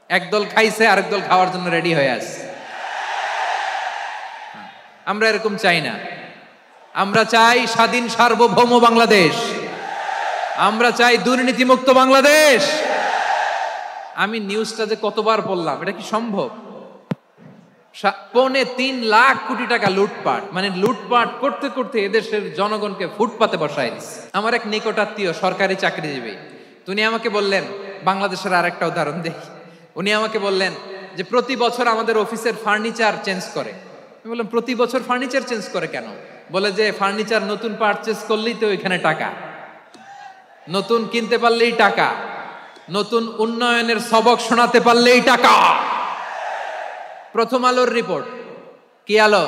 একদল খাইছে, আরেক দল খাওয়ার জন্য রেডি হয়ে আছে। আমরা এরকম চাই না। আমরা চাই স্বাধীন সার্বভৌম বাংলাদেশ। আমরা চাই দুর্নীতিমুক্ত বাংলাদেশ। আমি নিউজটা যে কতবার বললাম, এটা কি সম্ভব? 3.25 লাখ কোটি টাকা লুটপাট, মানে লুটপাট করতে করতে এদেশের জনগণকে ফুটপাতে বসায় দিচ্ছে। আমার এক নিকটাত্মীয় সরকারি চাকরিজীবী, উনি আমাকে বললেন, বাংলাদেশের আরেকটা উদাহরণ দেখি। উনি আমাকে বললেন যে প্রতি বছর আমাদের অফিসের ফার্নিচার চেঞ্জ করে। আমি বললাম, প্রতি বছর ফার্নিচার চেঞ্জ করে কেন? বলে যে ফার্নিচার নতুন পারচেজ করলেই তো ওইখানে টাকা, নতুন কিনতে পারলেই টাকা, নতুন উন্নয়নের সবক শোনাতে পারলেই টাকা। প্রথম আলোর রিপোর্ট, কি আলো?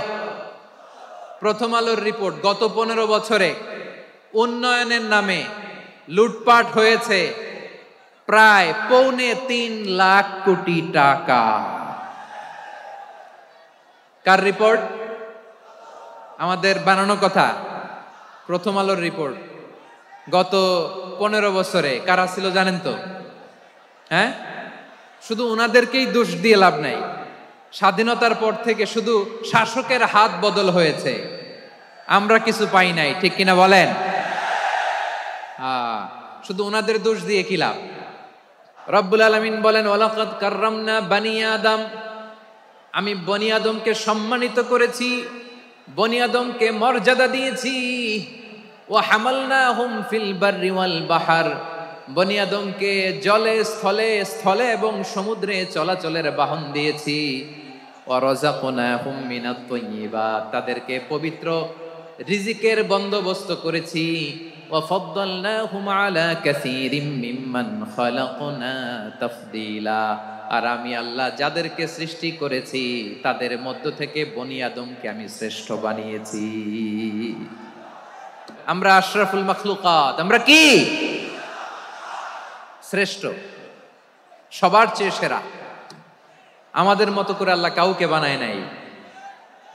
প্রথম আলোর রিপোর্ট, গত 15 বছরে উন্নয়নের নামে লুটপাট হয়েছে প্রায় 3.25 লাখ কোটি টাকা। কার রিপোর্ট? আমাদের বানানো কথা। প্রথম আলোর রিপোর্ট। গত 15 বছরে কারা ছিল জানেন তো? হ্যাঁ, শুধু ওনাদেরকেই দোষ দিয়ে লাভ নাই। স্বাধীনতার পর থেকে শুধু শাসকের হাত বদল হয়েছে, আমরা কিছু পাই নাই, ঠিক কিনা বলেন? শুধু ওনাদের দোষ দিয়ে কি লাভ? রব্বুল আলামিন বলেন, ওয়ালাকাদ কাররামনা বানি আদম, আমি বনি আদমকে সম্মানিত করেছি, বনি আদমকে মর্যাদা দিয়েছি। ওয়া হামালনাহুম ফিল বাররি ওয়াল বাহর, বনি আদমকে জলে স্থলে স্থলে এবং সমুদ্রে চলাচলের বাহন দিয়েছি। ওয়া রাযাকনাহুম মিনাত তাইয়্যিবাত, তাদেরকে পবিত্র রিজিকের বন্দোবস্ত করেছি। ওয়া ফাদ্দালনাহুম আলা কাসীরিম মিম্মান খালাকনা তাফদীলা, আর আমি আল্লাহ যাদেরকে সৃষ্টি করেছি তাদের মধ্য থেকে বনি আদমকে আমি শ্রেষ্ঠ বানিয়েছি। আমরা আশরাফুল মাখলুকাত, আমরা কি? শ্রেষ্ঠ, সবার চেয়ে সেরা। আমাদের মতো করে আল্লাহ কাউকে বানায় নাই।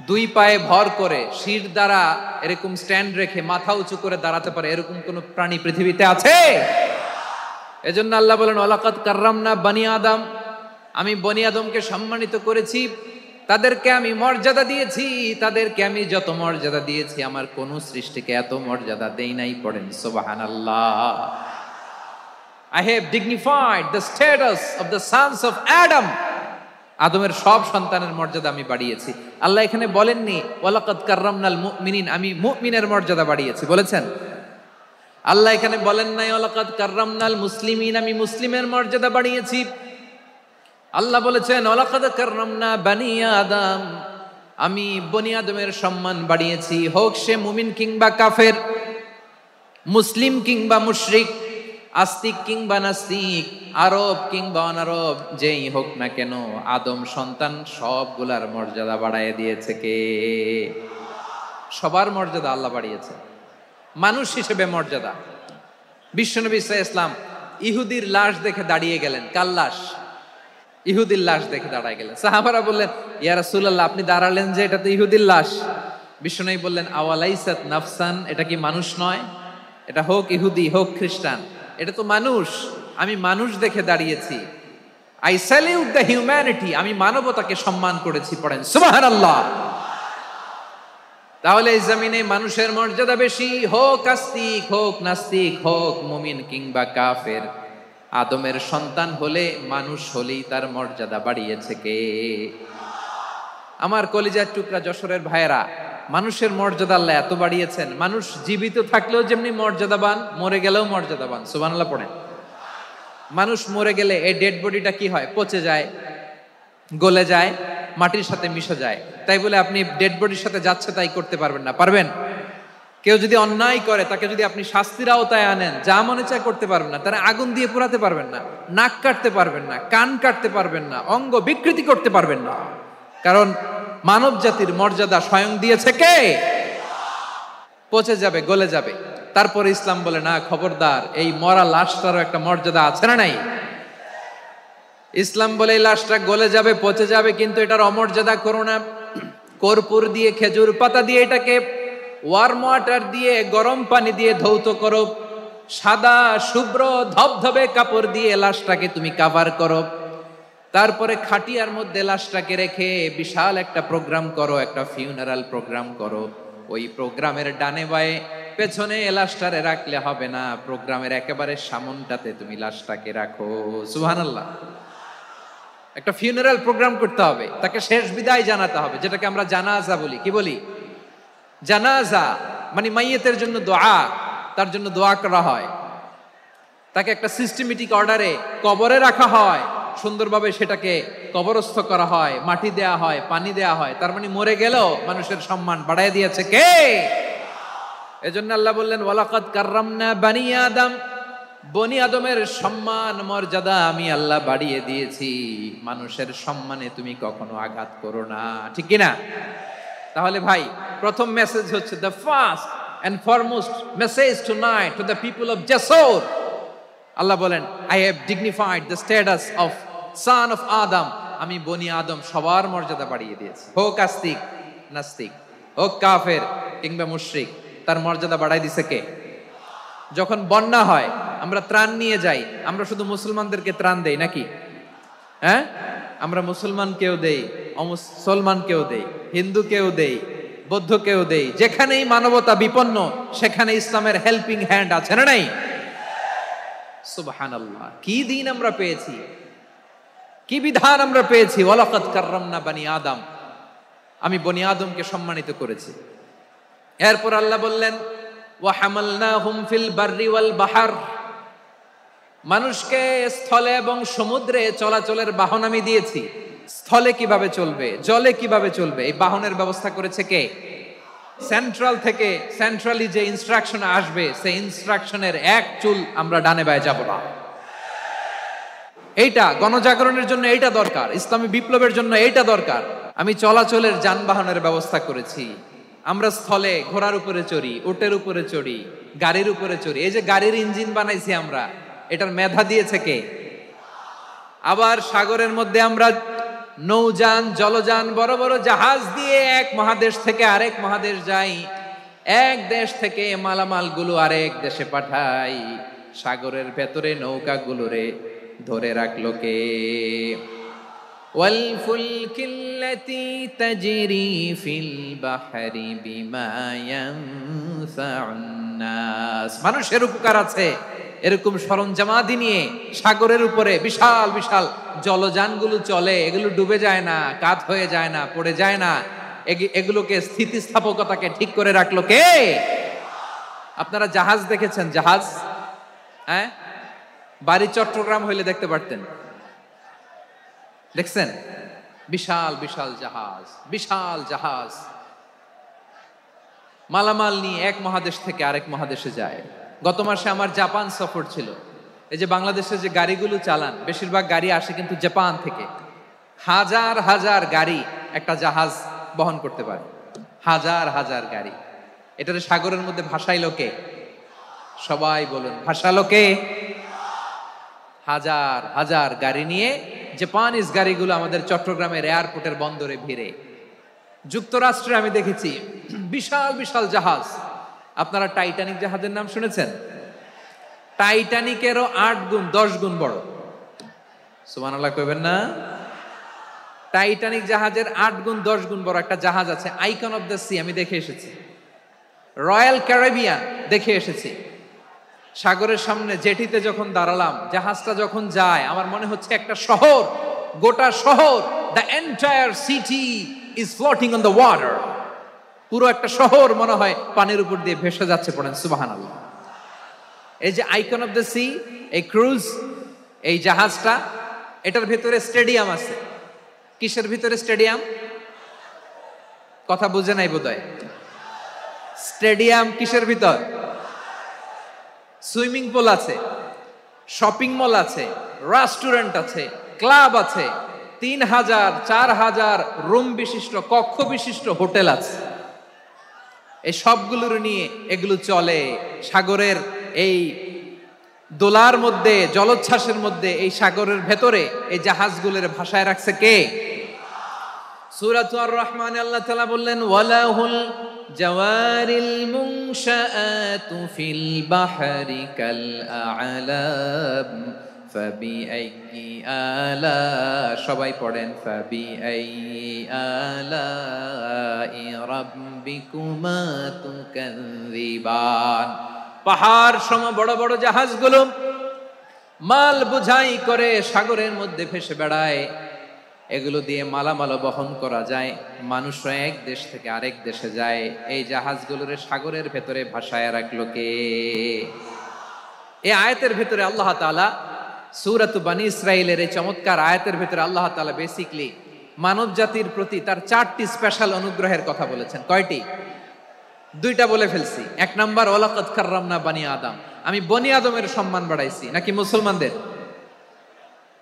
2 পায়ে ভর করে শির দ্বারা এরকম স্ট্যান্ড রেখে মাথা উঁচু করে দাঁড়াতে পারে এরকম কোন প্রাণী পৃথিবীতে আছে? এজন্য আল্লাহ বলেন, ওয়ালাকাদ কাররামনা বানি আদম, আমি বনি আদমকে সম্মানিত করেছি, তাদেরকে আমি মর্যাদা দিয়েছি। তাদেরকে আমি যত মর্যাদা দিয়েছি আমার কোন সৃষ্টিকে এত মর্যাদা দেই নাই। পড়েন সুবহানাল্লাহ। I have dignified the status of the sons of Adam. আদমের সব সন্তানের মর্যাদা আমি বাড়িয়েছি। আল্লাহ এখানে বলেননি ওয়ালাকাদ কাররামনাল মুমিনিন, আমি মুমিনের মর্যাদা বাড়িয়েছি, বলেছেন? আল্লাহ এখানে বলেন নাই ওয়ালাকাদ কাররামনাল মুসলিমিন, আমি মুসলিমের মর্যাদা বাড়িয়েছি। আল্লাহ বলেছেন ওয়ালাকাদ কাররামনা বানি আদম, আমি বনি আদমের সম্মান বাড়িয়েছি। হোক সে মুমিন কিংবা কাফের, মুসলিম কিংবা মুশরিক, আস্তিক কিংবা নাস্তিক, আরব কিংবা অনারব, যেই হোক না কেন আদম সন্তান সবগুলার মর্যাদা বাড়ায় দিয়েছে কে? সবার মর্যাদা আল্লাহ বাড়িয়েছে। মানুষ হিসেবে মর্যাদা। বিশ্বনবী সাল্লাল্লাহু আলাইহি ওয়াসাল্লাম ইহুদির লাশ দেখে দাঁড়িয়ে গেলেন। কার লাশ? ইহুদির লাশ দেখে দাঁড়ায় গেলেন। সাহাবারা বললেন, ইয়া রাসূলুল্লাহ, আপনি দাঁড়ালেন যে, এটা তো ইহুদির লাশ। বিশ্বনবী বললেন, আওয়ালাইসাত নাফসান, এটা কি মানুষ নয়? এটা হোক ইহুদি হোক খ্রিস্টান, এটা তো মানুষ। আমি মানুষ দেখে দাঁড়িয়েছি। আই স্যালিউট দ্য হিউম্যানিটি, আমি মানবতাকে সম্মান করেছি। পড়েন সুবহানাল্লাহ। তাহলে এই জমিনে মানুষের মর্যাদা বেশি, হোক আস্তিক হোক নাস্তিক, হোক মুমিন কিংবা কাফের। আদমের সন্তান হলে, মানুষ হলেই তার মর্যাদা বাড়িয়েছে কে? আমার কলিজার টুকরা যশোরের ভাইয়েরা, মানুষের মর্যাদা আল্লাহ এত বাড়িয়েছেন, মানুষ জীবিত থাকলেও যেমনি মর্যাদাবান, মরে গেলেও মর্যাদাবান। সুবহানাল্লাহ পড়েন। মানুষ মরে গেলে এই ডেড বডিটা কি হয়? পচে যায়, গলে যায়, মাটির সাথে মিশে যায়। তাই বলে আপনি ডেড বডির সাথে যাচ্ছে তাই করতে পারবেন না? পারবেন? কেউ যদি অন্যায় করে তাকে যদি আপনি শাস্তির আওতায় আনেন, যা মনে চায় করতে পারবেন না। তারা আগুন দিয়ে পোড়াতে পারবেন না, নাক কাটতে পারবেন না, কান কাটতে পারবেন না, অঙ্গ বিকৃতি করতে পারবেন না। কারণ মানব জাতির মর্যাদা স্বয়ং দিয়েছে কে? পচে যাবে, গলে যাবে। তারপরে ইসলাম বলে, না খবরদার, এই মরা লাশটারও একটা মর্যাদা আছে না নাই? ইসলাম বলে এই লাশটা গলে যাবে, পচে যাবে, কিন্তু এটার অমর্যাদা করো না। কর্পূর দিয়ে, খেজুর পাতা দিয়ে এটাকে ওয়ার্ম ওয়াটার দিয়ে, গরম পানি দিয়ে ধৌত করো। সাদা শুভ্র ধবধবে কাপড় দিয়ে লাশটাকে তুমি কাভার করো। তারপরে খাটিয়ার মধ্যে লাশটাকে রেখে বিশাল একটা প্রোগ্রাম করো, একটা ফিউনারাল প্রোগ্রাম করো। ওই প্রোগ্রামের ডানে বায়ে পেছনে লাশটারে রাখলে হবে না, প্রোগ্রামের একেবারে সামনটাতে তুমি লাশটাকে রাখো। সুবহানাল্লাহ। একটা ফিউনারাল প্রোগ্রাম করতে হবে, তাকে শেষ বিদায় জানাতে হবে, যেটাকে আমরা জানাজা বলি। কি বলি? জানাজা মানে মাইয়েতের জন্য দোয়া, তার জন্য দোয়া করা হয়, তাকে একটা সিস্টেমেটিক অর্ডারে কবরে রাখা হয়, সুন্দরভাবে সেটাকে কবরস্থ করা হয়, মাটি দেয়া হয়, পানি দেয়া হয়। তার মানে মরে গেলেও মানুষের সম্মান বাড়ায় দিয়েছে কে? এজন্য আল্লাহ বললেন ওয়ালাকাদ কাররামনা বানি আদম, বনি আদমের সম্মান মর্যাদা আমি আল্লাহ বাড়িয়ে দিয়েছি। মানুষের সম্মানে তুমি কখনো আঘাত করো না, ঠিক কিনা? তাহলে ভাই, প্রথম মেসেজ হচ্ছে, the first and foremost message tonight to the people of জাসর। আল্লাহ বলেন, I have dignified the status of son of Adam. আমি বনি আদম সবার মর্যাদা বাড়িয়ে দিয়েছি, হোক আস্তিক নাস্তিক, হোক কাফের কিংবা মুশরিক, তার মর্যাদা বাড়াই দিছে কে? যখন বন্যা হয় আমরা ত্রাণ নিয়ে যাই, আমরা শুধু মুসলমানদেরকে ত্রাণ দেই নাকি? হ্যাঁ, আমরা মুসলমানকেও দেই, অমুসলমানকেও দেই, হিন্দুকেও দেই, বৌদ্ধকেও দেই। যেখানেই মানবতা বিপন্ন সেখানে ইসলামের হেল্পিং হ্যান্ড আছে না নাই? সুবহানাল্লাহ। কি দিন আমরা পেয়েছি, কি বিধান আমরা পেয়েছি। ওয়ালাকাদ কাররামনা বানি আদম, আমি বনি আদমকে সম্মানিত করেছি। এরপর আল্লাহ বললেন ওয়া হামালনাহুম ফিল বাররি ওয়াল বাহর, মানুষকে স্থলে এবং সমুদ্রে চলাচলের বাহন আমি দিয়েছি। স্থলে কিভাবে চলবে, জলে কিভাবে চলবে, এই বাহনের ব্যবস্থা করেছে কে? সেন্ট্রাল থেকে, সেন্ট্রালি যে ইনস্ট্রাকশন আসবে সেই ইনস্ট্রাকশনের এক চুল আমরা ডানে বায়ে যাব না। এইটা গণজাগরণের জন্য এইটা দরকার, ইসলামী বিপ্লবের জন্য এইটা দরকার। আমি চলাচলের যানবাহনের ব্যবস্থা করেছি। আমরা স্থলে ঘোড়ার উপরে চড়ি, উটের উপরে চড়ি, গাড়ির উপরে চড়ি। এই যে গাড়ির ইঞ্জিন বানাইছি আমরা, এটার মেধা দিয়েছে কে? আবার সাগরের মধ্যে আমরা নৌযান, জলযান, বড় বড় জাহাজ দিয়ে এক মহাদেশ থেকে আরেক মহাদেশ যাই, এক দেশ থেকে মালামাল গুলো আরেক দেশে পাঠাই। সাগরের ভেতরে নৌকাগুলোরে ধরে রাখলো কে? ওয়াল ফুলকিল্লাতী তাজরি ফিল বাহরি বিমা ইয়ানফাউন নাস। মানুষের উপকার আছে এরকম সরঞ্জামাদি নিয়ে সাগরের উপরে বিশাল বিশাল জলযানগুলো চলে। এগুলো ডুবে যায় না, কাত হয়ে যায় না, পড়ে যায় না। এগুলোকে স্থিতিস্থাপকতাকে ঠিক করে রাখলো কে? আপনারা জাহাজ দেখেছেন? জাহাজ, হ্যাঁ, বাড়ি চট্টগ্রাম হইলে দেখতে পারতেন। দেখছেন? বিশাল বিশাল জাহাজ, বিশাল জাহাজ মালামাল নিয়ে এক মহাদেশ থেকে আরেক মহাদেশে যায়। গত মাসে আমার জাপান সফর ছিল। এই যে বাংলাদেশে যে গাড়িগুলো চালান, বেশিরভাগ গাড়ি আসে কিন্তু জাপান থেকে। হাজার হাজার গাড়ি একটা জাহাজ বহন করতে পারে, হাজার হাজার গাড়ি। এটারে সাগরের মধ্যে ভাসাইলো কে? সবাই বলুন, ভাসালো কে? হাজার হাজার গাড়ি নিয়ে জাপানিজ গাড়িগুলো আমাদের চট্টগ্রামের এয়ারপোর্টের বন্দরে ভিড়ে। যুক্তরাষ্ট্রে আমি দেখেছি বিশাল বিশাল জাহাজ। আপনারা টাইটানিক জাহাজের নাম শুনেছেন? টাইটানিকেরও 8 গুণ 10 গুণ বড়। সুবহানাল্লাহ কইবেন না? টাইটানিক জাহাজের 8 গুণ 10 গুণ বড় একটা জাহাজ আছে, আইকন অফ দ্য সি। আমি দেখে এসেছি। রয়্যাল ক্যারিবিয়ান দেখে এসেছি। সাগরের সামনে জেটিতে যখন দাঁড়ালাম, জাহাজটা যখন যায়, আমার মনে হচ্ছে একটা শহর, গোটা শহর, the entire city is floating on the water. পুরো একটা শহর মনে হয় পানির উপর দিয়ে ভেসে যাচ্ছে। পড়েন সুবহানাল্লাহ। এই যে আইকন অফ দ্য সি, এই ক্রুজ, এই জাহাজটা, এটার ভিতরে স্টেডিয়াম আছে। কিসের ভিতরে স্টেডিয়াম? কথা বুঝে নাই বোধহয়। স্টেডিয়াম কিসের ভিতর? সুইমিং পুল আছে, শপিং মল আছে, রেস্টুরেন্ট আছে, ক্লাব আছে, 3000 4000 রুম বিশিষ্ট, কক্ষ বিশিষ্ট হোটেল আছে। এই সবগুলোর নিয়ে এগুলো চলে সাগরের এই দোলার মধ্যে, জলোচ্ছ্বাসের মধ্যে। এই সাগরের ভেতরে এই জাহাজগুলোর ভাষায় রাখছে কে? সূরাতুর আর-রহমানে আল্লাহ তাআলা বললেন ওয়ালাহুল জাওয়ারিল মুনশাআতু ফিল বাহরি কাল আ'লাম ফাবিআইয়ি আলা, সবাই পড়েন ফাবিআইয়ি আলাই রাব্বিকুমা তুকাযযিবান। পাহাড় সম বড় বড় জাহাজগুলো মাল বোঝাই করে সাগরের মধ্যে ভেসে বেড়ায়, এগুলো দিয়ে মালামাল বহন করা যায়, মানুষরা এক দেশ থেকে আরেক দেশে যায়। এই জাহাজগুলোর সাগরের ভেতরে ভাসায় রাখলো কে? এই আয়াতের ভেতরে আল্লাহ তাআলা সূরাত বনী ইসরাঈলের এই চমৎকার আয়াতের ভেতরে আল্লাহ তাআলা বেসিক্যালি মানব জাতির প্রতি তার 4টি স্পেশাল অনুগ্রহের কথা বলেছেন। কয়টি? 2টা বলে ফেলছি। 1 নাম্বার ওয়ালাকাদ কাররামনা বনী আদম, আমি বনী আদমের সম্মান বাড়াইছি। নাকি মুসলমানদের?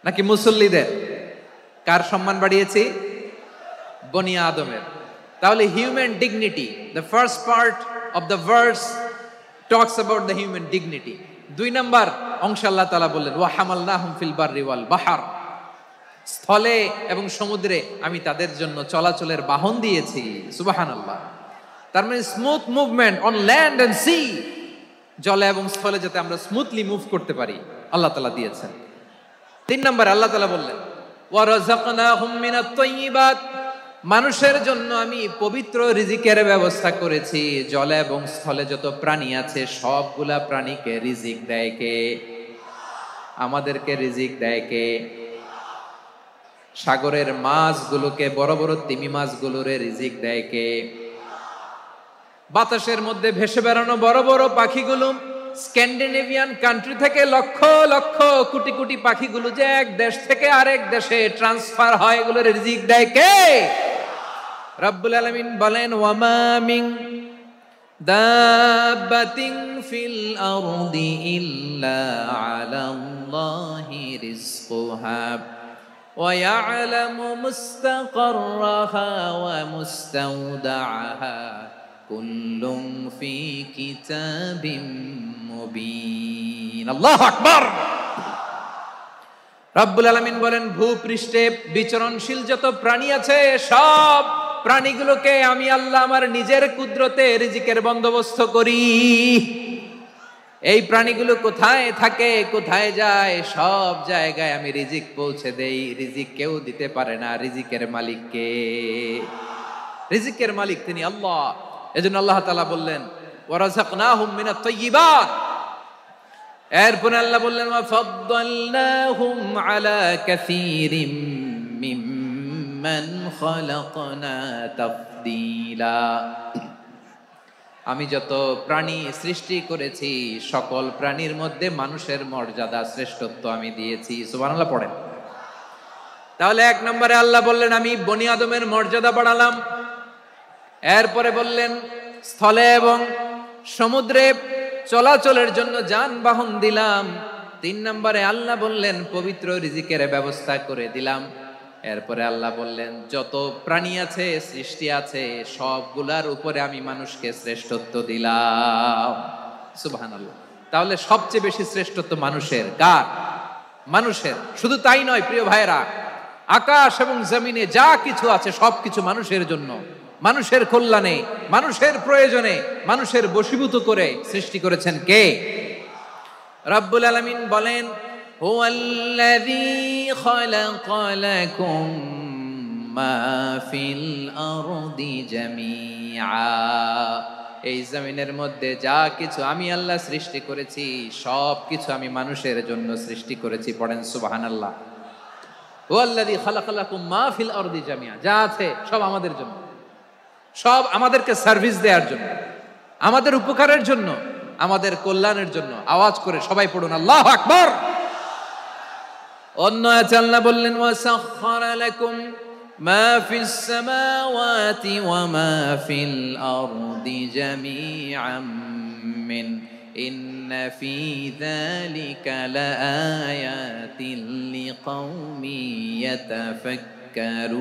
নাকি মুসল্লিদের? কার সম্মান বাড়িয়েছি? বনী আদমের। তাহলে human dignity, the first part of the verse talks about the human dignity. 2 number অংশে আল্লাহ তাআলা বললেন ওয়া হামালনাহুম ফিল বাররি ওয়াল বাহর, স্থলে এবং সমুদ্রে আমি তাদের জন্য চলাচলের বাহন দিয়েছি। সুবহানাল্লাহ। তার মানে smooth movement on land and sea, জলে এবং স্থলে যাতে আমরা স্মুথলি মুভ করতে পারি আল্লাহ তাআলা দিয়েছেন। 3 নম্বরে আল্লাহ তাআলা বললেন ওয়া রাযাকনাহুম মিনাত তাইয়্যিবাত, মানুষের জন্য আমি পবিত্র রিজিকের ব্যবস্থা করেছি। জলে এবং স্থলে যত প্রাণী আছে সবগুলা প্রাণীকে রিজিক দেয় কে? আমাদেরকে রিজিক দেয় কে? সাগরের মাছগুলোকে, বড় বড় তিমি মাছগুলোরে রিজিক দেয় কে? বাতাসের মধ্যে ভেসে বেড়ানো বড় বড় পাখিগুলো, স্ক্যান্ডিনেভিয়ান কান্ট্রি থেকে লক্ষ লক্ষ কোটি কোটি পাখিগুলো যে এক দেশ থেকে আরেক দেশে ট্রান্সফার হয়, এগুলোর রিজিক দেয় কে? রব্বুল আলামিন বলেন ওয়ামা মিন দাব্বাতিন ফিল আরদি ইল্লা আলাল্লাহি রিজকুহা ওয়া ইয়ালামু মুস্তাকাররাহা ওয়া মুস্তাওদাআহা কুল্লুম ফি কিতাবিম মুবিন। আল্লাহু আকবার। রব্বুল আলামিন বলেন ভূপৃষ্ঠে বিচরণশীল যত প্রাণী আছে সব প্রাণীগুলোকে আমি আল্লাহ আমার নিজের কুদরতে রিজিকের বন্দোবস্ত করি। এই প্রাণীগুলো কোথায় থাকে, কোথায় যায়, সব জায়গায় আমি রিজিক পৌঁছে দেই। রিজিক কেউ দিতে পারে না, রিজিকের মালিক কে? রিজিকের মালিক তিনি আল্লাহ। এজন্য আল্লাহ তাআলা বললেন ওয়ারাযাকনাহুম মিনাত তাইয়্যিবাত। এরপর আল্লাহ বললেন ওয়া ফাদ্দালনাহুম আলা কাসীরিম মিম্মান খালাকনা তাফদীলা। আমি যত প্রাণী সৃষ্টি করেছি সকল প্রাণীর মধ্যে মানুষের মর্যাদা শ্রেষ্ঠত্ব আমি দিয়েছি। সুবহানাল্লাহ পড়েন। তাহলে 1 নম্বরে আল্লাহ বললেন আমি বনি আদমের মর্যাদা বাড়ালাম। এরপরে বললেন স্থলে এবং সমুদ্রে চলাচলের জন্য যানবাহন দিলাম। 3 নম্বরে আল্লাহ বললেন পবিত্র রিজিকের ব্যবস্থা করে দিলাম। এরপরে আল্লাহ বললেন যত প্রাণী আছে, সৃষ্টি আছে, সবগুলার উপরে আমি মানুষকে শ্রেষ্ঠত্ব দিলাম। সুবহানাল্লাহ। তাহলে সবচেয়ে বেশি শ্রেষ্ঠত্ব মানুষের। কার? মানুষের। শুধু তাই নয় প্রিয় ভাইরা, আকাশ এবং জমিনে যা কিছু আছে সবকিছু মানুষের জন্য, মানুষের কল্যাণে, মানুষের প্রয়োজনে, মানুষের বশীভূত করে সৃষ্টি করেছেন কে? রব্বুল আলামিন বলেন হুয়াল্লাযী খালাকা লাকুম মা ফিল আরদি জামিআ। এই জমিনের মধ্যে যা কিছু আমি আল্লাহ সৃষ্টি করেছি সব কিছু আমি মানুষের জন্য সৃষ্টি করেছি। পড়েন সুবহানাল্লাহ। হুয়াল্লাযী খালাকা লাকুম মা ফিল আরদি জামিআ, যা আছে সব আমাদের জন্য, সব আমাদেরকে সার্ভিস দেওয়ার জন্য, আমাদের উপকারের জন্য, আমাদের কল্যাণের জন্য। আওয়াজ করে সবাই পড়ুন আল্লাহু আকবার। অন্য আয়াতে আল্লাহ বললেন ওয়াসাখখারা লাকুম মা ফিস সামাওয়াতি ওয়া মা ফিল আরদি জামিআম মিন ইন্না ফি যালিকা লাআয়াতিন লিকাউমি ইয়াতাফাক্কারুন।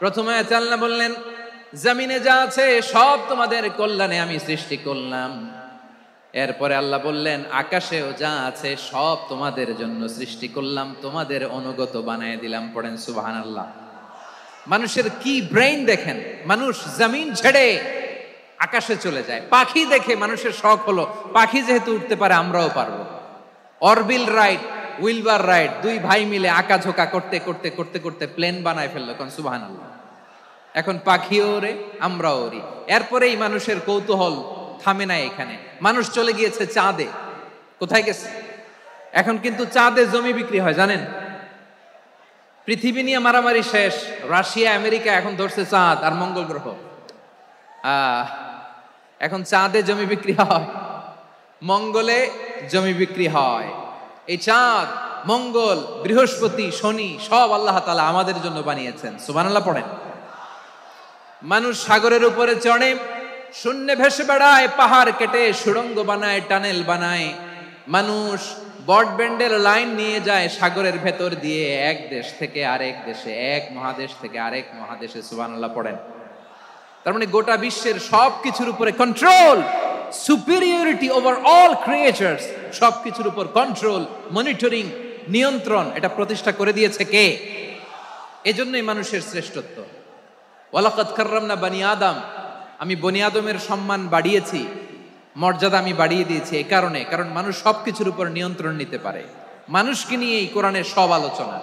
প্রথমে আয়াতে আল্লাহ বললেন জমিনে যা আছে সব তোমাদের কল্যাণে আমি সৃষ্টি করলাম। এরপরে আল্লাহ বললেন আকাশেও যা আছে সব তোমাদের জন্য সৃষ্টি করলাম, তোমাদের অনুগত বানায় দিলাম। পড়েন সুবহানাল্লাহ। মানুষের কি ব্রেইন দেখেন, মানুষ জমিন ছেড়ে আকাশে চলে যায়। পাখি দেখে মানুষের শখ হলো, পাখি যেহেতু উঠতে পারে আমরাও পারবো। অরবিল রাইট, উইলবার রাইট, দুই ভাই মিলে আঁকাঝোঁকা করতে করতে করতে করতে প্লেন বানায় ফেললো। কোন সুবহানাল্লাহ। এখন পাখিও ওরে, আমরাও ওরি। এরপরেই মানুষের কৌতূহল থামে না এখানে। মানুষ চলে গিয়েছে চাঁদে। কোথায় গেছে? এখন কিন্তু চাঁদে জমি বিক্রি হয় জানেন। পৃথিবী নিয়ে মারামারি শেষ, রাশিয়া আমেরিকা এখন ধরছে চাঁদ আর মঙ্গল গ্রহ। এখন চাঁদে জমি বিক্রি হয়, মঙ্গলে জমি বিক্রি হয়। এই চাঁদ, মঙ্গল, বৃহস্পতি, শনি সব আল্লাহ তাআলা আমাদের জন্য বানিয়েছেন। সুবহানাল্লাহ পড়েন। মানুষ সাগরের উপরে চড়ে, শূন্যে ভেসে বেড়ায়, পাহাড় কেটে সুড়ঙ্গ বানায়, টানেল বানায়। মানুষ ব্রডব্যান্ডের লাইন নিয়ে যায় সাগরের ভেতর দিয়ে, এক দেশ থেকে আরেক দেশে, এক মহাদেশ থেকে আরেক মহাদেশে। সুবহানাল্লাহ পড়েন। তার মানে গোটা বিশ্বের সবকিছুর উপরে control, superiority over all creatures, সবকিছুর উপর কন্ট্রোল, মনিটরিং, নিয়ন্ত্রণ, এটা প্রতিষ্ঠা করে দিয়েছে কে? এজন্যই মানুষের শ্রেষ্ঠত্ব। ওয়ালাকাদ কাররামনা বানি আদম, আমি বনি আদমের সম্মান বাড়িয়েছি, মর্যাদা আমি বাড়িয়ে দিয়েছি এই কারণে, কারণ মানুষ সবকিছুর উপর নিয়ন্ত্রণ নিতে পারে। মানুষকে নিয়ে এই কোরআনের সব আলোচনা,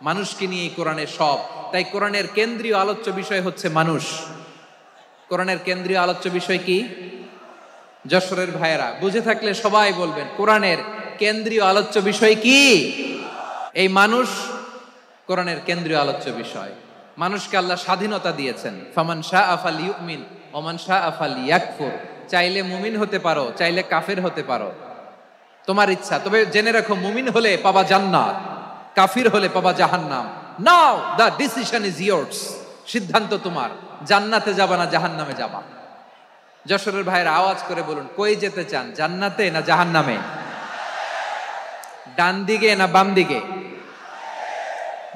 মানুষকে নিয়ে এই কোরআনের সব। তাই কোরআনের কেন্দ্রীয় আলোচ্য বিষয় হচ্ছে মানুষ। কোরআনের কেন্দ্রীয় আলোচ্য বিষয় কি? যশোরের ভাইয়েরা বুঝে থাকলে সবাই বলবেন, কোরআনের কেন্দ্রীয় আলোচ্য বিষয় কি? এই মানুষ কোরআনের কেন্দ্রীয় আলোচ্য বিষয়। মানুষকে আল্লাহ স্বাধীনতা দিয়েছেন। ফামান শাআ ফালইউমিন ওয়া মান শাআ ফালইয়াকফুর। চাইলে মুমিন হতে পারো, চাইলে কাফের হতে পারো, তোমার ইচ্ছা। তবে জেনে রাখো, মুমিন হলে পাবা জান্নাত, কাফির হলে পাবা জাহান্নাম। নাও দ্য ডিসিশন ইজ ইয়ার্স। সিদ্ধান্ত তোমার, জান্নাতে যাবা না জাহান্নামে যাবা। যশোরের ভাইয়ের আওয়াজ করে বলুন, কই যেতে চান, জান্নাতে না জাহান্নামে? ডান দিকে না বাম দিকে?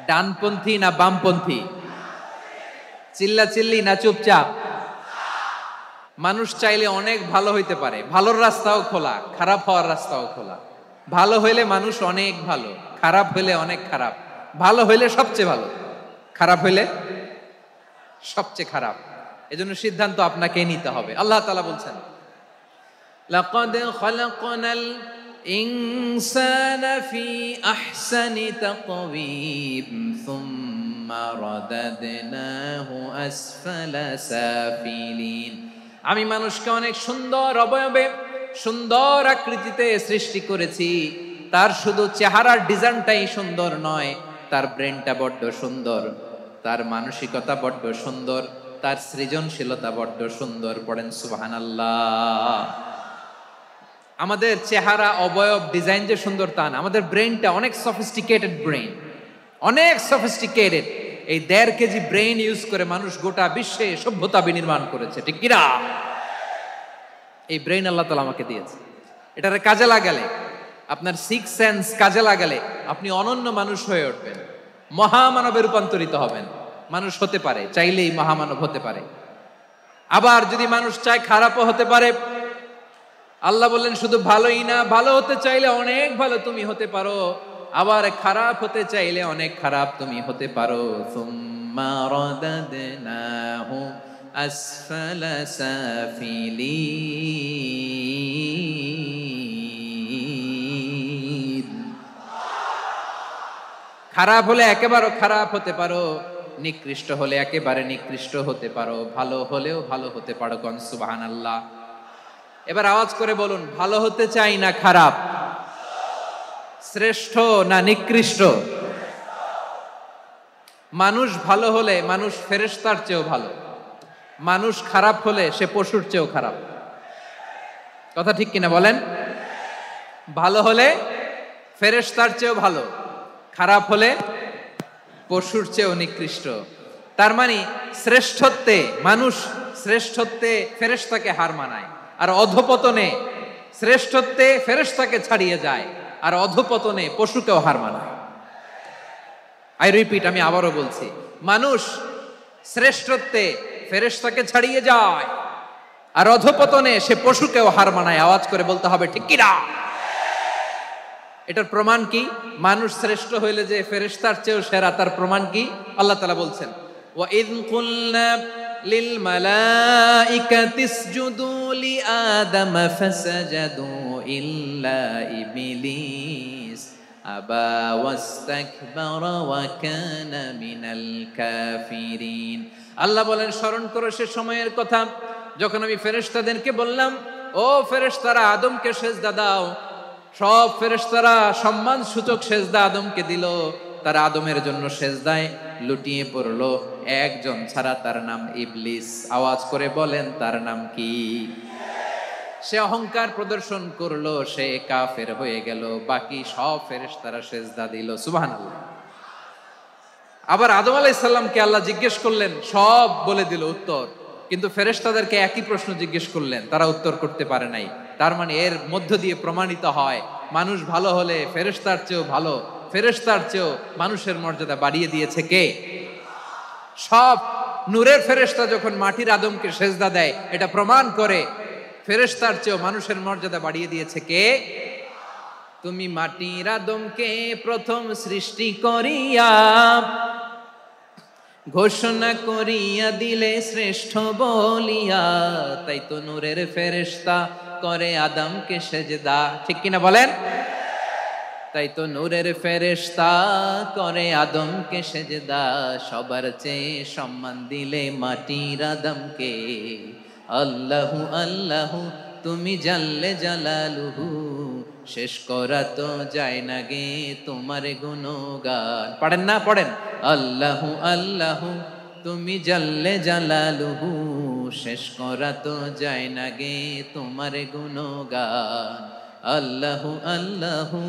ডানপন্থী না বামপন্থী? চিল্লা চিল্লি না চুপচাপ? মানুষ চাইলে অনেক ভালো হইতে পারে, ভালোর রাস্তাও খোলা, খারাপ হওয়ার রাস্তাও খোলা। ভালো হইলে মানুষ অনেক ভালো, খারাপ হইলে অনেক খারাপ। ভালো হইলে সবচেয়ে ভালো, খারাপ হইলে সবচেয়ে খারাপ। এজন্য সিদ্ধান্ত আপনাকে নিতে হবে। আল্লাহ তাআলা বলছেন, লাকাদ খালাকনাল ইনসানা ফি আহসানি তাকওয়িম সুম্মা রাদাদনাহু আসফালা সাফিলিন। আমি মানুষকে অনেক সুন্দর অবয়বে, সুন্দর আকৃতিতে সৃষ্টি করেছি। তার শুধু চেহারার ডিজাইনটাই সুন্দর নয়, তার ব্রেনটা বড্ড সুন্দর, তার মানসিকতা বড্ড সুন্দর, তার সৃজনশীলতা বড্ড সুন্দর। পড়েন সুবহানাল্লাহ। আমাদের চেহারা, অবয়ব, ডিজাইন যে সুন্দর তা না, আমাদের ব্রেনটা অনেক সফিস্টিকেটেড ব্রেন, অনেক সফিস্টিকেটেড। এই 1.5 কেজি ব্রেন ইউজ করে মানুষ গোটা বিশ্বে সভ্যতা বিনির্মাণ করেছে, ঠিক কিনা? এই ব্রেন আল্লাহ তাআলা আমাকে দিয়েছে। এটারে কাজে লাগালে, আপনার 6 সেন্স কাজে লাগালে আপনি অনন্য মানুষ হয়ে উঠবেন, মহামানবে রূপান্তরিত হবেন। মানুষ হতে পারে, চাইলেই মহামানব হতে পারে। আবার যদি মানুষ চায় খারাপও হতে পারে। আল্লাহ বললেন শুধু ভালোই না, ভালো হতে চাইলে অনেক ভালো তুমি হতে পারো, আবার খারাপ হতে চাইলে অনেক খারাপ তুমি হতে পারো। সুম্মা রাদাদনাহু আসফালা সাফিলিন। খারাপ হলে একেবারে খারাপ হতে পারো, নিকৃষ্ট হলে একেবারে নিকৃষ্ট হতে পারো, ভালো হলেও ভালো হতে পারো। কোন সুবহানাল্লাহ। এবার আওয়াজ করে বলুন, ভালো হতে চাই না খারাপ? শ্রেষ্ঠ না নিকৃষ্ট? মানুষ ভালো হলে মানুষ ফেরেশতার চেয়েও ভালো, মানুষ খারাপ হলে সে পশুর চেয়েও খারাপ। কথা ঠিক কিনা বলেন? ভালো হলে ফেরেশতার চেয়েও ভালো, খারাপ হলে পশুর চেয়েও নিকৃষ্ট। তার মানে শ্রেষ্ঠত্বে মানুষ, শ্রেষ্ঠত্বে ফেরেশতাকে হার মানায়, আর অধপতনে শ্রেষ্ঠত্বে ফেরেশতাকে ছাড়িয়ে যায়, আর অধপতনে পশুকেও হার মানায়। আই রিপিট, আমি আবারও বলছি, মানুষ শ্রেষ্ঠত্বে ফেরেশতাকে ছাড়িয়ে যায়, আর অধপতনে সে পশুকেও হার মানায়। আওয়াজ করে বলতে হবে ঠিক কি না? এটার প্রমাণ কি? মানুষ শ্রেষ্ঠ হইলে যে ফেরেশতার চেয়েও সেরা, তার প্রমাণ কি? আল্লাহ তাআলা বলছেন, ওয়া ইয কুলনা লিল মালাইকাতি ইসজুদু লি আদম ফাসাজাদু ইল্লা ইবলিস আবা ওয়াস্তাকবারা ওয়া কানা মিনাল কাফিরিন। আল্লাহ বলেন, স্মরণ করো সে সময়ের কথা যখন আমি ফেরেশতাদেরকে বললাম, ও ফেরেশতারা আদমকে সেজদা দাও। সব ফেরেশতারা সম্মান সূচক সেজদা আদমকে দিল। তারা আদমের জন্য সেজদায় লুটিয়ে পড়লো, একজন ছাড়া, তার নাম ইবলিস। আওয়াজ করে বলেন, তার নাম কি? সে অহংকার প্রদর্শন করলো, সে কাফের হয়ে গেল। বাকি সব ফেরেশতারা সেজদা দিল। সুবহানাল্লাহ। আবার আদম আলাইহিস সালামকে আল্লাহ জিজ্ঞেস করলেন, সব বলে দিল উত্তর, কিন্তু ফেরেশতাদেরকে একই প্রশ্ন জিজ্ঞেস করলেন, তারা উত্তর করতে পারে নাই। তার মানে এর মধ্য দিয়ে প্রমাণিত হয়, মানুষ ভালো হলে ফেরেশতার চেয়েও ভালো, ফেরেশতার চেয়েও মানুষের মর্যাদা বাড়িয়ে দিয়েছে কে? সব নূরের ফেরেশতা যখন মাটির আদমকে সেজদা দেয়, এটা প্রমাণ করে ফেরেশতার চেয়েও মানুষের মর্যাদা বাড়িয়ে দিয়েছে কে? তুমি মাটির আদমকে প্রথম সৃষ্টি করিয়া ঘোষণা করিয়া দিলে শ্রেষ্ঠ বলিয়া, তাই তো নূরের ফেরেশতা করে আদমকে সেজদা। ঠিক কিনা বলেন? তাই তো নূরের ফেরেশতা করে আদমকে সেজদা। সবার চেয়ে সম্মান দিলে মাটির আদমকে। আল্লাহু আল্লাহু তুমি জাল্লে জালালুহু, শেষ করা তো যায় না গে তোমার গুণগান। পড়েন না? পড়েন। আল্লাহু আল্লাহু তুমি জাল্লে জালালুহু, শেষ করা তো যায় না গে তোমার গুণগান। আল্লাহু আল্লাহু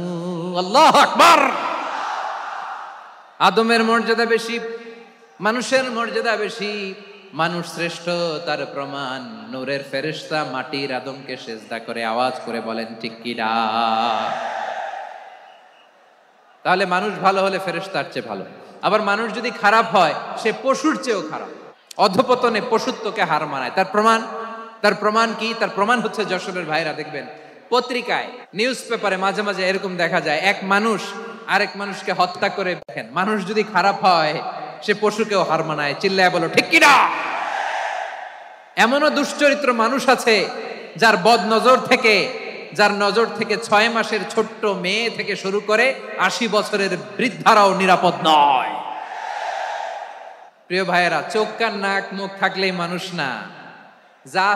আল্লাহু আকবার। আদমের মর্যাদা বেশি, মানুষের মর্যাদা বেশি। মানুষ শ্রেষ্ঠ, তার প্রমাণ নূরের ফেরেশতা মাটির আদমকে সেজদা করে। আওয়াজ করে বলেন ঠিক কিনা? তাহলে মানুষ ভালো হলে ফেরেশতার চেয়ে ভালো। আবার মানুষ যদি খারাপ হয়, সে পশুর চেয়েও খারাপ। অধপতনে পশুত্বকে হার মানায়। তার প্রমাণ কি? তার প্রমাণ হচ্ছে, যশোরের ভাইরা দেখবেন পত্রিকায়, নিউজ পেপারে মাঝে মাঝে এরকম দেখা যায়, এক মানুষ আরেক মানুষকে হত্যা করে। দেখেন, মানুষ যদি খারাপ হয়, সে পশুকেও হার মানায়। চিল্লায় বলো ঠিক কিনা? এমনও দুশ্চরিত্র মানুষ আছে, যার যার নজর থেকে 6 মাসের ছোট্ট মেয়ে থেকে শুরু করে 80 বছরের বৃদ্ধারাও নিরাপদ নয়। প্রিয় ভাইয়েরা, চোখ কান নাক মুখ থাকলেই মানুষ না। যা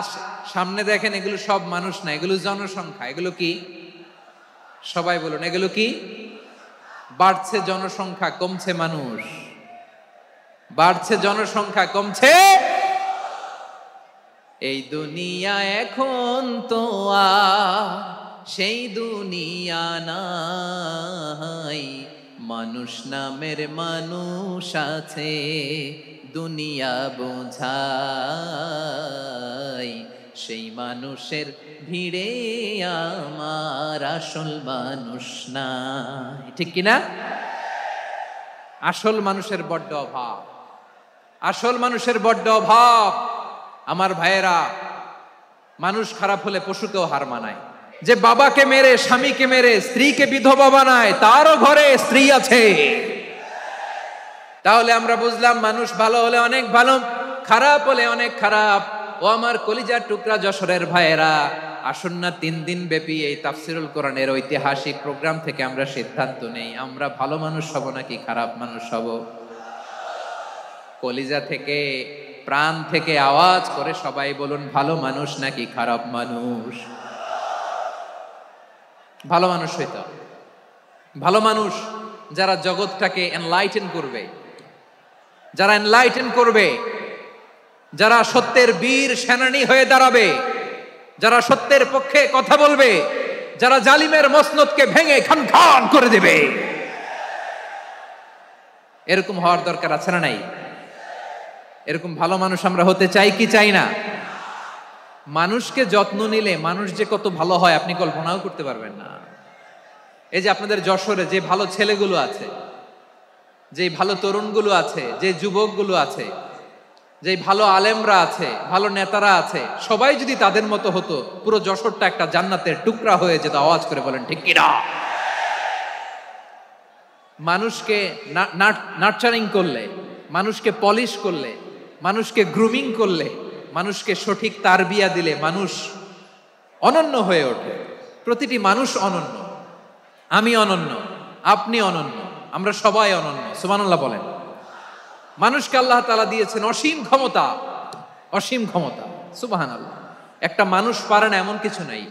সামনে দেখেন, এগুলো সব মানুষ না, এগুলো জনসংখ্যা। এগুলো কি? সবাই বলুন, এগুলো কি? বাড়ছে জনসংখ্যা, কমছে মানুষ। বাড়ছে জনসংখ্যা, কমছে। এই দুনিয়া এখন তো সেই দুনিয়া নাই, মানুষ নামের মানুষ আছে, দুনিয়া বোঝাই। সেই মানুষের ভিড়ে আমার আসল মানুষ নাই। ঠিক কিনা? আসল মানুষের বড্ড অভাব, আসল মানুষের বড্ড অভাব। আমার ভাইয়েরা, মানুষ খারাপ হলে পশুকেও হার মানায়। যে বাবাকে মেরে, স্বামীকে মেরে স্ত্রীকে বিধবা বানায়, তারও ঘরে স্ত্রী আছে। তাহলে আমরা বুঝলাম, মানুষ ভালো হলে অনেক ভালো, খারাপ হলে অনেক খারাপ। ও আমার কলিজার টুকরা যশোরের ভাইয়েরা, আসুন না 3 দিন ব্যাপী এই তাফসিরুল কোরআনের ঐতিহাসিক প্রোগ্রাম থেকে আমরা সিদ্ধান্ত নেই, আমরা ভালো মানুষ হব নাকি খারাপ মানুষ হব। কলিজা থেকে, প্রাণ থেকে আওয়াজ করে সবাই বলুন, ভালো মানুষ নাকি খারাপ মানুষ? ভালো মানুষ হইতো। ভালো মানুষ যারা জগৎটাকে এনলাইটেন করবে, যারা এনলাইটেন করবে, যারা সত্যের বীর সেনানী হয়ে দাঁড়াবে, যারা সত্যের পক্ষে কথা বলবে, যারা জালিমের মসনদকে ভেঙে খান খান করে দেবে। এরকম হওয়ার দরকার আছে না নাই? এরকম ভালো মানুষ আমরা হতে চাই কি চাই না? মানুষকে যত্ন নিলে মানুষ যে কত ভালো হয় আপনি কল্পনাও করতে পারবেন না। এই যে আপনাদের যশোরে যে ভালো ছেলেগুলো আছে, যে ভালো তরুণগুলো আছে, যে যুবকগুলো আছে, যে ভালো আলেমরা আছে, ভালো নেতারা আছে, সবাই যদি তাদের মতো হতো, পুরো যশোরটা একটা জান্নাতের টুকরা হয়ে যেত। আওয়াজ করে বলেন ঠিক কিনা? মানুষকে নার্চারিং করলে, মানুষকে পলিশ করলে, মানুষকে গ্রুমিং করলে, মানুষকে সঠিক তারবিয়া দিলে মানুষ অনন্য হয়ে ওঠে। প্রতিটি মানুষ অনন্য। আমি অনন্য, আপনি অনন্য, আমরা সবাই অনন্য। সুবহানাল্লাহ বলেন। মানুষকে আল্লাহ তাআলা দিয়েছেন অসীম ক্ষমতা, অসীম ক্ষমতা। সুবহানাল্লাহ। একটা মানুষ পারে না এমন কিছু নাই,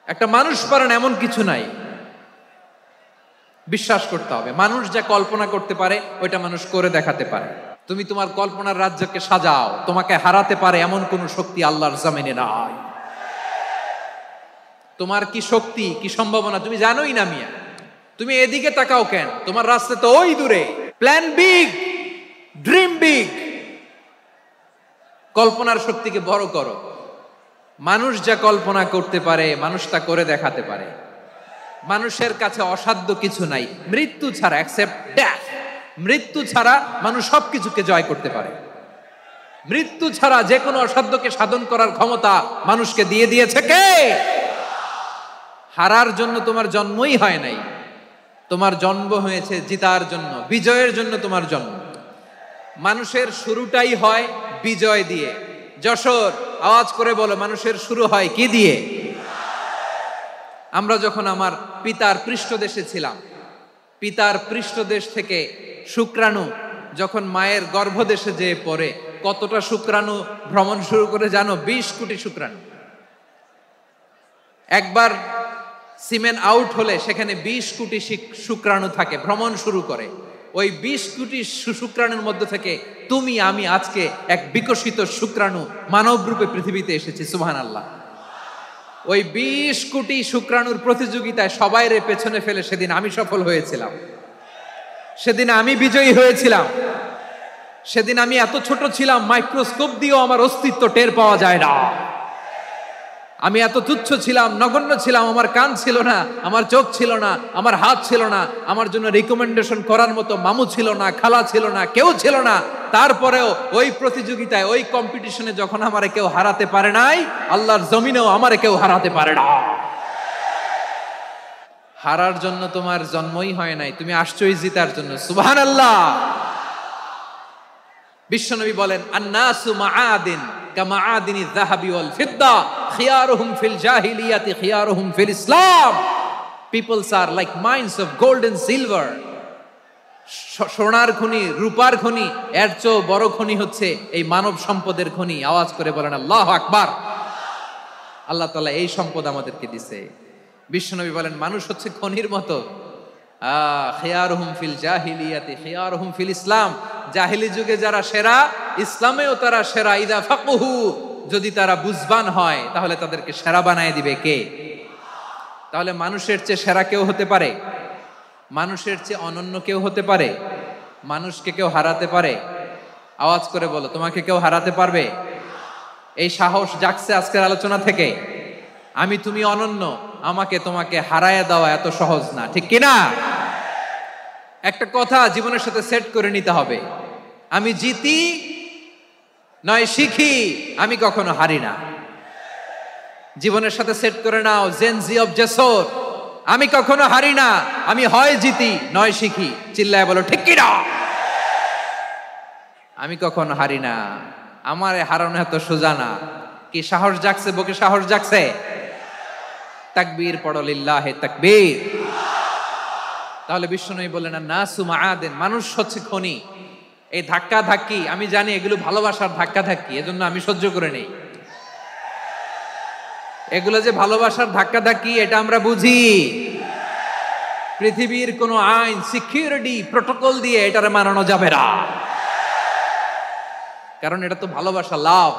একটা মানুষ পারে না এমন কিছু নাই। বিশ্বাস করতে হবে, মানুষ যা কল্পনা করতে পারে ওইটা মানুষ করে দেখাতে পারে। তুমি তোমার কল্পনার রাজ্যকে সাজাও, তোমাকে হারাতে পারে এমন কোন শক্তি আল্লাহর জমিনে নাই। তোমার কি শক্তি, কি সম্ভাবনা তুমি জানোই না মিয়া। তুমি এদিকে তাকাও কেন? তোমার রাস্তা তো ওই দূরে। Plan big, dream big. কল্পনার শক্তিকে বড় করো। মানুষ যা কল্পনা করতে পারে মানুষ তা করে দেখাতে পারে। মানুষের কাছে অসাধ্য কিছু নাই মৃত্যু ছাড়া, এক্সেপ্ট ডেথ। মৃত্যু ছাড়া মানুষ সবকিছুকে জয় করতে পারে। মৃত্যু ছাড়া যে কোনো অসাধ্যকে সাধন করার ক্ষমতা মানুষকে দিয়ে দিয়েছে কে? হারার জন্য তোমার জন্মই হয় নাই, তোমার জন্ম হয়েছে জিতার জন্য, বিজয়ের জন্য তোমার জন্ম। মানুষের শুরুটাই হয় বিজয় দিয়ে। যশোর, আওয়াজ করে বলো, মানুষের শুরু হয় কি দিয়ে? আমরা যখন আমার পিতার পৃষ্ঠদেশে ছিলাম, পিতার পৃষ্ঠদেশ থেকে শুক্রাণু যখন মায়ের গর্ভদেশে যেয়ে পড়ে, কতটা শুক্রাণু ভ্রমণ শুরু করে জানো? 20 কোটি শুক্রাণু। একবার সিমেন আউট হলে সেখানে 20 কোটি শুক্রাণু থাকে, ভ্রমণ শুরু করে। ওই 20 কোটি শুক্রাণুর মধ্যে থেকে তুমি আমি আজকে এক বিকশিত শুক্রাণু মানব রূপে পৃথিবীতে এসেছি। সুবহানাল্লাহ। ওই 20 কোটি শুক্রাণুর প্রতিযোগিতায় সবাইরে পেছনে ফেলে সেদিন আমি সফল হয়েছিলাম, সেদিন আমি বিজয়ী হয়েছিলাম। সেদিন আমি এত ছোট ছিলাম, মাইক্রোস্কোপ দিয়েও আমার অস্তিত্ব টের পাওয়া যায় না। আমি এত তুচ্ছ ছিলাম, নগণ্য ছিলাম। আমার কান ছিল না, আমার চোখ ছিল না, আমার হাত ছিল না, আমার জন্য রিকমেন্ডেশন করার মতো মামু ছিল না, খালা ছিল না, কেউ ছিল না। তারপরেও ওই প্রতিযোগিতায়, ওই কম্পিটিশনে যখন আমারে কেউ হারাতে পারে নাই, আল্লাহর জমিনেও আমারে কেউ হারাতে পারে না। হারার জন্য তোমার জন্মই হয় নাই, তুমি আসছোই জিতার জন্য। সুবহানাল্লাহ। বিশ্বনবী বলেন, আন্নাসু মাআদিন কামাআদিনি যাহাবি ওয়াল ফিদ্দা খিয়ারুহুম ফিল জাহিলিয়াতি খিয়ারুহুম ফিল ইসলাম। Peoples are like mines of gold and silver. সোনার খনি, রূপার খনি, এর চেয়েও বড় খনি হচ্ছে এই মানব সম্পদের খনি। আওয়াজ করে বলেন আল্লাহু আকবার। আল্লাহ তাআলা এই সম্পদ আমাদেরকে দিয়েছে। বিশ্বনবী বলেন, মানুষ হচ্ছে খনির মতো। খিয়ারুহুম ফিল জাহিলিয়াতি খিয়ারুহুম ফিল ইসলাম। জাহিলি যুগে যারা সেরা, ইসলামেও তারা সেরা। ইদা ফাকুহু, যদি তারা বুঝবান হয় তাহলে তাদেরকে সেরা বানায় দিবে কে? তাহলে মানুষের চেয়ে সেরা কেউ হতে পারে? মানুষের চেয়ে অনন্য কেউ হতে পারে? মানুষকে কেউ হারাতে পারে? আওয়াজ করে বলো, তোমাকে কেউ হারাতে পারবে? এই সাহস জাগছে আজকের আলোচনা থেকে। আমি তুমি অনন্য, আমাকে তোমাকে হারায় দেওয়া এত সহজ না, ঠিক কিনা? একটা কথা জীবনের সাথে সেট করে নিতে হবে, আমি জিতি নয় শিখি, আমি কখনো হারি না। জীবনের সাথে সেট করে নাও, জেনজি অফ জেসর, আমি কখনো হারি না, আমি হয় জিতি নয় শিখি। চিল্লায় বলো ঠিক কিনা? আমি কখনো হারি না, আমার হারানো এত সোজা না। কি সাহস জাগছে? বুকে সাহস জাগছে? তাকবীর পড়ো, লিল্লাহে তাকবীর। তাহলে বিশ্বনবী বললেন, নাসু মাআদিন, মানুষ হচ্ছে খনি। এই ধাক্কা ধাক্কি আমি জানি এগুলো ভালোবাসার ধাক্কা ধাক্কি, এজন্য আমি সহ্য করে নেই। এগুলো যে ভালোবাসার ধাক্কা ধাক্কি এটা আমরা বুঝি। পৃথিবীর কোন আইন, সিকিউরিটি প্রটোকল দিয়ে এটারে মানানো যাবে না, কারণ এটা তো ভালোবাসা, লাভ।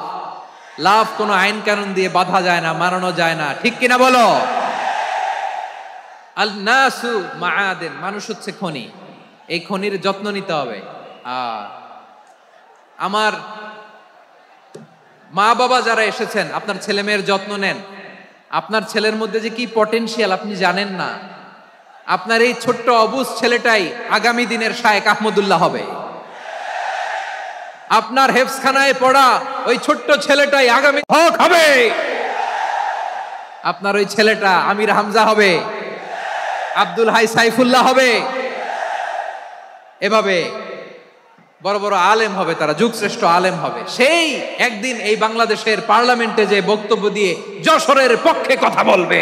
লাভ কোনো আইন কানুন দিয়ে বাধা যায় না, মানানো যায় না, ঠিক কিনা বলো? আল নাসু মাআদিন, মানুষ হচ্ছে খনি। এই খনির যত্ন নিতে হবে। আমার মা বাবা যারা এসেছেন, আপনার ছেলে মেয়ের যত্ন নেন। আপনার ছেলের মধ্যে যে কি পটেনশিয়াল আপনি জানেন না। আপনার এই ছোট্ট অবুজ ছেলেটাই আগামী দিনের শায়েখ আহমদুল্লাহ হবে। আপনার হেফজখানায় পড়া ওই ছোট্ট ছেলেটাই আগামী হক হবে। আপনার ওই ছেলেটা আমির হামজা হবে, আব্দুল হাই সাইফুল্লাহ হবে। এভাবে বড় বড় আলেম হবে, তারা যুগশ্রেষ্ঠ আলেম হবে। সেই একদিন এই বাংলাদেশের পার্লামেন্টে যে বক্তব্য দিয়ে যশোরের পক্ষে কথা বলবে।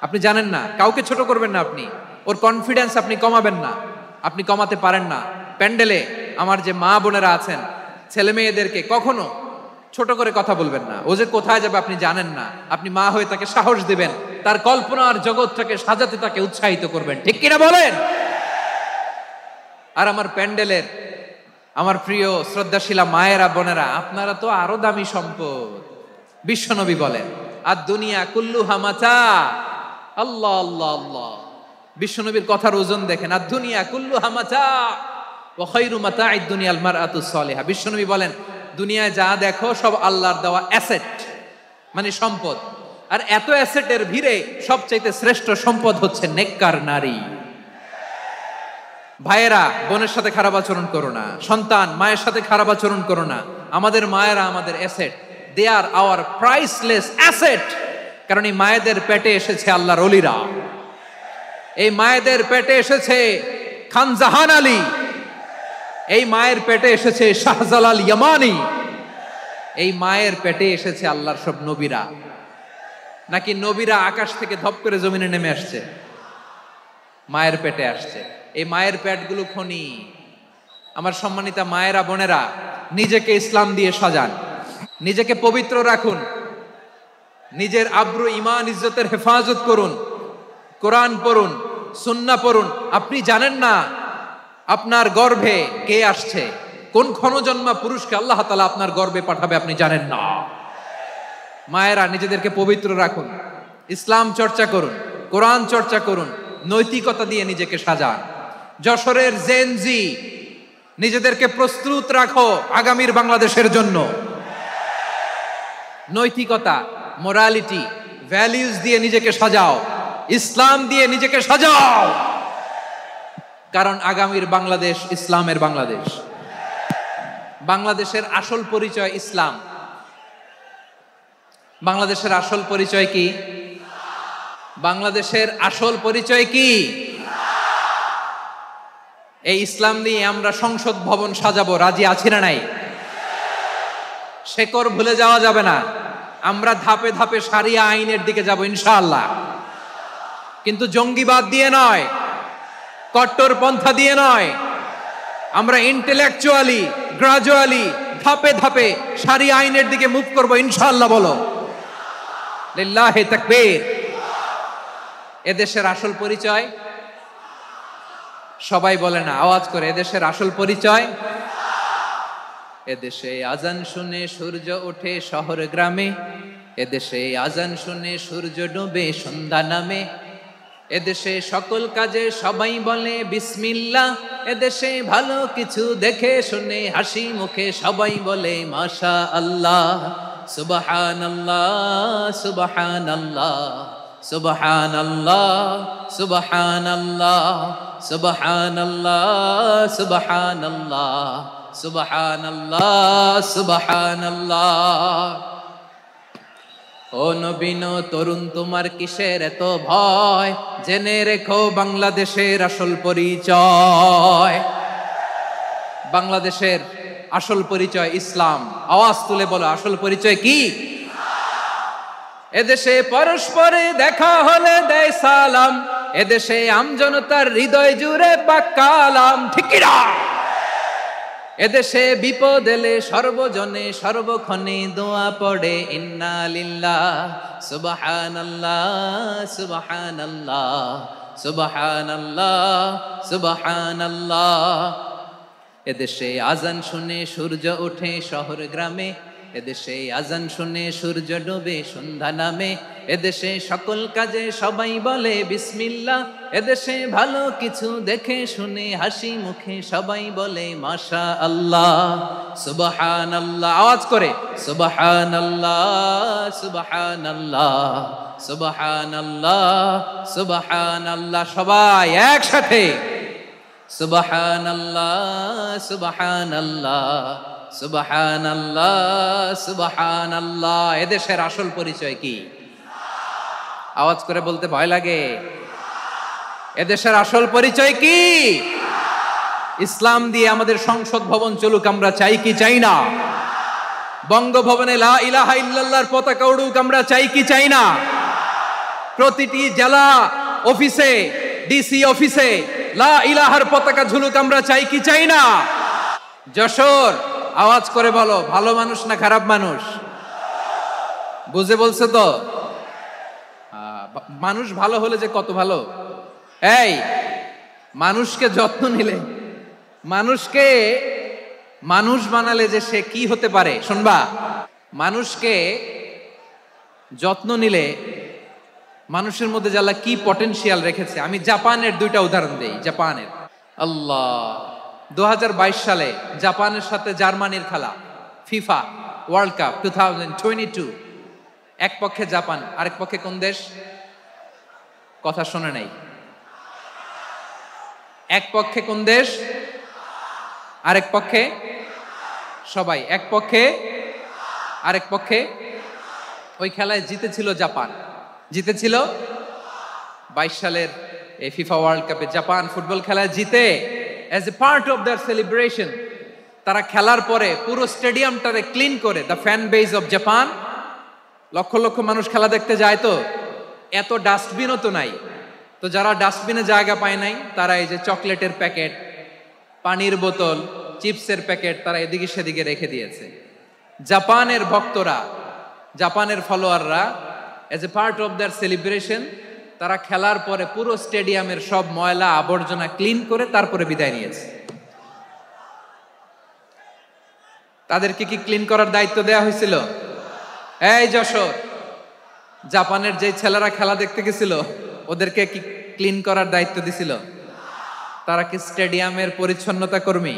আপনি জানেন না, কাউকে ছোট করবেন না, আপনি ওর কনফিডেন্স আপনি কমাবেন না, আপনি কমাতে পারেন না। প্যান্ডেলে আমার যে মা বোনেরা আছেন, ছেলে মেয়েদেরকে কখনো ছোট করে কথা বলবেন না। ও যে কোথায় যাবে আপনি জানেন না, আপনি মা হয়ে তাকে সাহস দিবেন, তার কল্পনার জগৎটাকে সাজাতে তাকে উৎসাহিত করবেন, ঠিক কিনা বলেন? আর আমার প্যান্ডেলের আমার প্রিয় শ্রদ্ধাশীলা মায়েরা বোনেরা, আপনারা তো আরো দামি সম্পদ। বিশ্বনবী বলেন, আর দুনিয়া কুল্লুহা মাতা। আল্লাহ আল্লাহ আল্লাহ, বিশ্বনবীর কথার ওজন দেখেন। আর দুনিয়া কুল্লুহা মাতা ওয়া খায়রু মাতা'আদ দুনিয়াল মারআতুস সালিহা। বিশ্বনবী বলেন, দুনিয়ায় যা দেখো সব আল্লাহর দেওয়া অ্যাসেট, মানে সম্পদ। আর এত অ্যাসেটের ভিড়ে সবচাইতে শ্রেষ্ঠ সম্পদ হচ্ছে নেককার নারী। ভাইয়েরা, বোনের সাথে খারাপ আচরণ করো না। সন্তান, মায়ের সাথে খারাপ আচরণ করো না। আমাদের মায়েরা আমাদের asset, they are our priceless asset. কারণ এই মায়েদের পেটে এসেছে আল্লাহর ওলিরা, এই মায়েদের পেটে এসেছে খান জাহান আলী, এই মায়ের পেটে এসেছে শাহজালাল ইয়ামানি, এই মায়ের পেটে এসেছে আল্লাহর সব নবীরা। নাকি নবীরা আকাশ থেকে ধপ করে জমিনে নেমে আসছে? মায়ের পেটে আসছে। এই মায়ের পেটগুলো খনি। আমার সম্মানিতা মায়েরা বোনেরা, নিজেকে ইসলাম দিয়ে সাজান, নিজেকে পবিত্র রাখুন, নিজের আব্রু ইমান ইজ্জতের হেফাজত করুন, কোরআন পড়ুন, সুন্নাহ পড়ুন। আপনি জানেন না আপনার গর্ভে কে আসছে, কোন ক্ষণজন্মা পুরুষকে আল্লাহ তাআলা আপনার গর্ভে পাঠাবে আপনি জানেন না। মায়েরা, নিজেদেরকে পবিত্র রাখুন, ইসলাম চর্চা করুন, কোরআন চর্চা করুন, নৈতিকতা দিয়ে নিজেকে সাজান। যশোরের জেনজি, নিজেদেরকে প্রস্তুত রাখো আগামীর বাংলাদেশের জন্য। নৈতিকতা, মোরালিটি, ভ্যালিউজ দিয়ে নিজেকে সাজাও, ইসলাম দিয়ে নিজেকে সাজাও। কারণ আগামীর বাংলাদেশ ইসলামের বাংলাদেশ। বাংলাদেশের আসল পরিচয় ইসলাম। বাংলাদেশের আসল পরিচয় কি? বাংলাদেশের আসল পরিচয় কি? এই ইসলাম নিয়ে আমরা সংসদ ভবন সাজাবো, রাজি আছি না নাই? শেকড় ভুলে যাওয়া যাবে না। আমরা ধাপে ধাপে শারিয়া আইনের দিকে যাব ইনশাআল্লাহ, কিন্তু জঙ্গিবাদ দিয়ে নয়, কট্টরপন্থা দিয়ে নয়। আমরা ইন্টেলেকচুয়ালি, গ্রাজুয়ালি, ধাপে ধাপে শারিয়া আইনের দিকে মুভ করব ইনশাআল্লাহ। বলো লিল্লাহি তাকবীর। এদেশের আসল পরিচয় সবাই বলে না, আওয়াজ করে, এদেশের আসল পরিচয়। এদেশে আজান শুনে সূর্য ওঠে শহর গ্রামে, এদেশে আজান শুনে সূর্য ডুবে সন্ধ্যা নামে, এদেশে সকল কাজে সবাই বলে বিসমিল্লাহ, এদেশে ভালো কিছু দেখে শুনে হাসি মুখে সবাই বলে মাশা আল্লাহ, সুবহানাল্লাহ সুবহানাল্লাহ সুবহানাল্লাহ সুবহানাল্লাহ সুবহানাল্লাহ সুবহানাল্লাহ সুবহানাল্লাহ সুবহানাল্লাহ। ও নবীন তরুণ, তোমার কিসের এত ভয়? জেনে রেখো বাংলাদেশের আসল পরিচয়। বাংলাদেশের আসল পরিচয় ইসলাম। আওয়াজ তুলে বলো, আসল পরিচয় কি? এদেশে পরস্পরে দেখা হলে দেয় সালাম, এদেশে আমজনতার হৃদয় জুড়ে পাক কালাম, ঠিক কি না? এদেশে বিপদ এলে সর্বজনে সর্বক্ষণে দোয়া পড়ে ইন্না লিল্লাহ সুবহানাল্লাহ সুবহানাল্লাহ সুবহানাল্লাহ সুবহানাল্লাহ। এদেশে আজান শুনে সূর্য ওঠে শহর গ্রামে, এদেশে আজান শুনে সূর্য ডুবে সন্ধ্যা নামে, এদেশে সকল কাজে সবাই বলে বিসমিল্লাহ, এদেশে ভালো কিছু দেখে শুনে হাসি মুখে সবাই বলে মাশা আল্লাহ সুবহানাল্লাহ। আওয়াজ করে সুবহানাল্লাহ সুবহানাল্লাহ সুবহানাল্লাহ সুবহানাল্লাহ। সবাই একসাথে সুবহানাল্লাহ সুবহানাল্লাহ সুবহানাল্লাহ সুবহানাল্লাহ। এদেশের আসল পরিচয় কি? আওয়াজ করে বলতে ভয় লাগে। এদেশের আসল পরিচয় কি? ইসলাম দিয়ে আমাদের সংসদ ভবন চলুক, আমরা চাই কি চাই না? বঙ্গভবনে লা ইলাহা ইল্লাল্লাহর পতাকা উড়ুক, আমরা চাই কি চাই না? প্রতিটি জেলা অফিসে, ডিসি অফিসে লা ইলাহার পতাকা ঝুলুক, আমরা চাই কি চাই না? যশোর, আওয়াজ করে বলো, ভালো মানুষ না খারাপ মানুষ? বুঝে বলছে তো? মানুষ ভালো হলে যে কত ভালো। এই মানুষকে যত্ন নিলে, মানুষকে মানুষ বানালে যে সে কি হতে পারে শুনবা। মানুষকে যত্ন নিলে মানুষের মধ্যে যে আল্লাহ কি পটেনশিয়াল রেখেছে। আমি জাপানের দুইটা উদাহরণ দেই। জাপানের, আল্লাহ, 2022 সালে জাপানের সাথে জার্মানির খেলা, ফিফা ওয়ার্ল্ড কাপ 2022। এক পক্ষে জাপান, আরেক পক্ষে কোন দেশ? কথা শোনে নাই। এক পক্ষে কোন দেশ, আরেক পক্ষে সবাই। এক পক্ষে, আরেক পক্ষে। ওই খেলায় জিতেছিল জাপান, জিতেছিল 22 সালের এই ফিফা ওয়ার্ল্ড কাপে। জাপান ফুটবল খেলায় জিতে as a part of their celebration তারা খেলার পরে পুরো স্টেডিয়ামটারে ক্লিন করে। The fan base of Japan, lakh lakh মানুষ খেলা দেখতে যায়, তো এত ডাস্টবিনও তো নাই। তো যারা ডাস্টবিনে জায়গা পায় নাই, তারা এই যে চকলেটের প্যাকেট, পানির বোতল, চিপসের প্যাকেট তারা এদিকে সেদিকে রেখে দিয়েছে। জাপানের ভক্তরা, জাপানের ফলোয়াররা as a part of their celebration তারা খেলার পরে পুরো স্টেডিয়ামের সব ময়লা আবর্জনা ক্লিন করে তারপরে বিদায় নিয়েছে। তাদেরকে কি ক্লিন করার দায়িত্ব দেয়া হয়েছিল? এই যশোর, জাপানের যে ছেলেরা খেলা দেখতে গেছিল ওদেরকে কি ক্লিন করার দায়িত্ব দিছিল? তারা কি স্টেডিয়ামের পরিচ্ছন্নতা কর্মী?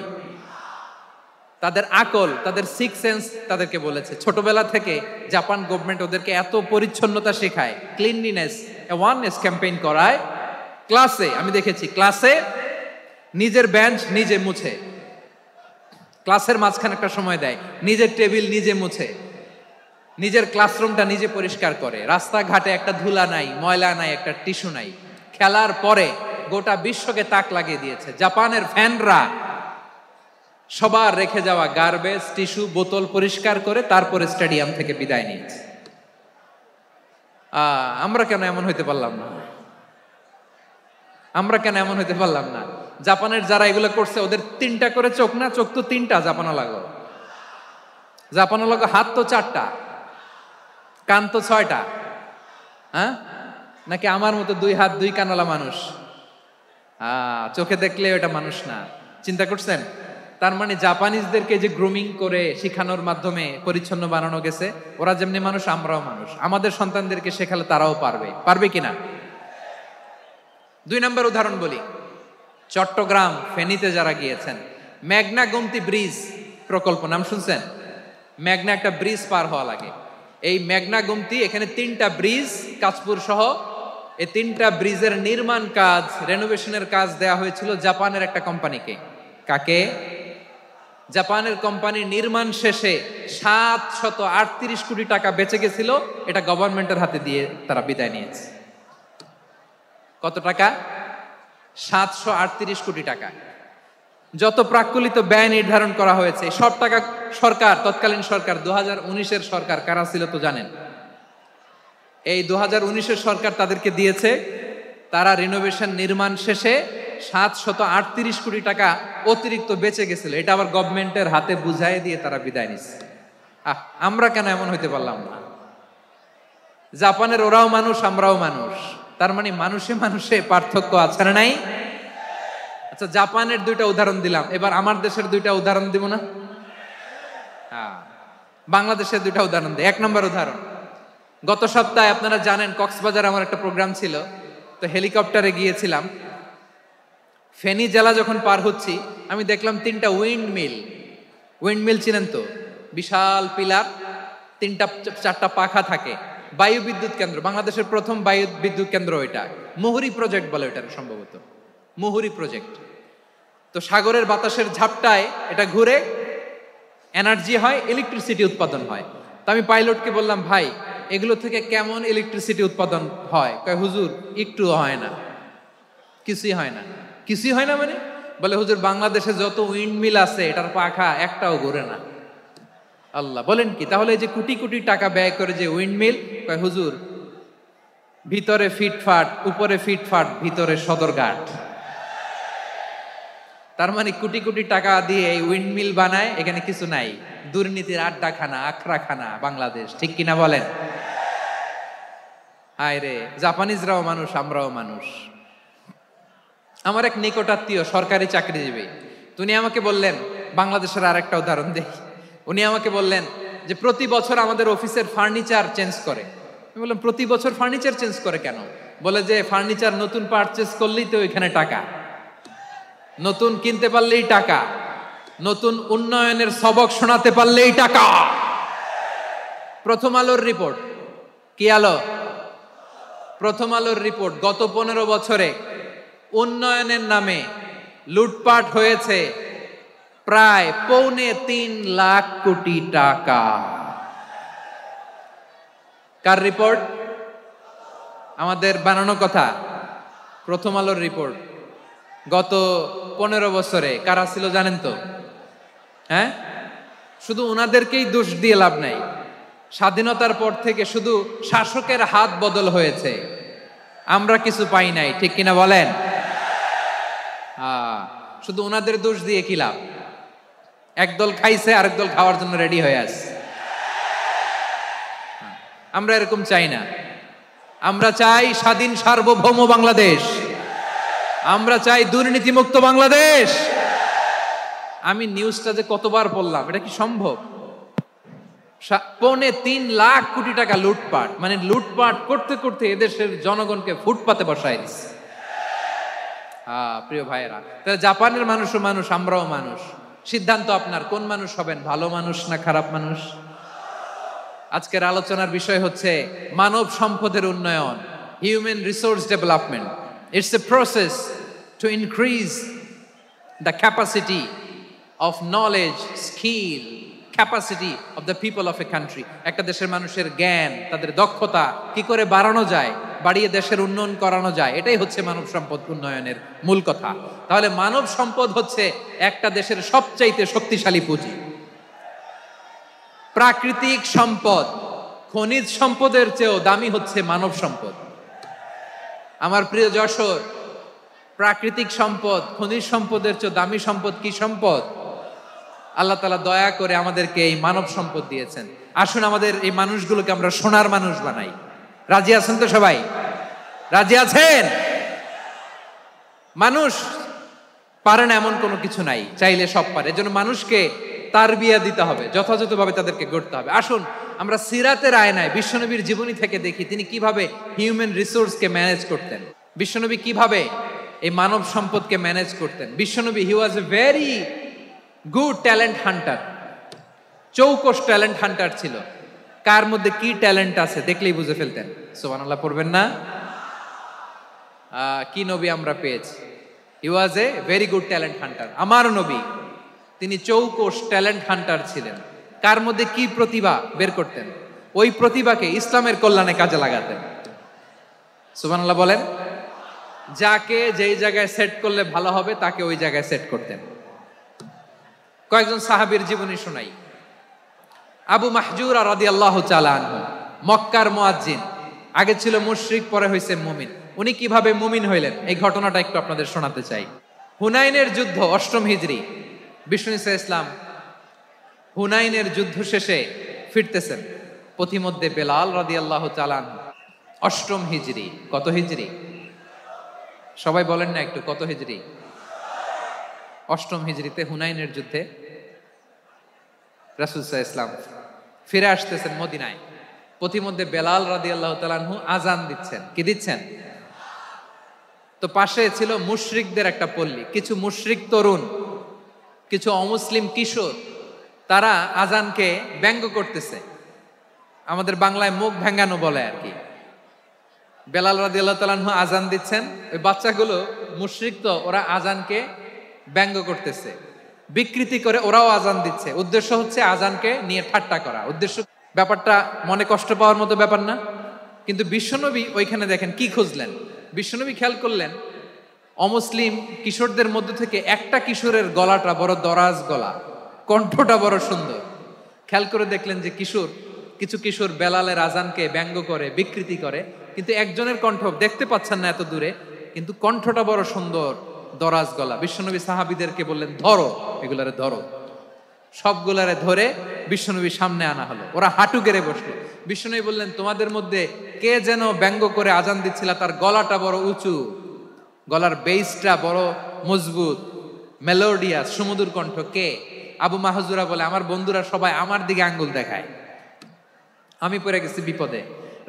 তাদের আকল, তাদের সিক্স সেন্স তাদেরকে বলেছে। ছোটবেলা থেকে জাপান গভর্নমেন্ট ওদেরকে এত পরিচ্ছন্নতা শেখায়, ক্লিনলিনেস অ্যাওয়ারনেস ক্যাম্পেইন করায়। ক্লাসে আমি দেখেছি, ক্লাসে নিজের বেঞ্চ নিজে মুছে, ক্লাসের মাঝখানে একটা সময় দেয়, নিজের টেবিল নিজে মুছে, নিজের ক্লাসরুমটা নিজে পরিষ্কার করে। রাস্তাঘাটে একটা ধুলা নাই, ময়লা নাই, একটা টিস্যু নাই। খেলার পরে গোটা বিশ্বকে তাক লাগিয়ে দিয়েছে। জাপানের ফ্যানরা সবার রেখে যাওয়া গার্বেজ, টিস্যু, বোতল পরিষ্কার করে তারপরে স্টেডিয়াম থেকে বিদায় নিয়েছে। আমরা কেন এমন হইতে পারলাম না? আমরা কেন এমন হইতে পারলাম না? জাপানের যারা এগুলো করছে ওদের 3টা করে চোখ না? চোখ তো 3টা, জাপানো লাগো। জাপানো লাগো হাত তো 4টা, কান তো 6টা। হ্যাঁ, নাকি আমার মতো 2 হাত 2 কানওয়ালা মানুষ? চোখে দেখলে ওটা মানুষ না। চিন্তা করছেন? তার মানে জাপানিজদেরকে যে গ্রুমিং করে শিখানোর মাধ্যমে পরিচ্ছন্ন বানানো গেছে। ওরা যেমনি মানুষ, আমরাও মানুষ। আমাদের সন্তানদেরকে শেখালে তারাও পারবে। পারবে কিনা? 2 নম্বর উদাহরণ বলি। চট্টগ্রাম ফেনীতে যারা গিয়েছেন, মেঘনা গোমতী ব্রিজ প্রকল্প নাম শুনছেন? মেঘনা একটা ব্রিজ পার হওয়া লাগে। এই মেঘনা গোমতী, এখানে 3টা ব্রিজ, কাঁচপুর সহ এই 3টা ব্রিজের নির্মাণ কাজ, রেনোভেশনের কাজ দেয়া হয়েছিল জাপানের একটা কোম্পানিকে। কাকে? জাপানের কোম্পানি। নির্মাণ শেষে 738 কোটি টাকা বেঁচে গেছিল, এটা গভর্নমেন্টের হাতে দিয়ে তারা বিদায় নিয়েছে। কত টাকা? 738 কোটি টাকা। যত প্রাক্কলিত ব্যয় নির্ধারণ করা হয়েছে সব টাকা সরকার, তৎকালীন সরকার 2019-এর সরকার, কারা ছিল তো জানেন? এই 2019-এর সরকার তাদেরকে দিয়েছে। তারা রিনোভেশন নির্মাণ শেষে 738 কোটি টাকা অতিরিক্ত বেঁচে গেছিল, এটা আবার গভর্নমেন্টের হাতে বুঝাই দিয়ে তারা বিদায় নিচ্ছে। আমরা কেন এমন হইতে পারলাম না? জাপানের ওরাও মানুষ, আমরাও মানুষ। তার মানে মানুষে মানুষে পার্থক্য আছে না নাই? আচ্ছা, জাপানের 2টা উদাহরণ দিলাম, এবার আমার দেশের 2টা উদাহরণ দিব না? বাংলাদেশের 2টা উদাহরণ দিই। 1 নম্বর উদাহরণ, গত সপ্তাহে আপনারা জানেন কক্সবাজার আমার একটা প্রোগ্রাম ছিল, তো হেলিকপ্টারে গিয়েছিলাম। ফেনী জেলা যখন পার হচ্ছি, আমি দেখলাম 3টা উইন্ডমিল। উইন্ডমিল চিনেন তো? বিশাল পিলার, 3টা 4টা পাখা থাকে। বায়ু বিদ্যুৎ কেন্দ্র, বাংলাদেশের প্রথম বায়ু বিদ্যুৎ কেন্দ্র এটা। মুহুরী প্রজেক্ট বলে এটা, সম্ভবত মুহুরী প্রজেক্ট। তো সাগরের বাতাসের ঝাপটায় এটা ঘুরে এনার্জি হয়, ইলেকট্রিসিটি উৎপাদন হয়। তো আমি পাইলটকে বললাম, ভাই এগুলো থেকে কেমন ইলেকট্রিসিটি উৎপাদন হয়? কয়, হুজুর একটুও হয় না, কিছুই হয় না। কিছুই হয় না মানে? বলে হুজুর বাংলাদেশে যত উইন্ডমিল আছে এটার পাখা একটাও ঘুরে না। আল্লাহ, বলেন কি? তাহলে এই যে কোটি কোটি টাকা ব্যয় করে যে উইন্ডমিল, কয় হুজুর ভিতরে ফিটফাট, উপরে ফিটফাট, ভিতরে সদরঘাট। তার মানে কোটি কোটি টাকা দিয়ে এই উইন্ডমিল বানায়, এখানে কিছু নাই। দুর্নীতির আড্ডাখানা, আখড়াখানা বাংলাদেশ, ঠিক কিনা বলেন? হায় রে, জাপানিজরাও মানুষ, আমরাও মানুষ। আমার এক নিকটাত্মীয় সরকারি চাকরিজীবী, উনি আমাকে বললেন, বাংলাদেশের আরেকটা উদাহরণ দেই। উনি আমাকে বললেন যে প্রতি বছর আমাদের অফিসের ফার্নিচার চেঞ্জ করে। আমি বললাম প্রতি বছর ফার্নিচার চেঞ্জ করে কেন? বলে যে ফার্নিচার নতুন পারচেজ করলেই তো ওইখানে টাকা, নতুন কিনতে পারলেই টাকা, নতুন উন্নয়নের সবক শোনাতে পারলেই টাকা। প্রথম আলোর রিপোর্ট, কি আলো? প্রথম আলোর রিপোর্ট, গত 15 বছরে উন্নয়নের নামে লুটপাট হয়েছে প্রায় 3.25 লাখ কোটি টাকা। কার রিপোর্ট? আমাদের বানানো কথা। প্রথম আলোর রিপোর্ট। গত 15 বছরে কারা ছিল জানেন তো? হ্যাঁ, শুধু ওনাদেরকেই দোষ দিয়ে লাভ নাই। স্বাধীনতার পর থেকে শুধু শাসকের হাত বদল হয়েছে, আমরা কিছু পাই নাই, ঠিক কিনা বলেন? শুধু ওনাদের দোষ দিয়ে কি লাভ? একদল খাইছে, আরেক দল খাওয়ার জন্য রেডি হয়ে আছে। আমরা এরকম চাই না। আমরা চাই স্বাধীন সার্বভৌম বাংলাদেশ। আমরা চাই দুর্নীতিমুক্ত বাংলাদেশ। আমি নিউজটা যে কতবার বললাম, এটা কি সম্ভব? 3.25 লাখ কোটি টাকা লুটপাট, মানে লুটপাট করতে করতে এদেশের জনগণকে ফুটপাতে বসায় দিচ্ছে। প্রিয় ভাইয়েরা, তাহলে জাপানের মানুষও মানুষ, আমরাও মানুষ। সিদ্ধান্ত আপনার, কোন মানুষ হবেন, ভালো মানুষ না খারাপ মানুষ? আজকের আলোচনার বিষয় হচ্ছে মানব সম্পদের উন্নয়ন, human resource development. It's a process to increase the capacity of knowledge, skill, capacity of the people of a country. একটা দেশের মানুষের জ্ঞান, তাদের দক্ষতা কি করে বাড়ানো যায়, বাড়িয়ে দেশের উন্নয়ন করানো যায়, এটাই হচ্ছে মানব সম্পদ উন্নয়নের মূল কথা। তাহলে মানব সম্পদ হচ্ছে একটা দেশের সবচাইতে শক্তিশালী পুঁজি। প্রাকৃতিক সম্পদ, খনিজ সম্পদের চেয়েও দামি হচ্ছে মানব সম্পদ। আমার প্রিয় যশোর, প্রাকৃতিক সম্পদ, খনিজ সম্পদের চেয়ে দামি সম্পদ কি সম্পদ? আল্লাহ তাআলা দয়া করে আমাদেরকে এই মানব সম্পদ দিয়েছেন। আসুন আমাদের এই মানুষগুলোকে আমরা সোনার মানুষ বানাই। রাজি আছেন তো সবাই? রাজি আছেন? মানুষ পারে না এমন কোনো কিছু নাই, চাইলে সব পারে। এজন্য মানুষকে তারবিয়া দিতে হবে, যথাযথভাবে তাদেরকে গড়তে হবে। আসুন আমরা সিরাতের আয়নায় বিশ্বনবীর জীবনী থেকে দেখি তিনি কিভাবে হিউম্যান রিসোর্সকে ম্যানেজ করতেন, বিশ্বনবী কিভাবে এই মানব সম্পদকে ম্যানেজ করতেন। বিশ্বনবী he was a very good talent hunter, চৌকস ট্যালেন্ট হান্টার ছিল। কার মধ্যে কি ট্যালেন্ট আছে দেখলেই বুঝে ফেলতেন। সুবহানাল্লাহ পড়বেন না? কি নবী আমরা পেয়েছি! He was a very good talent hunter. আমার নবী তিনি চৌকস ট্যালেন্ট হান্টার ছিলেন। কার মধ্যে কি প্রতিভা বের করতেন, ওই প্রতিভাকে ইসলামের কল্যাণে কাজে লাগাতেন। সুবহানাল্লাহ বলেন। যাকে যেই জায়গায় সেট করলে ভালো হবে তাকে ওই জায়গায় সেট করতেন। কয়েকজন সাহাবীর জীবনী শোনাই। আবু মাহজুরা রাদিয়াল্লাহু তাআলা আনহু, মক্কার মুয়াজ্জিন, আগে ছিল মুশরিক, পরে হইছে মুমিন। উনি কিভাবে মুমিন হইলেন এই ঘটনাটা একটু আপনাদের শোনাতে চাই। হুনাইনের যুদ্ধ, 8ম হিজরি, বিষ্ণু ঈসা ইসলাম হুনাইনের যুদ্ধ শেষে ফিরতেছেন। পথিমধ্যে বেলাল রাদিয়াল্লাহু তাআলা আনহু, 8ম হিজরি। কত হিজরি? সবাই বলেন না একটু, কত হিজরি? 8ম হিজরিতে হুনাইনের যুদ্ধে রাসূল সাল্লাল্লাহু আলাইহি ওয়াসাল্লাম ফিরে আসতেছেন মদিনায়। পথিমধ্যে বেলাল রাদিয়াল্লাহু তাআলা আনহু আযান দিচ্ছেন। কি দিচ্ছেন? তো পাশে ছিল মুশরিকদের একটা পল্লী, কিছু মুশরিক তরুণ, কিছু অমুসলিম কিশোর, তারা আযানকে ব্যঙ্গ করতেছে। আমাদের বাংলায় মুখ ভেঙ্গানো বলে আর কি। বেলাল রাদিয়াল্লাহু তাআলা আনহু আযান দিচ্ছেন, ওই বাচ্চাগুলো মুশরিক, তো ওরা আযানকে ব্যঙ্গ করতেছে, বিকৃতি করে ওরাও আযান দিচ্ছে। উদ্দেশ্য হচ্ছে আযানকে নিয়ে ঠাট্টা করা। উদ্দেশ্য, ব্যাপারটা মনে কষ্ট পাওয়ার মতো ব্যাপার না? কিন্তু বিশ্বনবী ওইখানে দেখেন কি খুঁজলেন। বিশ্বনবী খেয়াল করলেন অমুসলিম কিশোরদের মধ্য থেকে একটা কিশোরের গলাটা বড় দরাজ গলা, কণ্ঠটা বড় সুন্দর। খেয়াল করে দেখলেন যে কিছু কিশোর বেলালের আজানকে ব্যঙ্গ করে, বিকৃতি করে, কিন্তু একজনের কণ্ঠ দেখতে পাচ্ছেন না এত দূরে, কিন্তু কণ্ঠটা বড় সুন্দর, দরাজ গলা। বিশ্বনবী সাহাবীদেরকে বললেন, ধরো এগুলারে, ধরো। সবগুলারে ধরে বিশ্বনবীর সামনে আনা হলো। ওরা হাঁটু গেড়ে বসলো। বিশ্বনবী বললেন, তোমাদের মধ্যে কে যেন ব্যঙ্গ করে আজান দিচ্ছিল, তার গলাটা বড় উঁচু, গলার বেসটা বড় মজবুত, মেলোডিয়াস, সুমধুর কণ্ঠ, কে? আবু মাহজুরা বলে, আমার বন্ধুরা সবাই আমার দিকে আঙ্গুল দেখায়, আমি পড়ে গেছি বিপদে।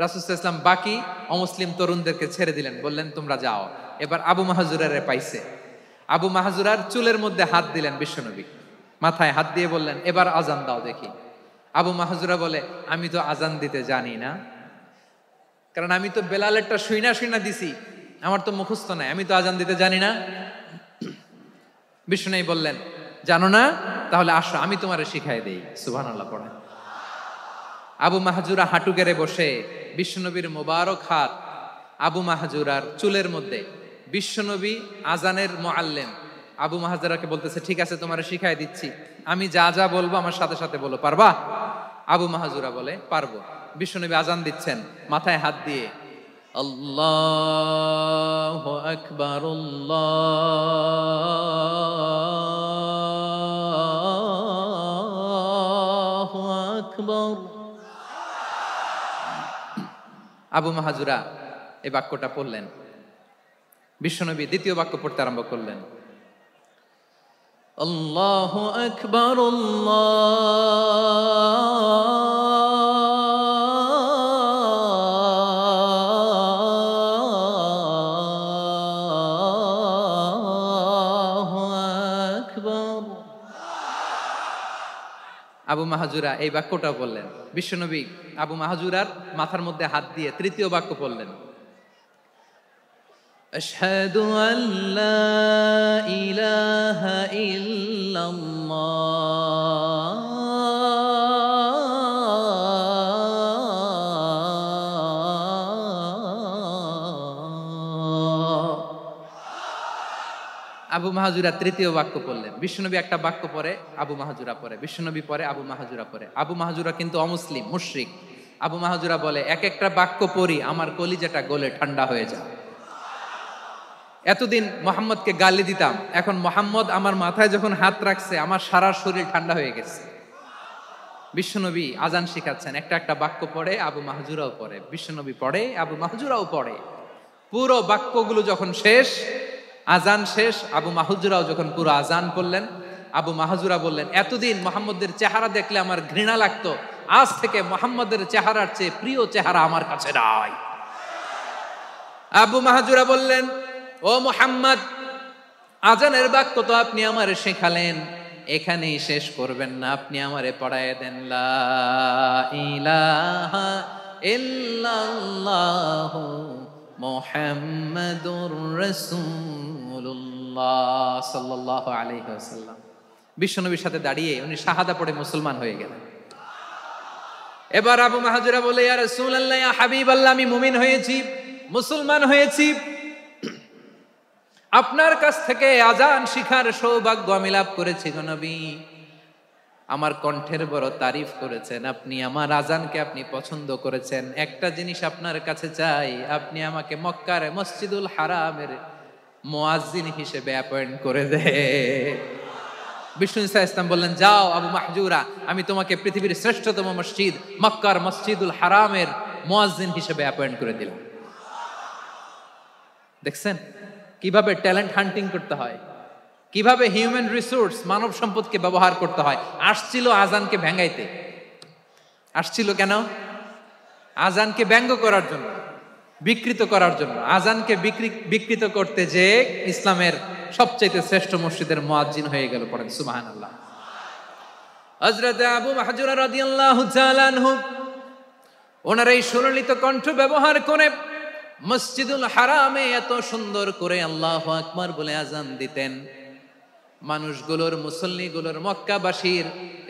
রাসূল সাল্লাল্লাহু আলাইহি ওয়াসাল্লাম বাকি অমুসলিম তরুণদেরকে ছেড়ে দিলেন, বললেন তোমরা যাও। এবার আবু মাহজুরারে পাইছে। আবু মাহজুরার চুলের মধ্যে হাত দিলেন বিশ্বনবী, মাথায় হাত দিয়ে বললেন, এবার আজান দাও দেখি। আবু মাহজুরা বলে, আমি তো আজান দিতে জানি না, কারণ আমি তো বেলালেরটা শুইনা দিছি, আমার তো মুখস্থ নাই, আমি তো আজান দিতে জানি না। বিশ্বনবী বললেন, জানো না? তাহলে আসো, আমি তোমারে শিখাই দেই। সুবহানাল্লাহ পড়েন। আবু মাহজুরা হাঁটু গেড়ে বসে, বিশ্বনবীর মোবারক হাত আবু মাহজুরার চুলের মধ্যে। বিশ্বনবী আজানের মুআল্লিম আবু মাহজুরাকে বলতেছে, ঠিক আছে তোমারে শিখাই দিচ্ছি, আমি যা যা বলবো আমার সাথে সাথে বলো, পারবা? আবু মাহজুরা বলে, পারবো। বিশ্বনবী আজান দিচ্ছেন মাথায় হাত দিয়ে, আল্লাহু আকবার, আল্লাহু আকবার। আবু মাহজুরা এই বাক্যটা পড়লেন। বিশ্বনবী দ্বিতীয় বাক্য পড়তে আরম্ভ করলেন, আল্লাহু আকবার, আল্লাহু আকবার। আবু মাহজুরা এই বাক্যটা বললেন। বিশ্বনবী আবু মাহজুরার মাথার মধ্যে হাত দিয়ে তৃতীয় বাক্য পড়লেন, আশহাদু আল্লা ইলাহা ইল্লাল্লাহ, আবু মাহজুরা তৃতীয় বাক্য পড়লেন। বিশ্বনবী একটা বাক্য পরে আবু মাহজুরা পড়ে, বিশ্বনবী পরে আবু মাহজুরা পড়ে। আবু মাহজুরা কিন্তু অমুসলিম, মুশরিক। আবু মাহজুরা বলে, এক একটা বাক্য পড়ি আমার কলিজাটা গলে ঠান্ডা হয়ে যায়। এতদিন মোহাম্মদকে গালি দিতাম, এখন মোহাম্মদ আমার মাথায় যখন হাত রাখছে আমার সারা শরীর ঠান্ডা হয়ে গেছে। বিশ্বনবী আজান শিখাচ্ছেন, একটা একটা বাক্য পড়ে আবু মাহজুরাও পড়ে, বিশ্বনবী পড়ে, আবু মাহজুরাও পড়ে। পুরো বাক্যগুলো যখন শেষ, আজান শেষ, আবু মাহজুরাও যখন পুরো আজান পড়লেন, আবু মাহজুরা বললেন, এতদিন মোহাম্মদের চেহারা দেখলে আমার ঘৃণা লাগতো, আজ থেকে মোহাম্মদের চেহারার চেয়ে প্রিয় চেহারা আমার কাছে নাই। আবু মাহজুরা বললেন, ও মুহাম্মদ, আজানের বাক্য তো আপনি আমারে শেখালেন, এখানেই শেষ করবেন না, আপনি আমারে পড়ায় দেন, লা ইলাহা ইল্লাল্লাহু মুহাম্মাদুর রাসূলুল্লাহ সাল্লাল্লাহু আলাইহি ওয়াসাল্লাম। বিশ্বনবীর সাথে দাঁড়িয়ে উনি শাহাদা পড়ে মুসলমান হয়ে গেলেন। এবার আবু মাহজুরা বলে, ইয়া রাসূলুল্লাহ, ইয়া হাবিবাল্লাহ, আমি মুমিন হয়েছি, মুসলমান হয়েছি, আপনার কাছ থেকে আজান শিখার সৌভাগ্য আমি লাভ করেছি গো নবী। আমার কণ্ঠের বড় তারিফ করেছেন আপনি, আমার আজানকে আপনি পছন্দ করেছেন। একটা জিনিস আপনার কাছে চাই, আপনি আমাকে মক্কার মসজিদুল হারামের মুয়াজ্জিন হিসেবে অ্যাপয়েন্ট করে দেন। বিষ্ণু ঈসা ইসলাম বললেন, যাও আবু মাহজুরা, আমি তোমাকে পৃথিবীর শ্রেষ্ঠতম মসজিদ মক্কার মসজিদুল হারামের মুয়াজ্জিন হিসেবে অ্যাপয়েন্ট করে দিলাম। দেখছেন কিভাবে ট্যালেন্ট হান্টিং করতে হয়, কিভাবে হিউম্যান রিসোর্স, মানব সম্পদকে ব্যবহার করতে হয়। আসছিল আজানকে ভেঙ্গাইতে, আসছিল কেন? আজানকে ব্যঙ্গ করার জন্য, বিকৃত করার জন্য। আজানকে বিকৃত করতে যে ইসলামের সবচেয়ে শ্রেষ্ঠ মসজিদের মুয়াজ্জিন হয়ে গেল। পড়েন সুবহানাল্লাহ। হযরত আবু মাহজুরা রাদিয়াল্লাহু তাআলা আনহু ওনার এই সুললিত কণ্ঠ ব্যবহার করে মসজিদুল হারামে এত সুন্দর করে আল্লাহু আকবার বলে আজান দিতেন, মানুষগুলোর, মুসল্লিগুলোর, মক্কাবাসীর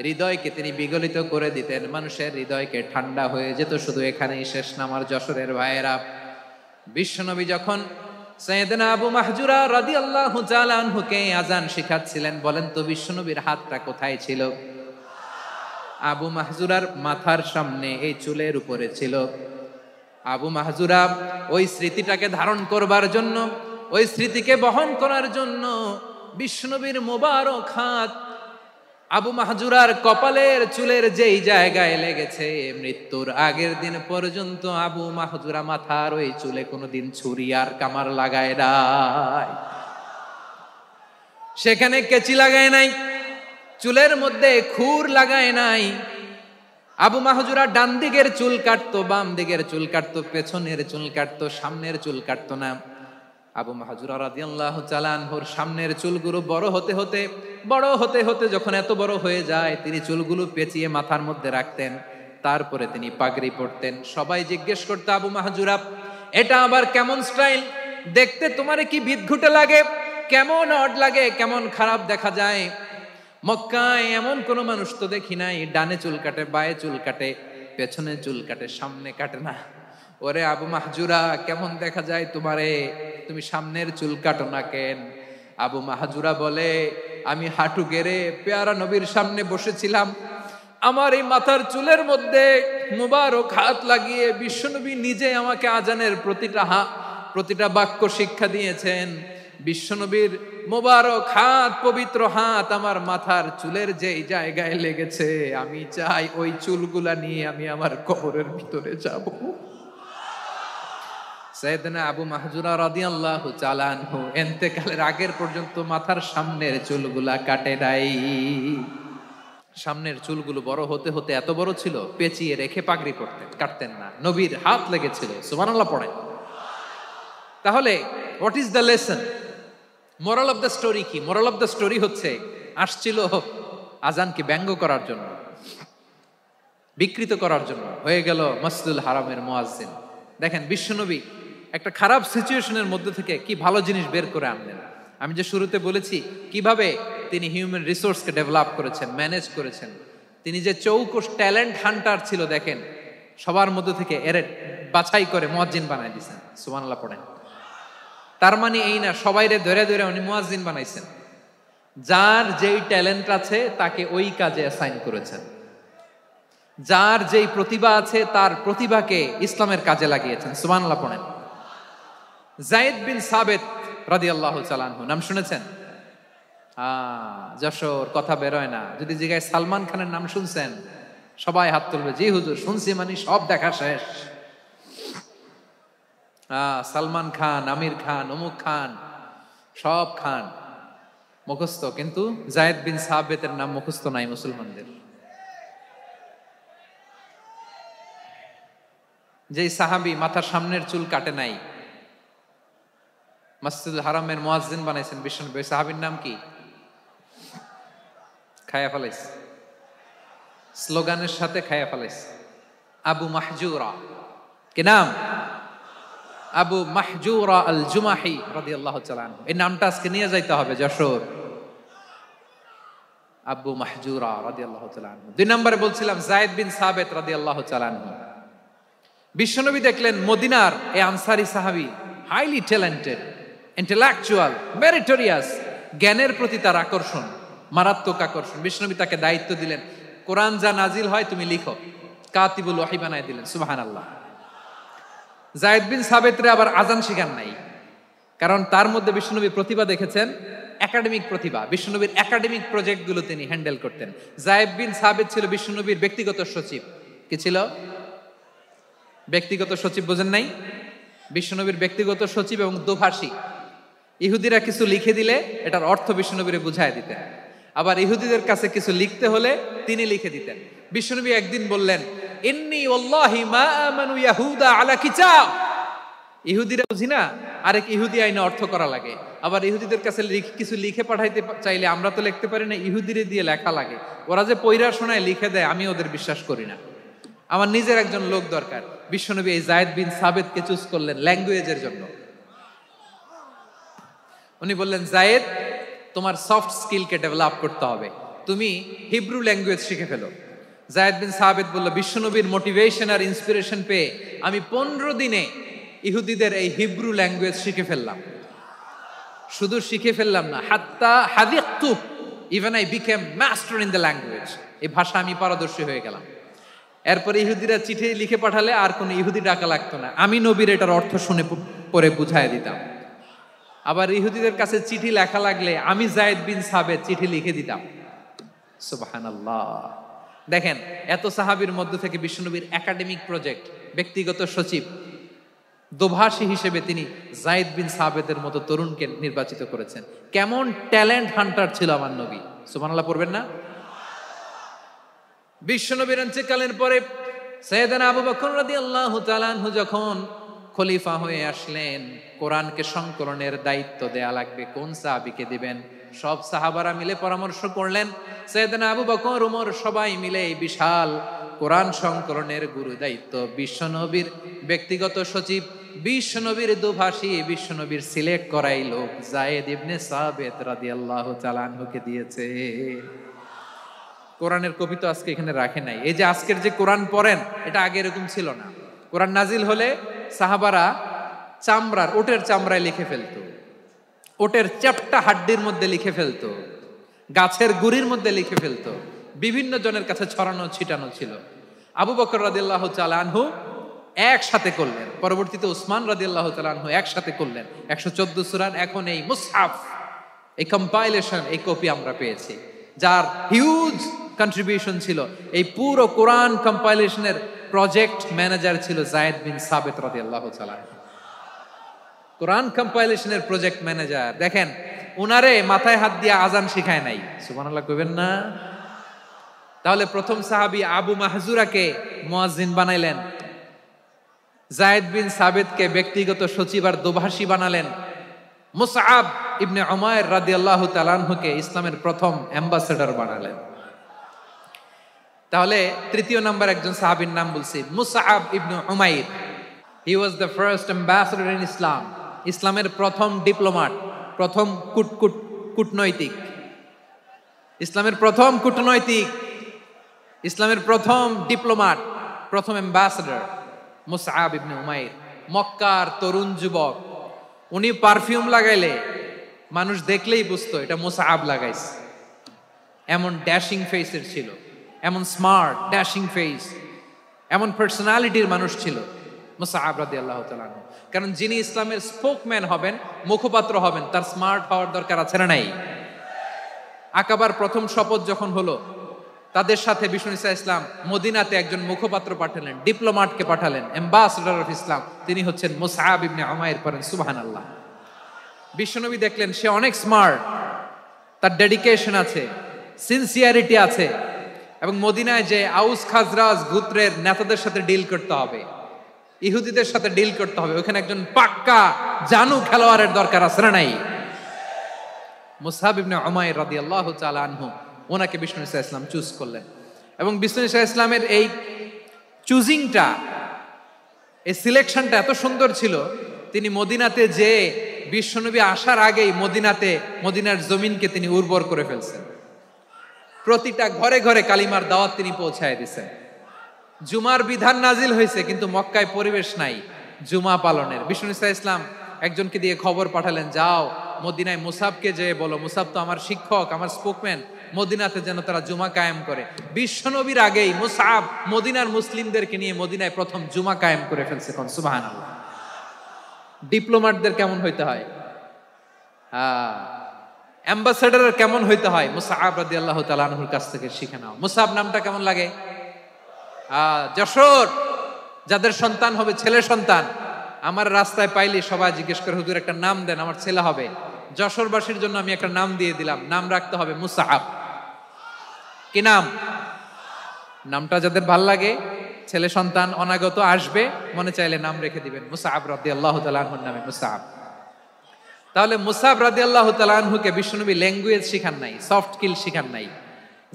হৃদয়কে তিনি বিগলিত করে দিতেন, মানুষের হৃদয়কে ঠান্ডা হয়ে যেত। শুধু এখানেই শেষ না আমার যশোরের ভাইয়েরা, বিশ্বনবী যখন সাইয়েদনা আবু মাহজুরা রাদিয়াল্লাহু তাআলা আনহুকে আযান শিখাচ্ছিলেন। বলেন তো বিশ্বনবীর হাতটা কোথায় ছিল? আবু মাহজুরার মাথার সামনে, এই চুলের উপরে ছিল। আবু মাহজুরা ওই স্মৃতিটাকে ধারণ করবার জন্য, ওই স্মৃতিকে বহন করার জন্য বিশ্বনবীর মোবারক হাত আবু মাহজুরার কপালের চুলের যেই জায়গায় লেগেছে, মৃত্যুর আগের দিন পর্যন্ত আবু মাহজুরা মাথার ওই চুলে কোনোদিন ছুরি আর কামার লাগায় নাই, সেখানে কেচি লাগায় নাই, চুলের মধ্যে খুর লাগায় নাই। আবু মাহজুরা ডান দিকের চুল কাটতো, বাম দিকের চুল কাটতো, পেছনের চুল কাটতো, সামনের চুল কাটতো না। আবু মাহজুরা রাদিয়াল্লাহু তাআলা আনহুর সামনের চুলগুলো বড় হতে হতে যখন এত বড় হয়ে যায়, তিনি চুলগুলো পেঁচিয়ে মাথার মধ্যে রাখতেন, তারপরে তিনি পাগড়ি পরতেন। সবাই জিজ্ঞেস করতো, আবু মাহজুরা এটা আবার কেমন স্টাইল? দেখতে তোমারে কি বিদঘুটে লাগে, কেমন অড লাগে, কেমন খারাপ দেখা যায়। মক্কায় এমন কোন মানুষ তো দেখি নাই, ডানে চুল কাটে, বায়ে চুল কাটে, পেছনে চুল কাটে, সামনে কাটে না। ওরে আবু মাহজুরা, কেমন দেখা যায় তোমারে, তুমি সামনের চুল কাটো না কেন? আবু মাহজুরা বলে, আমি হাঁটু গেড়ে পেয়ারা নবীর সামনে বসেছিলাম, আমার এই মাথার চুলের মধ্যে মুবারক হাত লাগিয়ে বিশ্বনবী নিজে আমাকে আজানের প্রতিটা বাক্য শিক্ষা দিয়েছেন। বিশ্বনবীর মোবারক হাত, পবিত্র হাত আমার মাথার চুলের যেই জায়গায় লেগেছে, আমি চাই ওই চুলগুলা নিয়ে আমি আমার কবরের ভিতরে যাব। সাইয়েদনা আবু মাহজুরা রাদিয়াল্লাহু তাআলা আনহু ইন্তেকালের আগের পর্যন্ত মাথার সামনের চুলগুলা কাটে নাই। সামনের চুলগুলো বড় হতে হতে এত বড় ছিল, পেঁচিয়ে রেখে পাগড়ি পরতেন, কাটতেন না। নবীর হাত লেগেছিল। সুবহানাল্লাহ পড়েন। তাহলে what is the lesson? Moral of the story কি? মোরাল অফ দ্য স্টোরি হচ্ছে, আসছিল আজানকে ব্যঙ্গ করার জন্য, বিকৃত করার জন্য, হয়ে গেল মসজিদুল হারামের মুয়াজ্জিন। দেখেন বিশ্বনবী একটা খারাপ সিচুয়েশনের মধ্যে থেকে কি ভালো জিনিস বের করে আনলেন। আমি যে শুরুতে বলেছি কিভাবে তিনি হিউম্যান রিসোর্সকে ডেভেলপ করেছেন, ম্যানেজ করেছেন। তিনি যে চৌকস ট্যালেন্ট হান্টার ছিল, দেখেন সবার মধ্যে থেকে এর বাছাই করে মুয়াজ্জিন বানাই দিয়েছেন। সুবহানাল্লাহ পড়েন। তার মানে এই না সবাইরে ধরে ধরে উনি মুয়াজ্জিন বানাইছেন। যার যেই ট্যালেন্ট আছে তাকে ওই কাজে অ্যাসাইন করেছেন। যার যেই প্রতিভা আছে তার প্রতিভাকে ইসলামের কাজে লাগিয়েছেন। সুবহানাল্লাহ পড়েন। যায়েদ বিন সাবিত রাদিয়াল্লাহু তাআলা আনহু নাম শুনেছেন? যশোর, কথা বেরোয় না। যদি জিজ্ঞাসা সালমান খানের নাম শুনছেন, সবাই হাত তুলবে, জি হুজুর শুনছি, মানে সব দেখা শেষ। সালমান খান, আমির খান, অমুক খান, সব খান মুখস্থ, কিন্তু যায়েদ বিন সাবিতের নাম মুখস্থ নাই মুসলমানদের। যেই সাহাবী মাথার সামনের চুল কাটে নাই, মসজিদুল হারামের মুয়াজ্জিন বানাইছেন বিশ্বনবী, সাহাবীর নাম কি? খায়া ফেলাইছে, স্লোগানের সাথে খায়া ফেলাইছে। আবু মাহজুরা। কি নাম? আবু মাহজুরা আল জুমাহি রাদিয়াল্লাহু তাআলা আনহু। এই নামটা আজকে নিয়ে যাইতে হবে যশোর। আবু মাহজুরা রাদিয়াল্লাহু তাআলা আনহু। 2 নম্বরে বলছিলাম যায়েদ বিন সাবিত রাদিয়াল্লাহু তাআলা আনহু। বিশ্বনবী দেখলেন মদিনার এই আনসারী সাহাবী হাইলি ট্যালেন্টেড, ইন্টেলেকচুয়াল, মেরিটোরিয়াস, জ্ঞানের প্রতি তার আকর্ষণ, মারাত্মক আকর্ষণ। বিশ্বনবী তাকে দায়িত্ব দিলেন, কোরআন যা নাজিল হয় তুমি লিখো, কাতিবুল ওয়াহি বানায় দিলেন। সুবহানাল্লাহ। যায়েদ বিন সাবিতরে আবার আজান শিখান নাই, কারণ তার মধ্যে বিশ্বনবী প্রতিভা দেখেছেন, একাডেমিক প্রতিভা। বিশ্বনবীর একাডেমিক প্রজেক্টগুলো তিনি হ্যান্ডেল করতেন। যায়েদ বিন সাবিত ছিল বিশ্বনবীর ব্যক্তিগত সচিব। কি ছিল? ব্যক্তিগত সচিব। বোঝেন নাই? বিশ্বনবীর ব্যক্তিগত সচিব এবং দোভাষী। ইহুদিরা কিছু লিখে দিলে এটার অর্থ বিশ্বনবীরে বুঝায় দিতেন, আবার ইহুদিদের কাছে কিছু লিখতে হলে তিনি লিখে দিতেন। বিশ্বনবী একদিন বললেন, ইন্নী ওয়াল্লাহি মা আমানু ইয়াহুদা আলা কিতাব। ইহুদিরা বুঝি না, আরেক ইহুদি আইনে অর্থ করা লাগে। আবার ইহুদিদের কাছে কিছু লিখে পাঠাইতে চাইলে আমরা তো লিখতে পারি না, ইহুদিরে দিয়ে লেখা লাগে। ওরা যে পয়রা শোনায় লিখে দেয়, আমি ওদের বিশ্বাস করি না। আমার নিজের একজন লোক দরকার। বিশ্বনবী এই যায়েদ বিন সাবিতকে চুজ করলেন ল্যাঙ্গুয়েজের জন্য। উনি বললেন, যায়েদ তোমার সফট স্কিলকে ডেভেলপ করতে হবে, তুমি হিব্রু ল্যাঙ্গুয়েজ শিখে ফেলো। যায়েদ বিন সাবিত বলল, বিশ্বনবীর মোটিভেশন আর ইন্সপিরেশন পেয়ে আমি 15 দিনে ইহুদিদের এই হিব্রু ল্যাঙ্গুয়েজ শিখে ফেললাম। শুধু শিখে ফেললাম না, হাত্তা হাদিকতু, even I became master in the language. এই ভাষা আমি পারদর্শী হয়ে গেলাম। এরপরে ইহুদিরা চিঠি লিখে পাঠালে আর কোনো ইহুদি ডাকা লাগতো না, আমি নবীর এটার অর্থ শুনে পরে বুঝাই দিতাম। আবার ইহুদিদের কাছে চিঠি লেখা লাগলে আমি যায়েদ বিন সাবেত চিঠি লিখে দিতাম। সুবহানাল্লাহ। দেখেন, এত সাহাবীর মধ্য থেকে বিশ্বনবীর একাডেমিক প্রজেক্ট, ব্যক্তিগত সচিব, দোভাষী হিসেবে তিনি যায়েদ বিন সাবেতের মতো তরুণকে নির্বাচিত করেছেন। কেমন ট্যালেন্ট হান্টার ছিল আমার নবী! সুবহানাল্লাহ পড়বেন না? বিশ্বনবীর ইন্তেকালের পরে সাইয়েদনা আবু বকর রাদিয়াল্লাহু তাআলা আনহু যখন খলিফা হয়ে আসলেন, কোরআনকে সংকলনের দায়িত্ব দেয়া লাগবে, কোন সাহাবীকে দিবেন? সব সাহাবারা মিলে পরামর্শ করলেন। সাইয়েদনা আবু বকর, ওমর সবাই মিলে এই বিশাল কোরআন সংকলনের গুরু দায়িত্ব বিশ্বনবীর ব্যক্তিগত সচিব, বিশ্বনবীর দুভাষী, বিশ্বনবীর সিলেক্ট করাই লোক যায়েদ ইবনে সাবেত রাদিয়াল্লাহু তাআলা আনহুকে দিয়েছে। কোরআনের কপি তো আজকে এখানে রাখে নাই। এই যে আজকের যে কোরআন পড়েন, এটা আগে এরকম ছিল না। কোরআন নাজিল হলে সাহাবারা চামড়ার, ওটের চামড়ায় লিখে ফেলতো, ওটের চ্যাপ্টা হাড্ডির মধ্যে লিখে ফেলতো, গাছের গুড়ির মধ্যে লিখে ফেলতো, বিভিন্ন জনের কাছে ছড়ানো ছিটানো ছিল। আবু বকর রাদিয়াল্লাহু তাআলা আনহু একসাথে করলেন, পরবর্তীতে উসমান রাদিয়াল্লাহু তাআলা আনহু একসাথে করলেন 114 সূরার। এখন এই মুসহাফ, এই কম্পাইলেশন, এই কপি আমরা পেয়েছি, যার হিউজ কন্ট্রিবিউশন ছিল। এই পুরো কোরআন কম্পাইলেশনের প্রজেক্ট ম্যানেজার ছিল যায়েদ বিন সাবেত রাদিয়াল্লাহু তাআলা। কোরআন কম্পাইলেশনের প্রজেক্ট ম্যানেজার। দেখেন, উনারে মাথায় হাত দিয়ে আজান শিখায় নাই। সুবহানাল্লাহ কইবেন না? তাহলে প্রথম সাহাবী আবু মাহজুরাকে মুয়াজ্জিন বানাইলেন, যায়েদ বিন সাবেতকে ব্যক্তিগত সচিব আর দোভাষী বানালেন, মুসআব ইবনে উমাইর রাদিয়াল্লাহু তাআলা আনহুকে ইসলামের প্রথম অ্যাম্বাসেডর বানালেন। তাহলে তৃতীয় নাম্বার একজন সাহাবীর নাম বলছি, মুসআব ইবনে উমাইর। He was the first ambassador in Islam. ইসলামের প্রথম ডিপ্লোম্যাট, প্রথম কূটনৈতিক, ইসলামের প্রথম কূটনৈতিক, ইসলামের প্রথম ডিপ্লোম্যাট, প্রথম অ্যাম্বাসেডর মুসআব ইবনে উমাইর। মক্কার তরুণ যুবক, উনি পারফিউম লাগাইলে মানুষ দেখলেই বুঝতো এটা মুসআব লাগাইছে। এমন ড্যাশিং ফেসের ছিল, এমন স্মার্ট ড্যাশিং ফেস, এমন পার্সোনালিটির মানুষ ছিল মুসআব রাদিয়াল্লাহু তাআলা আনহু। কারণ যিনি ইসলামের স্পোকম্যান হবেন, মুখপাত্র হবেন, তার স্মার্ট হওয়ার দরকার আছে না নাই? আকাবার প্রথম শপথ যখন হলো, তাদের সাথে বিষ্ণু ঈসা ইসলাম মদিনাতে একজন মুখপাত্র পাঠালেন, ডিপ্লোম্যাটকে পাঠালেন, অ্যাম্বাসেডর অফ ইসলাম। তিনি হচ্ছেন মুসআব ইবনে উমাইর। পড়েন সুবহানাল্লাহ। বিশ্বনবী দেখলেন সে অনেক স্মার্ট, তার ডেডিকেশন আছে, সিনসিয়ারিটি আছে, এবং মদিনায় যে আউস খাজরাজ গোত্রের নেতাদের সাথে ডিল করতে হবে, ইহুদিদের সাথে ডিল করতে হবে, ওখানে একজন পাক্কা জানু খেলোয়াড়ের দরকার আছে না নাই? মুসআব ইবনে উমাইর রাদিয়াল্লাহু তাআলা আনহু, ওনাকে বিষ্ণু ঈসা ইসলাম চুজ করলেন। এবং বিষ্ণু ঈসা ইসলামের এই চুজিংটা, এই সিলেকশনটা এত সুন্দর ছিল, তিনি মদিনাতে যে বিশ্বনবী আসার আগেই মদিনার জমিনকে তিনি উর্বর করে ফেলছেন। প্রতিটা ঘরে ঘরে কালিমার দাওয়াত তিনি পৌঁছায় দিয়েছেন। জুমার বিধান নাজিল হয়েছে, কিন্তু মক্কায় পরিবেশ নাই জুমা পালনের। বিষ্ণু ঈসা ইসলাম একজনকে দিয়ে খবর পাঠালেন, যাও মদিনায় মুসাবকে যে বলো, মুসাব তো আমার শিক্ষক, আমার স্পোকম্যান, মদিনাতে যেন তারা জুমা কায়েম করে। বিশ্বনবীর আগেই মুসআব মদিনার মুসলিমদেরকে নিয়ে মদিনায় প্রথম জুমা কায়েম করে ফেলছে। কোন সুবহানাল্লাহ। ডিপ্লোম্যাটদের কেমন হইতে হয়, অ্যাম্বাসেডারের কেমন হইতে হয়, মুসআব রাদিয়াল্লাহু তাআলা আনহুর কাছ থেকে শিখে নাও। মুসআব নামটা কেমন লাগে? যশোর, যাদের সন্তান হবে ছেলে সন্তান, আমার রাস্তায় পাইলে সবাই জিজ্ঞেস করে, হুজুর একটা নাম দেন, আমার ছেলে হবে। যশোরবাসীর জন্য আমি একটা নাম দিয়ে দিলাম, নাম রাখতে হবে মুসআব। কি নাম? নামটা যাদের ভাল লাগে, ছেলে সন্তান অনাগত আসবে, মনে চাইলে নাম রেখে দিবেন মুসআব রাদিয়াল্লাহু তাআলা আনহুর নামে মুসআব। তাহলে মুসআব রাদিয়াল্লাহু তাআলা আনহুকে বিশ্বনবী ল্যাঙ্গুয়েজ শিখান নাই, সফট স্কিল শিখান নাই।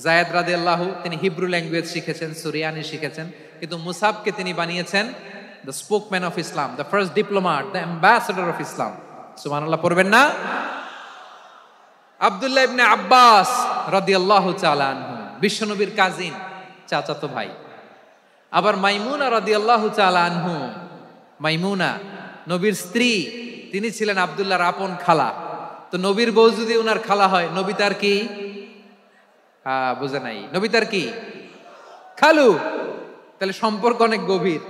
যায়েদ রাদিয়াল্লাহু, তিনি হিব্রু ল্যাঙ্গুয়েজ শিখেছেন, সুরিয়ানি শিখেছেন, কিন্তু মুসআবকে তিনি বানিয়েছেন the spokesman of Islam, the first diplomat, the ambassador of Islam. সুবহানাল্লাহ পড়বেন না? আব্দুল্লাহ ইবনে আব্বাস রাদিয়াল্লাহু তাআলা আনহু, বিশ্বনবীর কাজিন, চাচাতো ভাই। আবার মাইমুনা রাদিয়াল্লাহু তাআলা আনহু, মাইমুনা নবীর স্ত্রী, তিনি ছিলেন আব্দুল্লাহর আপন খালা। তো নবীর বউ যদি উনার খালা হয়, নবী তার কি বুঝে নাই, নবী তার কি খালু। তাহলে সম্পর্ক অনেক গভীর,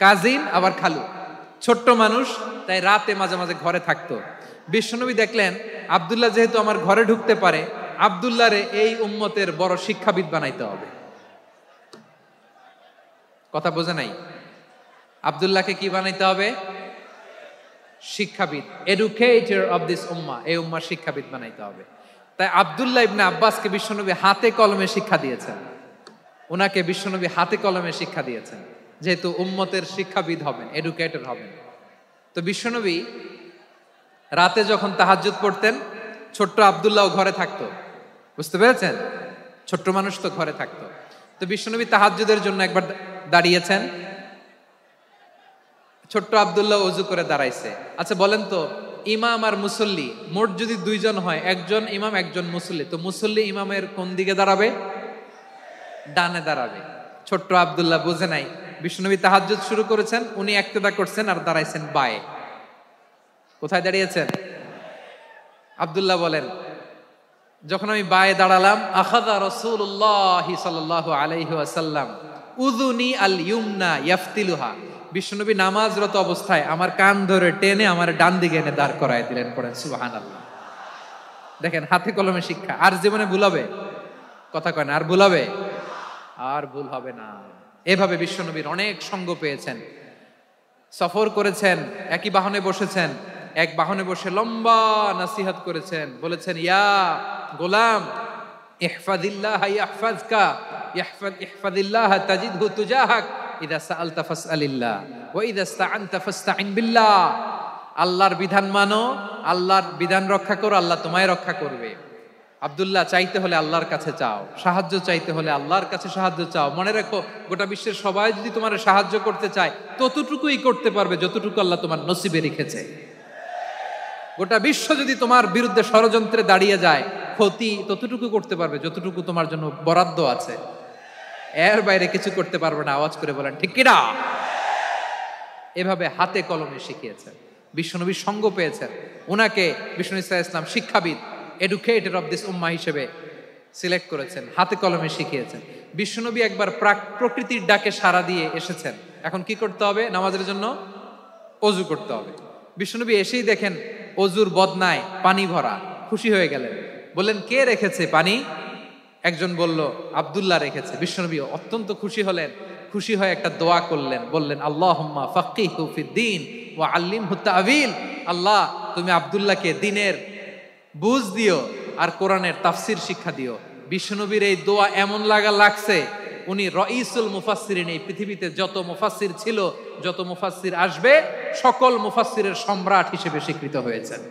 কাজিন আবার খালু, ছোট্ট মানুষ, তাই রাতে মাঝে মাঝে ঘরে থাকতো। বিশ্বনবী দেখলেন আব্দুল্লাহ যেহেতু আমার ঘরে ঢুকতে পারে, আব্দুল্লাহরে এই উম্মতের বড় শিক্ষাবিদ বানাইতে হবে। কথা বোঝে নাই? আব্দুল্লাহকে কি বানাইতে হবে? শিক্ষাবিদ, এডুকেটর অফ দিস উম্মাহ, এই উম্মার শিক্ষাবিদ বানাইতে হবে। তাই আব্দুল্লাহ ইবনে আব্বাসকে বিশ্বনবী হাতে কলমে শিক্ষা দিয়েছেন। ওনাকে বিশ্বনবী হাতে কলমে শিক্ষা দিয়েছেন, যেহেতু উম্মতের শিক্ষাবিদ হবেন, এডুকেটর হবেন। তো বিশ্বনবী রাতে যখন তাহাজ্জুদ পড়তেন, ছোট্ট আব্দুল্লাহ ঘরে থাকতো। বুঝতে পেরেছেন? ছোট্ট মানুষ তো ঘরে থাকতো। তো বিশ্বনবী তাহাজ্জুদের জন্য একবার দাঁড়িয়েছেন, ছোট্ট আব্দুল্লাহ ওযু করে দাঁড়াইছে। আচ্ছা বলেন তো, ইমাম আর মুসল্লি মোট যদি দুইজন হয়, একজন ইমাম একজন মুসল্লি, তো মুসল্লি ইমামের কোন দিকে দাঁড়াবে? ডানে দাঁড়াবে। ছোট্ট আব্দুল্লাহ বুঝে নাই, বিশ্বনবী তাহাজ্জুদ শুরু করেছেন, উনি ইক্তেদা করছেন আর দাঁড়াইছেন বায়ে। কোথায় দাঁড়িয়েছেন? আব্দুল্লাহ বলেন, যখন আমি বায়ে দাঁড়ালাম, আখাযা রাসূলুল্লাহ সাল্লাল্লাহু আলাইহি ওয়াসাল্লাম উযুনি আল ইউমনা ইয়াফতিলুহা, বিশ্বনবী নামাজরত অবস্থায় আমার কান ধরে টেনে আমার ডান দিকে এনে দাঁড় করায় দিলেন। পড়েন সুবহানাল্লাহ। দেখেন হাতে কলমে শিক্ষা। আর জীবনে ভুলাবে? কথা কয় না, আর ভুলাবে? আর ভুল হবে না। এভাবে বিশ্বনবীর অনেক সঙ্গ পেয়েছেন, সফর করেছেন, একই বাহনে বসেছেন, এক বাহনে বসে লম্বা নসিহত করেছেন, বলেছেন ইয়া গোলাম ইহফাজিল্লাহ ইয়াহফাজকা, ইহফাজিল্লাহ তাজিদহু তুজাহাক, ইযা সাআলতা ফাসআলিল্লাহ ওয়া ইযা ইসতাআনতা ফাসতাইন বিল্লাহ। আল্লাহর বিধান মানো, আল্লাহর বিধান রক্ষা করো, আল্লাহ তোমায় রক্ষা করবে। আব্দুল্লাহ, চাইতে হলে আল্লাহর কাছে চাও, সাহায্য চাইতে হলে আল্লাহর কাছে সাহায্য চাও। মনে রাখো, গোটা বিশ্বের সবাই যদি তোমার সাহায্য করতে চায়, ততটুকুই করতে পারবে যতটুকু আল্লাহ তোমার নসিবে রেখেছে। গোটা বিশ্ব যদি তোমার বিরুদ্ধে ষড়যন্ত্রে দাঁড়িয়ে যায়, ক্ষতি ততটুকু করতে পারবে যতটুকু তোমার জন্য বরাদ্দ আছে, এর বাইরে কিছু করতে পারবে না। আওয়াজ করে বলেন ঠিক কিনা? এভাবে হাতে কলমে শিখিয়েছেন, বিশ্বনবীর সঙ্গ পেয়েছেন। ওনাকে বিষ্ণু ইসলাম শিক্ষাবিদ, এডুকেটর অফ দিস উম্মাহ হিসেবে সিলেক্ট করেছেন, হাতে কলমে শিখিয়েছেন। বিশ্বনবী একবার প্রকৃতির ডাকে সাড়া দিয়ে এসেছেন। এখন কি করতে হবে? নামাজের জন্য ওযু করতে হবে। বিশ্বনবী এসেই দেখেন ওযুর বদনায় পানি ভরা, খুশি হয়ে গেলেন, বললেন কে রেখেছে পানি? একজন বলল আব্দুল্লাহ রেখেছে। বিশ্বনবী অত্যন্ত খুশি হলেন, খুশি হয়ে একটা দোয়া করলেন, বললেন আল্লাহুম্মা ফাক্কিহু ফিদ্দীন ওয়া আল্লিমহু তা'ওয়ীল, আল্লাহ তুমি আব্দুল্লাহকে দ্বীনের বুঝ দিও আর কোরআনের তাফসির শিক্ষা দিও। বিশ্বনবীর এই দোয়া এমন লাগছে, উনি রাইসুল মুফাসসিরিন, এই পৃথিবীতে যত মুফাসসির ছিল, যত মুফাসসির আসবে, সকল মুফাসসিরের সম্রাট হিসেবে স্বীকৃত হয়েছেন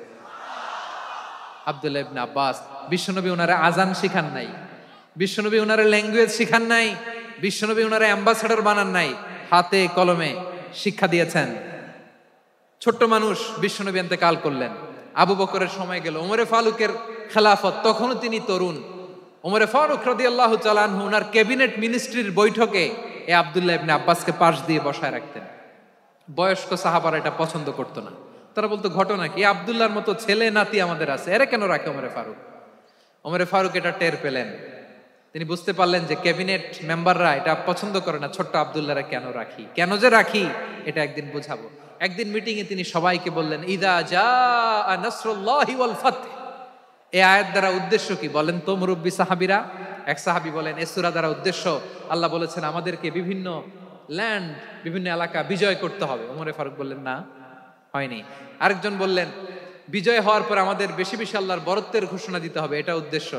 আব্দুল্লাহ ইবনে আব্বাস। বিশ্বনবী ওনারে আজান শিখান নাই, বিশ্বনবী ওনারে ল্যাঙ্গুয়েজ শিখান নাই, বিশ্বনবী ওনারে অ্যাম্বাসেডর বানান নাই, হাতে কলমে শিক্ষা দিয়েছেন। ছোট্ট মানুষ, বিশ্বনবী ইন্তেকাল করলেন, আবু বকরের সময় গেল, ওমরে ফারুকের খেলাফত, তখনও তিনি তরুণ। ওমরে ফারুক রাদিয়াল্লাহু তাআলা আনহু ওনার ক্যাবিনেট মিনিস্ট্রির বৈঠকে এই আব্দুল্লাহ ইবনে আব্বাসকে পাশ দিয়ে বসায় রাখতেন। বয়স্ক সাহাবারা এটা পছন্দ করতো না, তারা বলতো ঘটনা কি, আব্দুল্লাহর মতো ছেলে নাতি আমাদের আছে, এরা কেন রাখে ওমরে ফারুক? ওমরে ফারুক এটা টের পেলেন, তিনি বুঝতে পারলেন যে ক্যাবিনেট মেম্বাররা এটা পছন্দ করে না, ছোট্ট আব্দুল্লাহরা কেন রাখি, কেন যে রাখি এটা একদিন বুঝাবো। একদিন মিটিং এ তিনি সবাইকে বললেন ইদা জাআ নাসরুল্লাহি ওয়াল ফাতহ, এই আয়াত দ্বারা উদ্দেশ্য কি বলেন তো মুরব্বী সাহাবীরা? এক সাহাবী বলেন এই সূরা দ্বারা উদ্দেশ্য, আল্লাহ বলেছেন আমাদেরকে বিভিন্ন ল্যান্ড, বিভিন্ন এলাকা বিজয় করতে হবে। ওমরে ফারুক বললেন না, হয়নি। আরেকজন বললেন বিজয় হওয়ার পর আমাদের বেশি বেশি আল্লাহর বরত্বের ঘোষণা দিতে হবে, এটা উদ্দেশ্য।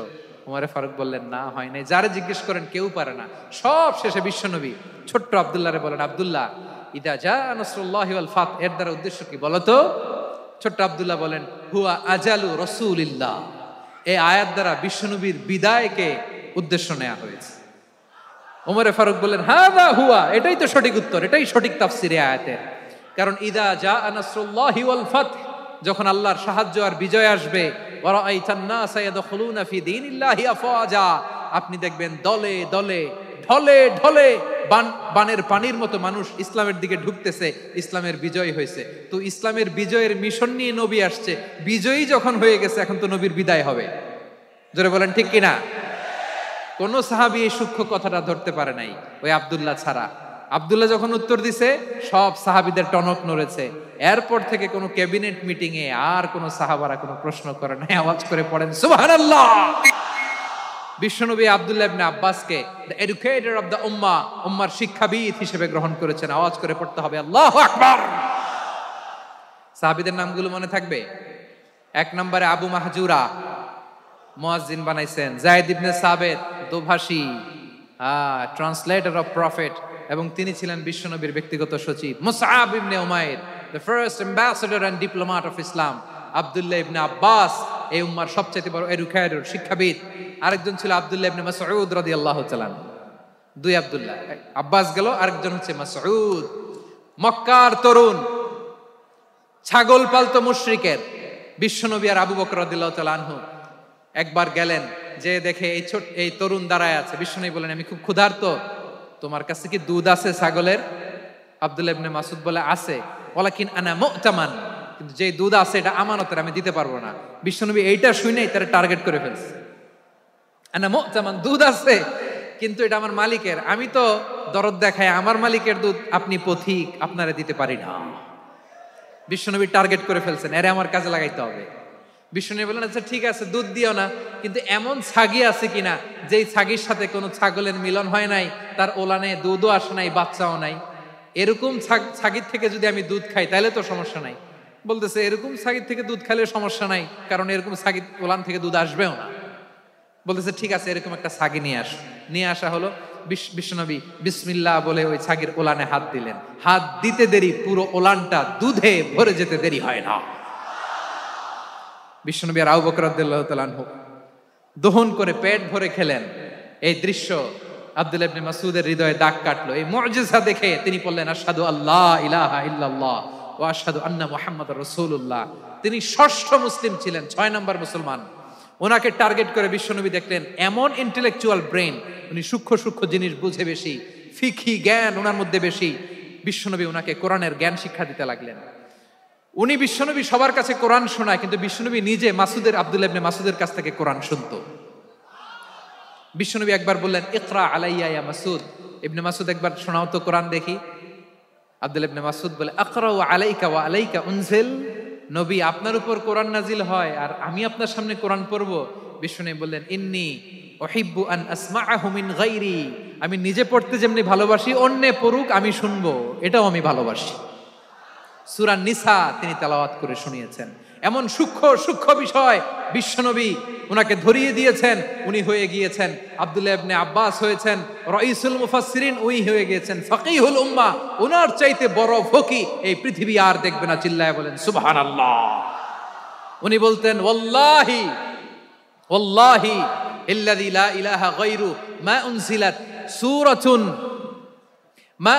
ওমরে ফারুক বললেন না, হয় নাই। যারা জিজ্ঞেস করেন কেউ পারে না। সব শেষে বিশ্বনবী ছোট্ট আব্দুল্লাহরে বলেন আব্দুল্লাহ ইদা জাআ নাসরুল্লাহি ওয়াল ফাতহ, এর দ্বারা উদ্দেশ্য কি বলো তো? ছোট্ট আব্দুল্লাহ বলেন হুয়া আজালু রাসূলিল্লাহ, এই আয়াত দ্বারা বিশ্বনবীর বিদায়কে উদ্দেশ্য নেওয়া হয়েছে। ওমরে ফারুক বললেন হাযা হুয়া, এটাই তো সঠিক উত্তর, এটাই সঠিক তাফসীর এই আয়াতের। কারণ ইদা জাআ নাসরুল্লাহি ওয়াল ফাতহ, যখন আল্লাহর সাহায্য আর বিজয় আসবে, ওয়া রাআইতান নাসা ইয়াদখুলুনা ফি দীনিল্লাহি আফওয়াজা, আপনি দেখবেন দলে দলে ঢলে ঢলে বানের পানির মতো মানুষ ইসলামের দিকে ঢুকতেছে, ইসলামের বিজয় হয়েছে। তো ইসলামের বিজয়ের মিশন নিয়ে নবী আসছে, বিজয়ী যখন হয়ে গেছে এখন তো নবীর বিদায় হবে। জোরে বলেন ঠিক কিনা? কোন সাহাবী এই সূক্ষ্ম কথাটা ধরতে পারে নাই, ওই আব্দুল্লাহ ছাড়া। আব্দুল্লাহ যখন উত্তর দিছে সব সাহাবীদের টনক নড়েছে। এরপর থেকে কোনো ক্যাবিনেট মিটিং এ আর কোনো সাহাবারা কোনো প্রশ্ন করে নাই, আওয়াজ করে পড়েন সুবহানাল্লাহ। বিশ্বনবী আব্দুল্লাহ ইবনে আব্বাসকে দ্য এডুকেটর অফ দ্য উম্মাহ, উম্মার শিক্ষাবিদ হিসেবে গ্রহণ করেছেন। আওয়াজ করে পড়তে হবে আল্লাহু আকবার। সাহাবীদের নামগুলো মনে থাকবে? 1 নম্বরে আবু মাহজুরা, মুয়াজ্জিন বানাইছেন। যায়েদ ইবনে সাবিত, দোভাষী, ট্রান্সলেটর অফ প্রফেট, এবং তিনি ছিলেন বিশ্বনবীর ব্যক্তিগত সচিব। মুসআব ইবনে উমাইর, the first ambassador and diplomat of Islam. আব্দুল্লাহ ইবনে আব্বাস, এই উম্মার সবচেয়ে বড় এডুকেটর, শিক্ষাবিদ। আরেকজন ছিল আব্দুল্লাহ ইবনে মাসউদ রাদিয়াল্লাহু তাআলা। 2 আব্দুল্লাহ, আব্বাস গেল, আরেকজন হচ্ছে মাসউদ। মক্কার তরুণ, ছাগল পালতো মুশরিকের বিশ্বনবী আর আবু বকর রাদিয়াল্লাহু তাআলা আনহু একবার গেলেন, যে দেখে এই তরুণ দাঁড়ায় আছে। বিশ্বনবী বলেন, আমি খুব ক্ষুধার্ত, তোমার কাছে কি দুধ আছে ছাগলের? আব্দুল্লাহ ইবনে মাসউদ বলে, আছে। ওয়ালাকিন আনা মুতামান, কিন্তু যে দুধ আছে এটা আমানতের, আমি দিতে পারবো না। বিশ্বনবী এইটা শুনেই তারা টার্গেট করে ফেলছে। আনা মুতামান, দুধ আছে কিন্তু এটা আমার মালিকের, আমি তো দরদ দেখায় আমার মালিকের দুধ আপনি পথিক, আপনারা দিতে পারি না। বিশ্বনবী টার্গেট করে ফেলছেন, এরে আমার কাজে লাগাইতে হবে। বিশ্বনবী বললেন, আচ্ছা ঠিক আছে, দুধ দিও না, কিন্তু এমন ছাগি আছে কিনা যেই ছাগির সাথে কোনো ছাগলের মিলন হয় নাই, তার ওলানে দুধও আসে নাই, বাচ্চাও নাই, এরকম ছাগির থেকে যদি আমি দুধ খাই তাহলে তো সমস্যা নাই। বলতেছে, এরকম ছাগির থেকে দুধ খাইলে সমস্যা নাই, কারণ এরকম ছাগির ওলান থেকে দুধ আসবেও না। বলতেছে, ঠিক আছে, এরকম একটা ছাগি নিয়ে আসা হলো। বিশ্বনবী বিসমিল্লাহ বলে ওই ছাগির ওলানে হাত দিলেন। হাত দিতে দেরি, পুরো ওলানটা দুধে ভরে যেতে দেরি হয় না। বিশ্বনবী আর আবু বকর রাদিয়াল্লাহু তাআলা আনহু দহন করে পেট ভরে খেলেন। এই দৃশ্য আব্দুল্লাহ ইবনে মাসউদের হৃদয়ে দাগ কাটলো। এই মুজিজা দেখে তিনি বললেন, আশহাদু আল্লা ইলাহা ইল্লাল্লাহ ওয়া আশহাদু আন্না মুহাম্মাদুর রাসূলুল্লাহ। তিনি ষষ্ঠ মুসলিম ছিলেন, 6 নম্বর মুসলমান। ওনাকে টার্গেট করে বিশ্বনবী দেখলেন এমন ইন্টেলেকচুয়াল ব্রেন, উনি সূক্ষ্ম সূক্ষ্ম জিনিস বুঝে বেশি, ফিকহি জ্ঞান ওনার মধ্যে বেশি। বিশ্বনবী ওনাকে কোরআনের জ্ঞান শিক্ষা দিতে লাগলেন। উনি বিশ্বনবী সবার কাছে কোরআন শোনায়, কিন্তু বিশ্বনবী নিজে আব্দুল্লাহ ইবনে মাসউদের কাছ থেকে কোরআন শুনতো। বিশ্বনবী একবার বললেন, ইকরা আলাইয়া ইয়া মাসউদ। ইবনে মাসউদ, একবার শোনাও তো কোরআন দেখি। আব্দুল্লাহ ইবনে মাসউদ বলে, আকরাউ আলাইকা ওয়া আলাইকা উনজিল। নবী, আপনার উপর কোরআন নাজিল হয় আর আমি আপনার সামনে কোরআন পড়ব। বিশ্বনবী বললেন, ইন্নী উহিব্বু আন আসমাআহু মিন গায়রি। আমি নিজে পড়তে যেমনি ভালোবাসি, অন্যে পড়ুক আমি শুনবো, এটাও আমি ভালোবাসি। সূরা নিসা তিনি তেলাওয়াত করে শুনিয়েছেন। এমন সূক্ষ্ম সূক্ষ্ম বিষয় বিশ্বনবী উনাকে ধরিয়ে দিয়েছেন। উনি হয়ে গিয়েছেন, আব্দুল্লাহ ইবনে আব্বাস হয়েছেন রাইসুল মুফাসসিরিন, উনি হয়ে গিয়েছেন ফাকিহুল উম্মাহ। ওনার চাইতে বড় ফকি এই পৃথিবী আর দেখবে না। চিল্লায় বলেন সুবহানাল্লাহ। উনি বলতেন, ওয়াল্লাহি ওয়াল্লাহি ইল্লাযী লা ইলাহা গায়রু মা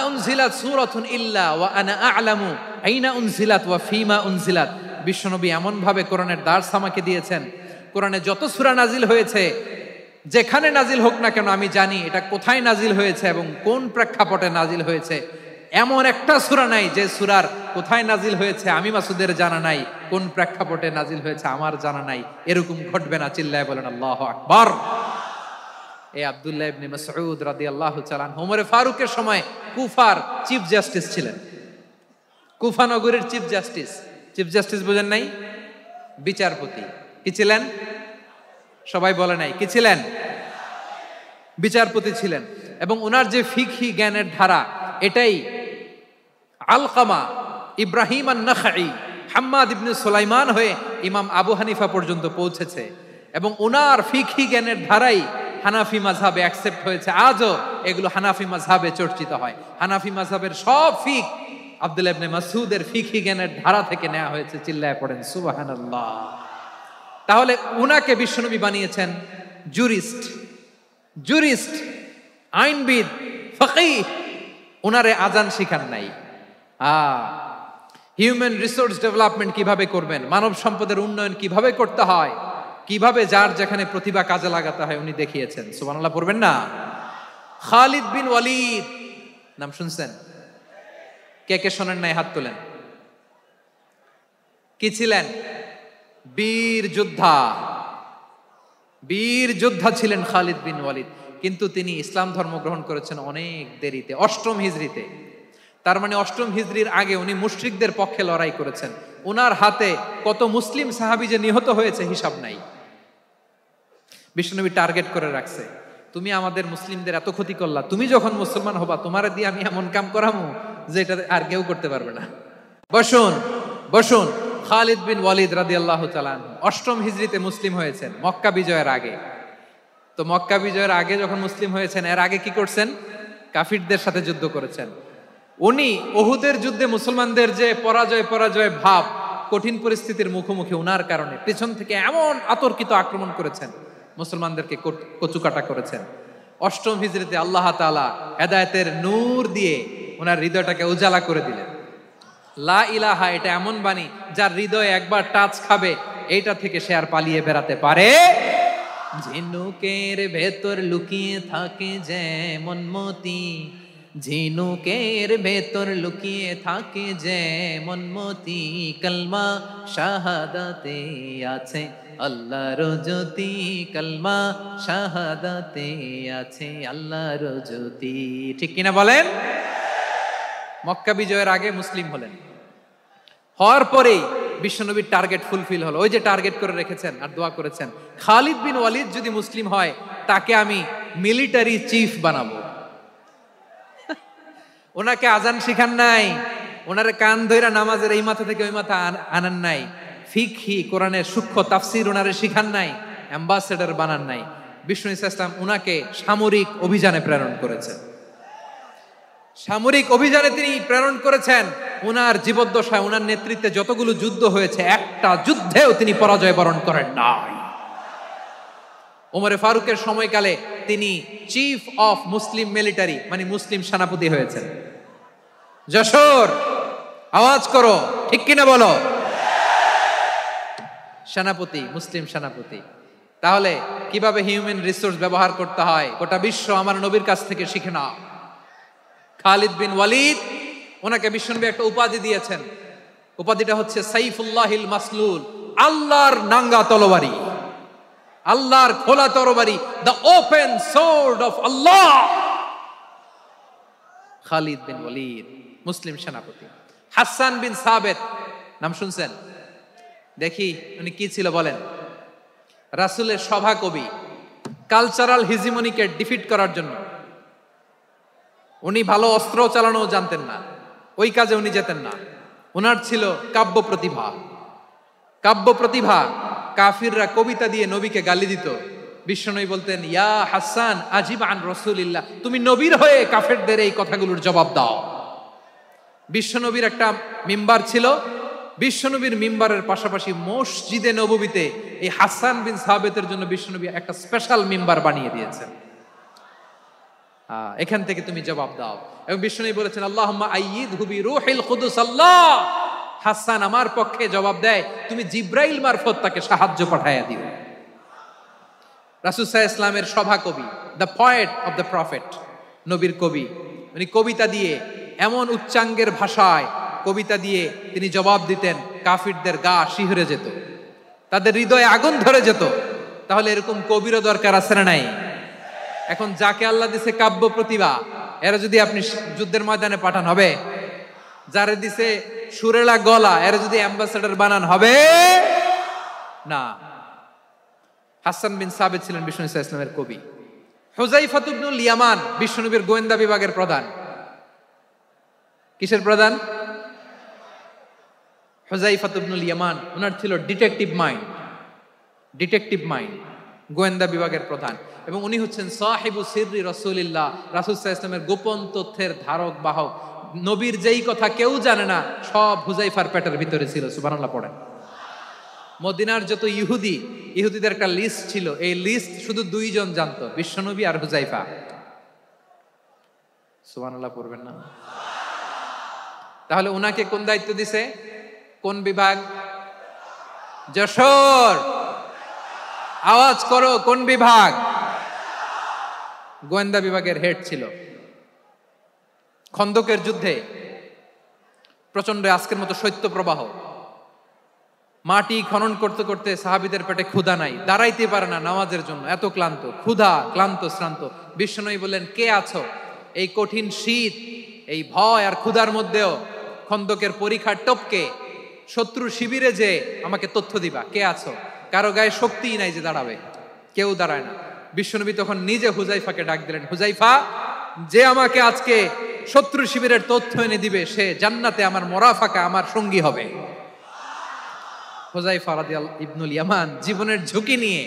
উনজিলাত সূরাতুন ইল্লা ওয়া আনা আ'লামু আইনা উনজিলাত ওয়া ফীমা উনজিলাত। বিশ্বনবী এমন ভাবে কোরআনের দার্স আমাকে দিয়েছেন, কোরআনে যত সূরা নাজিল হয়েছে, যেখানে নাজিল হোক না কেন আমি জানি এটা কোথায় নাজিল হয়েছে এবং কোন প্রেক্ষাপটে নাজিল হয়েছে। এমন একটা সূরা নাই যে সূরার কোথায় নাজিল হয়েছে আমি মাসুদের জানা নাই, কোন প্রেক্ষাপটে নাজিল হয়েছে আমার জানা নাই। এরকম ঘটবে না। চিল্লায় বলেন আল্লাহু আকবার। এই আব্দুল্লাহ ইবনে মাসউদ রাদিয়াল্লাহু তাআলা ওমর ফারুকের সময় কুফার চিফ জাস্টিস ছিলেন। কুফা নগরীর চিফ জাস্টিস বুঝেন নাই? বিচারপতি। কি ছিলেন? সবাই বলে নাই, কি ছিলেন? বিচারপতি ছিলেন। এবং ওনার যে ফিকহি জ্ঞানের ধারা, এটাই আলকামা, ইব্রাহিম আন-নাখাই, হাম্মাদ ইবনে সুলাইমান হয়ে ইমাম আবু হানিফা পর্যন্ত পৌঁছেছে। এবং ওনার ফিকহি জ্ঞানের ধারাই হানাফি মাযহাবে অ্যাকসেপ্ট হয়েছে। আজও এগুলো হানাফি মাযহাবে চর্চিত হয়। হানাফি মাযহাবের সব ফিক আব্দুল্লাহ ইবনে মাসউদের ফিকহি জ্ঞানের ধারা থেকে নেওয়া হয়েছে। চিল্লায় পড়েন সুবহানাল্লাহ। তাহলে উনাকে বিশ্বনবী বানিয়েছেন জুরিস্ট, আইনবিদ, ফকিহ। উনারে আজান শিখান নাই। হিউম্যান রিসোর্স ডেভেলপমেন্ট কিভাবে করবেন, মানব সম্পদের উন্নয়ন কিভাবে করতে হয়, কিভাবে যার যেখানে প্রতিভা কাজে লাগাতে হয় উনি দেখিয়েছেন। সুবহানাল্লাহ পড়বেন না? খালিদ বিন ওয়ালিদ নাম শুনছেন? কে কে শোনেন নাই হাত তোলেন। কি ছিলেন? বীর যোদ্ধা, বীর যোদ্ধা ছিলেন খালিদ বিন ওয়ালিদ। কিন্তু তিনি ইসলাম ধর্ম গ্রহণ করেছেন অনেক দেরিতে, 8ম হিজরিতে। তার মানে 8ম হিজরির আগে উনি মুশরিকদের পক্ষে লড়াই করেছেন। ওনার হাতে কত মুসলিম সাহাবী যে নিহত হয়েছে হিসাব নাই। বিশ্বনবী টার্গেট করে রাখছে, তুমি আমাদের মুসলিমদের এত ক্ষতি করলা, তুমি যখন মুসলমান হবা তোমার দিয়ে আমি এমন কাম করামু যে এটা আর কেউ করতে পারবে না। বসুন বসুন। খালিদ বিন ওয়ালিদ রাদিয়াল্লাহু তাআলা 8ম হিজরিতে মুসলিম হয়েছেন, মক্কা বিজয়ের আগে। তো মক্কা বিজয়ের আগে যখন মুসলিম হয়েছেন, এর আগে কি করছেন? কাফিরদের সাথে যুদ্ধ করেছেন। উনি উহুদের যুদ্ধে মুসলমানদের যে পরাজয় ভাব, কঠিন পরিস্থিতির মুখোমুখি উনার কারণে পেছন থেকে এমন আতর্কিত আক্রমণ করেছেন, মুসলমানদেরকে কচুকাটা করেছেন। 8ম হিজরিতে আল্লাহ তাআলা হেদায়েতের নূর দিয়ে ওনার হৃদয়টাকে উজালা করে দিলেন। লা ইলাহা এটা এমন বাণী যার হৃদয়ে একবার টাচ খাবে, এইটা থেকে সে আর পালিয়ে বেড়াতে পারে। ঝিনুকের ভেতর লুকিয়ে থাকে যেমন মতি, ঝিনুকের ভেতর লুকিয়ে থাকে যেমন মতি, কলমা শাহাদাতে আছে আল্লাহর জ্যোতি, কলমা শাহাদাতে আছে আল্লাহর জ্যোতি। ঠিক কিনা বলেন? মক্কা বিজয়ের আগে মুসলিম হলেন, হওয়ার পরেই বিশ্বনবীর টার্গেট ফুলফিল হলো। ওই যে টার্গেট করে রেখেছেন আর দোয়া করেছেন, খালিদ বিন ওয়ালিদ যদি মুসলিম হয় তাকে আমি মিলিটারি চিফ বানাবো। ওনাকে আজান শিখান নাই, ওনারে কান ধইরা নামাজের এই মাথা থেকে ওই মাথা আনান নাই, ফিকহি কোরআনের সূক্ষ্ম তাফসীর ওনারে শিখান নাই, অ্যাম্বাসেডর বানান নাই। বিষ্ণু ইসলাম উনাকে সামরিক অভিযানে প্রেরণ করেছেন। সামরিক অভিযানে তিনি প্রেরণ করেছেন। উনার জীবদ্দশায় উনার নেতৃত্বে যতগুলো যুদ্ধ হয়েছে, একটা যুদ্ধেও তিনি পরাজয় বরণ করেন নাই। ওমরে ফারুকের সময়কালে তিনি চিফ অফ মুসলিম মিলিটারি মানে মুসলিম সেনাপতি হয়েছেন। যশোর আওয়াজ করো, ঠিক কিনা বলো? সেনাপতি, মুসলিম সেনাপতি। তাহলে কিভাবে হিউম্যান রিসোর্স ব্যবহার করতে হয় গোটা বিশ্ব আমার নবীর কাছ থেকে শিখে নাও। খালিদ বিন ওয়ালিদ, ওনাকে বিশ্বনবী একটা উপাধি দিয়েছেন। উপাধিটা হচ্ছে সাইফুল্লাহিল মাসলুল, আল্লাহর নাঙ্গা তরবারি, আল্লাহর খোলা তরবারি, দ্য ওপেন সোর্ড অফ আল্লাহ। খালিদ বিন ওয়ালিদ মুসলিম সেনাপতি। হাসান বিন সাবেত নাম শুনছেন? দেখি উনি কি ছিল বলেন। রাসূলের সভা কবি, কালচারাল হিজিমনিকে ডিফিট করার জন্য। উনি ভালো অস্ত্র চালানো জানতেন না, ওই কাজে উনি যেতেন না। ওনার ছিল কাব্য প্রতিভা। কাব্য প্রতিভা, কাফিররা কবিতা দিয়ে নবীকে গালি দিত। বিশ্বনবী বলতেন, ইয়া হাসান আজিব আন রাসূলিল্লাহ, তুমি নবীর হয়ে কাফেরদের এই কথাগুলোর জবাব দাও। বিশ্বনবীর একটা মিম্বার ছিল, বিশ্বনবীর মিম্বারের পাশাপাশি মসজিদে নববীতে এই হাসান বিন সাবেতের জন্য বিশ্বনবী একটা স্পেশাল মিম্বার বানিয়ে দিয়েছেন। এখান থেকে তুমি জবাব দাও। এবং বিশ্বনবী বলেছেন, আল্লাহুম্মা আইয়িদহু বিরূহিল কুদুস। আল্লাহ, হাসান আমার পক্ষে জবাব দেয়, তুমি জিব্রাইল মারফত তাকে সাহায্য পাঠাইয়া দিও। রাসূল সাল্লাল্লাহু আলাইহি ওয়াসাল্লামের সভা কবি, the poet of the prophet, নবীর কবি। উনি কবিতা দিয়ে, এমন উচ্চাঙ্গের ভাষায় কবিতা দিয়ে তিনি জবাব দিতেন, কাফিরদের গা শিহরে যেত, তাদের হৃদয়ে আগুন ধরে যেত। তাহলে এরকম কবিরও দরকার আছে না নাই? এখন যাকে আল্লাহ দিছে কাব্য প্রতিভা, এরা যদি আপনি যুদ্ধের ময়দানে পাঠান হবে? যারে দিছে সুরেলা গলা, এরা যদি অ্যাম্বাসেডর বানান হবে না। হাসান বিন সাবেত ছিলেন বিষ্ণু ইসলামের কবি। হুযায়ফা ইবনুল ইয়ামান বিশ্বনবীর গোয়েন্দা বিভাগের প্রধান। কিসের প্রধান? হুযায়ফা ইবনুল ইয়ামান। ওনার ছিল ডিটেকটিভ মাইন্ড, ডিটেকটিভ মাইন্ড, গোয়েন্দা বিভাগের প্রধান। এবং উনি হচ্ছেন সাহিবু সিররি রাসূলিল্লাহ, রাসূল সাল্লাল্লাহু আলাইহি ওয়াসাল্লামের গোপন তথ্যের ধারক বাহক। নবীর যেই কথা কেউ জানে না, সব হুযায়ফার পেটের ভিতরে ছিল। সুবহানাল্লাহ পড়েন। মদিনার যত ইহুদিদের একটা লিস্ট ছিল, এই লিস্ট শুধু দুইজন জানতো, বিশ্বনবী আর হুযায়ফা। সুবহানাল্লাহ পড়বেন না? তাহলে উনাকে কোন দায়িত্ব দিছে? কোন বিভাগ? যশোর আওয়াজ করো, কোন বিভাগ? গোয়েন্দা বিভাগের হেড ছিল। খন্দকের যুদ্ধে প্রচন্ড আজকের মতো শৈত্য প্রবাহ, মাটি খনন করতে করতে সাহাবীদের পেটে ক্ষুধা নাই, দাঁড়াইতে পারে না নামাজের জন্য, এত ক্লান্ত, ক্ষুধা, ক্লান্ত, শ্রান্ত। বিশ্বনবী বললেন, কে আছো? এই কঠিন শীত, এই ভয় আর ক্ষুধার মধ্যেও খন্দকের পরীক্ষার টপকে শত্রুর শিবিরে যে আমাকে তথ্য দিবা, কে আছো? কারো গায়ে শক্তিই নাই যে দাঁড়াবে, কেউ দাঁড়ায় না। বিশ্বনবী তখন নিজে হুজাইফাকে ডাক দিলেন, হুজাইফা, যে আমাকে আজকে শত্রু শিবিরের তথ্য এনে দিবে সে জান্নাতে আমার মোরাফাকা, আমার সঙ্গী হবে। হুজাইফা রাদিয়াল্লাহু ইবনুল ইয়ামান জীবনের ঝুঁকি নিয়ে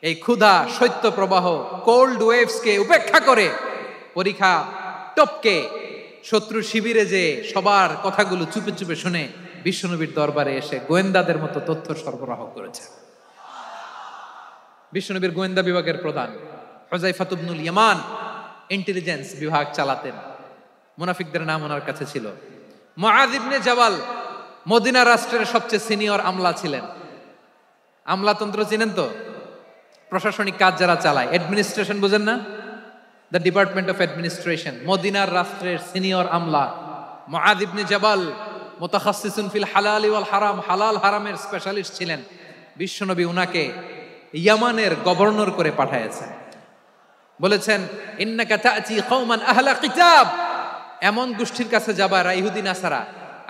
এই ক্ষুধা, শৈত্য প্রবাহ, কোল্ড ওয়েভসকে উপেক্ষা করে পরীক্ষা টপকে শত্রু শিবিরে যে সবার কথাগুলো চুপে চুপে শুনে বিশ্বনবীর দরবারে এসে গোয়েন্দাদের মতো তথ্য সরবরাহ করেছে। বিশ্বনবীর গোয়েন্দা বিভাগের প্রধান হুজাইফা ইবনুল ইয়ামান ইন্টেলিজেন্স বিভাগ চালাতেন। মুনাফিকদের নাম ওনার কাছে ছিল। মুআয ইবনে জাবাল মদিনা রাষ্ট্রের সবচেয়ে সিনিয়র আমলা ছিলেন। আমলাতন্ত্র চিনেন তো? প্রশাসনিক কাজ যারা চালায়, অ্যাডমিনিস্ট্রেশন বুঝেন না? The department of administration. মদিনার রাষ্ট্রের সিনিয়র আমলা মুআয ইবনে জাবাল মুতাখাসসিসুন ফিল হালাল ওয়াল হারাম, হালাল হারামের স্পেশালিস্ট ছিলেন। বিশ্বনবী উনাকে ইয়ামানের গভর্নর করে পাঠায়েছেন। বলেছেন, ইন্নাকা তা'তি কওমান আহলা কিতাব, এমন গোষ্ঠীর কাছে যাবা যারা ইহুদি নাসারা,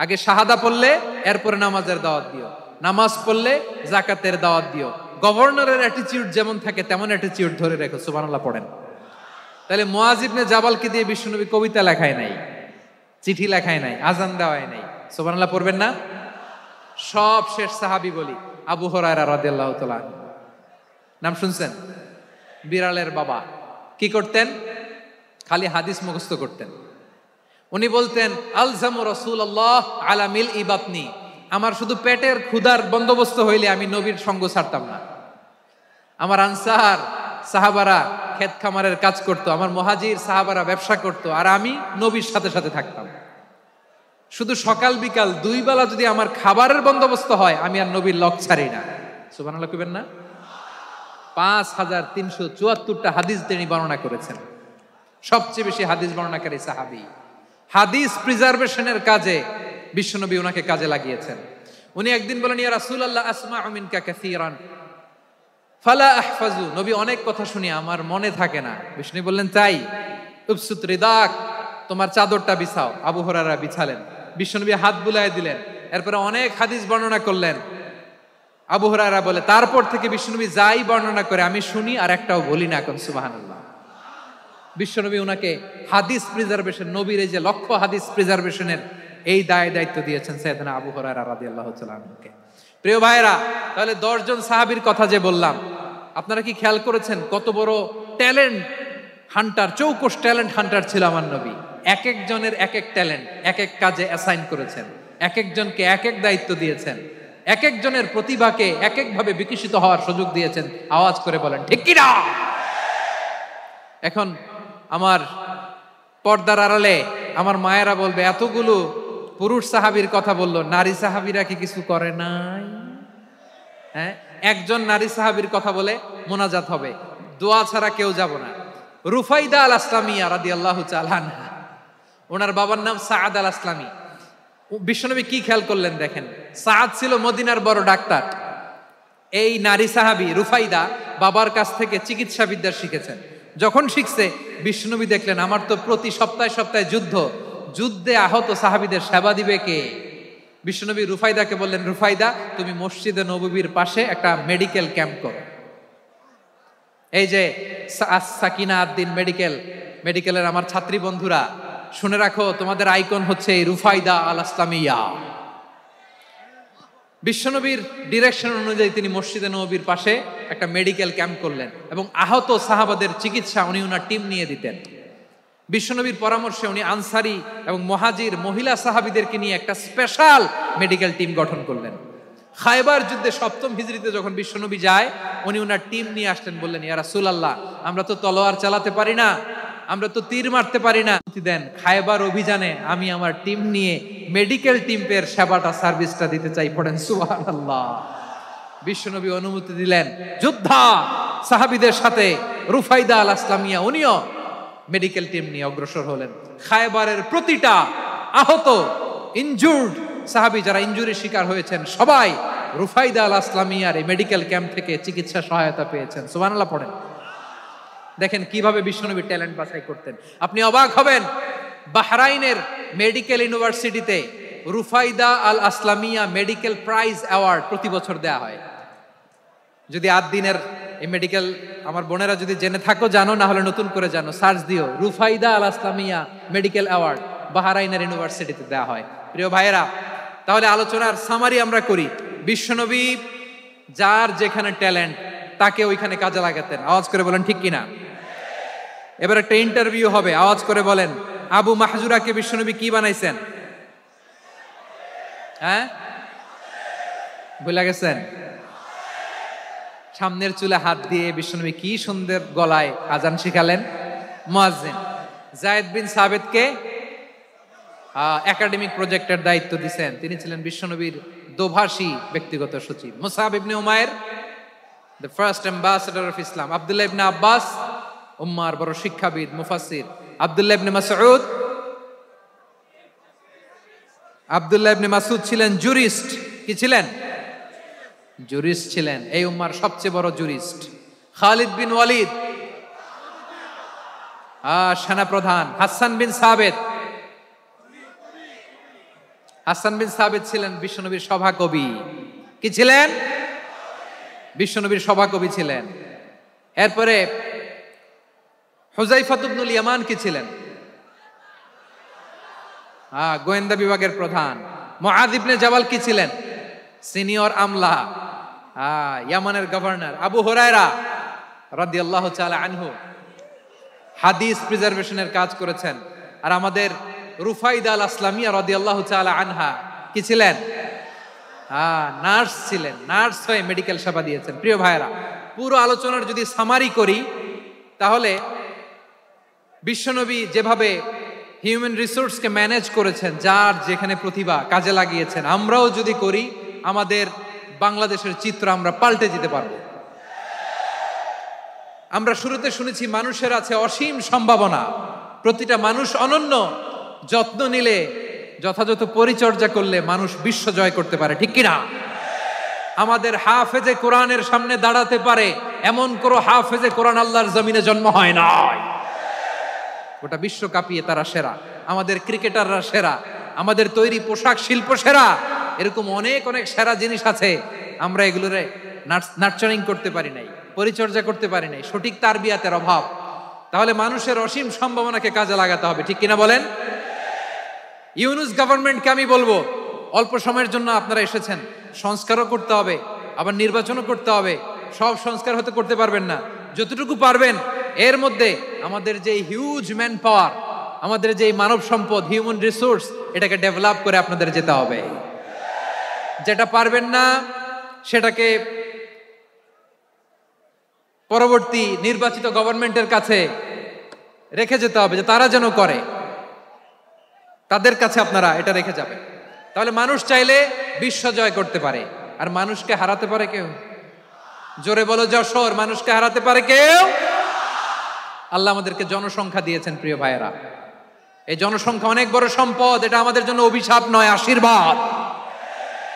আগে শাহাদা পড়লে এরপরে নামাজের দাওয়াত দিও, নামাজ পড়লে যাকাতের দাওয়াত দিও। গভর্নরের অ্যাটিটিউড যেমন থাকে তেমন অ্যাটিটিউড ধরে রেখো। সুবহানাল্লাহ পড়েন। তাহলে মুআয ইবনে জাবালকে দিয়ে বিশ্বনবী কবিতা লেখায় নাই, চিঠি লেখায় নাই, আজান দেওয়ায় নাই। সুবহানাল্লাহ পড়বেন না? সব শেষ সাহাবী বলি আবু হুরায়রা রাদিয়াল্লাহু তাআলা, নাম শুনছেন? বিড়ালের বাবা। কি করতেন? খালি হাদিস মুখস্থ করতেন। উনি বলতেন, আলজামু রাসূলুল্লাহ আলা মিল ইবাতনি, আমার শুধু পেটের ক্ষুধার বন্দোবস্ত হইলে আমি নবীর সঙ্গ ছাড়তাম না। আমার আনসার সাহাবারা ক্ষেত খামারের কাজ করত, আমার মুহাজির সাহাবারা ব্যবসা করত, আর আমি নবীর সাথে সাথে থাকতাম। শুধু সকাল বিকাল দুই বেলা যদি আমার খাবারের বন্দোবস্ত হয়, আমি আর নবীর লক ছাড়ি না। সুবহানাল্লাহ কইবেন না? 5374টা হাদিস তিনি বর্ণনা করেছেন। সবচেয়ে বেশি হাদিস বর্ণনাকারী সাহাবী। হাদিস প্রিজার্ভেশনের কাজে বিশ্বনবী ওনাকে কাজে লাগিয়েছেন। উনি একদিন বলেন, ইয়া রাসূলুল্লাহ আসমাউ মিনকা কাসীরান ফালা আহফাজু, নবী অনেক কথা শুনি আমার মনে থাকে না। বিষ্ণু বললেন, তাই? উবসুত রিদাক, তোমার চাদরটা বিছাও। আবু হুরায়রা বিছালেন, বিশ্বনবী হাত বুলায় দিলেন, এরপরে অনেক হাদিস বর্ণনা করলেন। আবু হুরায়রা বলে, তারপর থেকে বিশ্বনবী যাই বর্ণনা করে আমি শুনি আর একটাও বলি না। এখন সুবহানাল্লাহ। বিশ্বনবী ওনাকে হাদিস প্রিজার্ভেশন, নবীর এই যে লক্ষ্য হাদিস প্রিজার্ভেশনের এই দায়িত্ব দিয়েছেন সাইয়েদনা আবু হুরায়রা রাদিয়াল্লাহু তাআলা আনহুকে। প্রিয় ভাইরা, তাহলে 10 জন সাহাবীর কথা যে বললাম, আপনারা কি খেয়াল করেছেন কত বড় ট্যালেন্ট হান্টার, চৌকস ট্যালেন্ট হান্টার ছিল আমার নবী। এক একজনের এক এক ট্যালেন্ট, এক এক কাজে অ্যাসাইন করেছেন, এক একজনকে এক এক দায়িত্ব দিয়েছেন, এক একজনের প্রতিভাকে এক একভাবে বিকশিত হওয়ার সুযোগ দিয়েছেন। আওয়াজ করে বলেন ঠিক কি না? এখন আমার পর্দার আড়ালে আমার মায়েরা বলবে, এতগুলো পুরুষ সাহাবীর কথা বললো, নারী সাহাবীরা কি কিছু করে নাই? হ্যাঁ, একজন নারী সাহাবীর কথা বলে মোনাজাত হবে, দোয়া ছাড়া কেউ যাব না। রুফাইদা আল আসলামিয়া রাদিয়াল্লাহু তাআলা আনহা, ওনার বাবার নাম সাআদ আল আসলামি। বিশ্বনবী কি খেয়াল করলেন দেখেন, সাআদ ছিল মদিনার বড় ডাক্তার। এই নারী সাহাবী রুফাইদা বাবার কাছ থেকে চিকিৎসা বিদ্যা শিখেছেন। যখন শিখছে, বিশ্বনবী দেখলেন আমার তো প্রতি সপ্তাহে সপ্তাহে যুদ্ধে আহত সাহাবীদের সেবা দিবে কে? বিশ্বনবী রুফাইদাকে বললেন, রুফাইদা তুমি মসজিদে নববীর পাশে একটা মেডিকেল ক্যাম্প করো। এই যে সাকিনা আদ্দিন মেডিকেলের আমার ছাত্রী বন্ধুরা শুনে রাখো, তোমাদের আইকন হচ্ছে এই রুফাইদা আল আসলামিয়া। বিশ্বনবীর ডিরেকশন অনুযায়ী তিনি মসজিদে নববীর পাশে একটা মেডিকেল ক্যাম্প করলেন এবং আহত সাহাবাদের চিকিৎসা উনি ওনার টিম নিয়ে দিতেন। বিশ্বনবীর পরামর্শে উনি আনসারি এবং মুহাজির মহিলা সাহাবীদেরকে নিয়ে একটা স্পেশাল মেডিকেল টিম গঠন করলেন। খায়বার যুদ্ধে 7ম হিজরিতে যখন বিশ্বনবী যায়, উনি ওনার টিম নিয়ে আসলেন, বললেন, ইয়া রাসূলুল্লাহ আমরা তো তলোয়ার চালাতে পারি না, আমরা তো তীর মারতে পারি না, দেন খায়বার অভিযানে আমি আমার টিম নিয়ে মেডিকেল টিমের সেবাটা সার্ভিসটা দিতে চাই। পড়েন সুবহানাল্লাহ। বিশ্বনবী অনুমতি দিলেন, যোদ্ধা সাহাবীদের সাথে রুফাইদা আল আসলামিয়া উনিও মেডিকেল টিম নিয়ে অগ্রসর হলেন। খায়বারের প্রতিটা আহত ইনজুর্ড সাহাবী যারা ইনজুরির শিকার হয়েছেন সবাই রুফাইদা আল আসলামিয়ার এই মেডিকেল ক্যাম্প থেকে চিকিৎসা সহায়তা পেয়েছেন। সুবহানাল্লাহ পড়েন। দেখেন কিভাবে বিশ্বনবী ট্যালেন্ট বাছাই করতেন। আপনি অবাক হবেন, বাহরাইনের মেডিকেল ইউনিভার্সিটিতে রুফাইদা আল আসলামিয়া মেডিকেল প্রাইজ অ্যাওয়ার্ড প্রতি বছর দেয়া হয়। যদি 8 দিনের এই মেডিকেল আমার বোনেরা যদি জেনে থাকো জানো, না হলে নতুন করে জানো, সার্চ দিও রুফাইদা আল আসলামিয়া মেডিকেল অ্যাওয়ার্ড বাহরাইনের ইউনিভার্সিটিতে দেয়া হয়। প্রিয় ভাইয়েরা, তাহলে আলোচনার সামারি আমরা করি। বিশ্বনবী যার যেখানে ট্যালেন্ট তাকে ওইখানে কাজে লাগাতেন। আওয়াজ করে বলেন ঠিক কিনা? এবার একটা ইন্টারভিউ হবে, আওয়াজ করে বলেন আবু মাহজুরাকে বিশ্বনবী কি বানাইছেন? হ্যাঁ, ভুলে গেছেন? সামনের চুলে হাত দিয়ে বিশ্বনবী কি সুন্দর গলায় আজান শিখালেন, মুয়াজ্জিন। যায়েদ বিন সাবিতকে একাডেমিক প্রজেক্টের দায়িত্ব দিয়েছেন, তিনি ছিলেন বিশ্বনবীর দোভাষী ব্যক্তিগত সচিব। মুসআব ইবনে Umair the first ambassador of Islam, Abdullah ইবনে আব্বাস উম্মার বড় শিক্ষাবিদ মুফাসসির, আব্দুল্লাহ ইবনে মাসউদ ছিলেন জুরিস্ট। কি ছিলেন? জুরিস্ট ছিলেন, এই উম্মার সবচেয়ে বড় জুরিস্ট। খালিদ বিন ওয়ালিদ সেনাপ্রধান। হাসান বিন সাবিত ছিলেন বিশ্বনবীর সভাকবি। কি ছিলেন? বিশ্বনবীর সভাকবি ছিলেন। এরপরে হুযায়ফা ইবনুল ইয়ামান কি ছিলেন? গোয়েন্দা বিভাগের প্রধান। মুআয ইবনে জাবাল কি ছিলেন? সিনিয়র আমলা, ইয়ামানের গভর্নর। আবু হুরায়রা রাদিয়াল্লাহু তাআলা আনহু হাদিস প্রিজার্ভেশনের কাজ করেছেন। আর আমাদের রুফাইদা আল আসলামিয়া রাদিয়াল্লাহু তাআলা আনহা কি ছিলেন? নার্স ছিলেন। নার্স হয়ে মেডিকেল সেবা দিয়েছেন। প্রিয় ভাইরা, পুরো আলোচনার যদি সামারি করি তাহলে বিশ্বনবী যেভাবে হিউম্যান রিসোর্সকে ম্যানেজ করেছেন, যার যেখানে প্রতিভা কাজে লাগিয়েছেন, আমরাও যদি করি আমাদের বাংলাদেশের চিত্র আমরা পাল্টে দিতে পারবো। আমরা শুরুতে শুনেছি মানুষের আছে অসীম সম্ভাবনা, প্রতিটা মানুষ অনন্য, যত্ন নিলে, যথাযথ পরিচর্যা করলে মানুষ বিশ্ব জয় করতে পারে। ঠিক কিনা? আমাদের হাফেজে কোরআনের সামনে দাঁড়াতে পারে এমন কোন হাফেজে কোরআন আল্লাহর জমিনে জন্ম হয় না। গোটা বিশ্ব কাঁপিয়ে তারা সেরা। আমাদের ক্রিকেটাররা সেরা, আমাদের তৈরি পোশাক শিল্প সেরা। এরকম অনেক অনেক সেরা জিনিস আছে, আমরা এগুলোরে নার্চারিং করতে পারি নাই, পরিচর্যা করতে পারি নাই, সঠিক তারবিয়াতের অভাব। তাহলে মানুষের অসীম সম্ভাবনাকে কাজে লাগাতে হবে। ঠিক কিনা বলেন? ইউনুস গভর্নমেন্টকে আমি বলবো, অল্প সময়ের জন্য আপনারা এসেছেন, সংস্কারও করতে হবে, আবার নির্বাচনও করতে হবে। সব সংস্কার হতে করতে পারবেন না, যতটুকু পারবেন এর মধ্যে আমাদের যে হিউজ ম্যান পাওয়ার, আমাদের যে মানব সম্পদ, হিউম্যান রিসোর্স, এটাকে ডেভেলপ করে আপনাদের যেতে হবে। যেটা পারবেন না সেটাকে পরবর্তী নির্বাচিত গভর্নমেন্টের কাছে রেখে যেতে হবে, যে তারা যেন করে, তাদের কাছে আপনারা এটা রেখে যাবেন। তাহলে মানুষ চাইলে বিশ্ব জয় করতে পারে। আর মানুষকে হারাতে পারে কেউ? জোরে বলো যশোর, মানুষকে হারাতে পারে কেউ? আল্লাহ আমাদেরকে জনসংখ্যা দিয়েছেন প্রিয় ভাইয়েরা। এই জনসংখ্যা অনেক বড় সম্পদ, এটা আমাদের জন্য অভিশাপ নয়, আশীর্বাদ।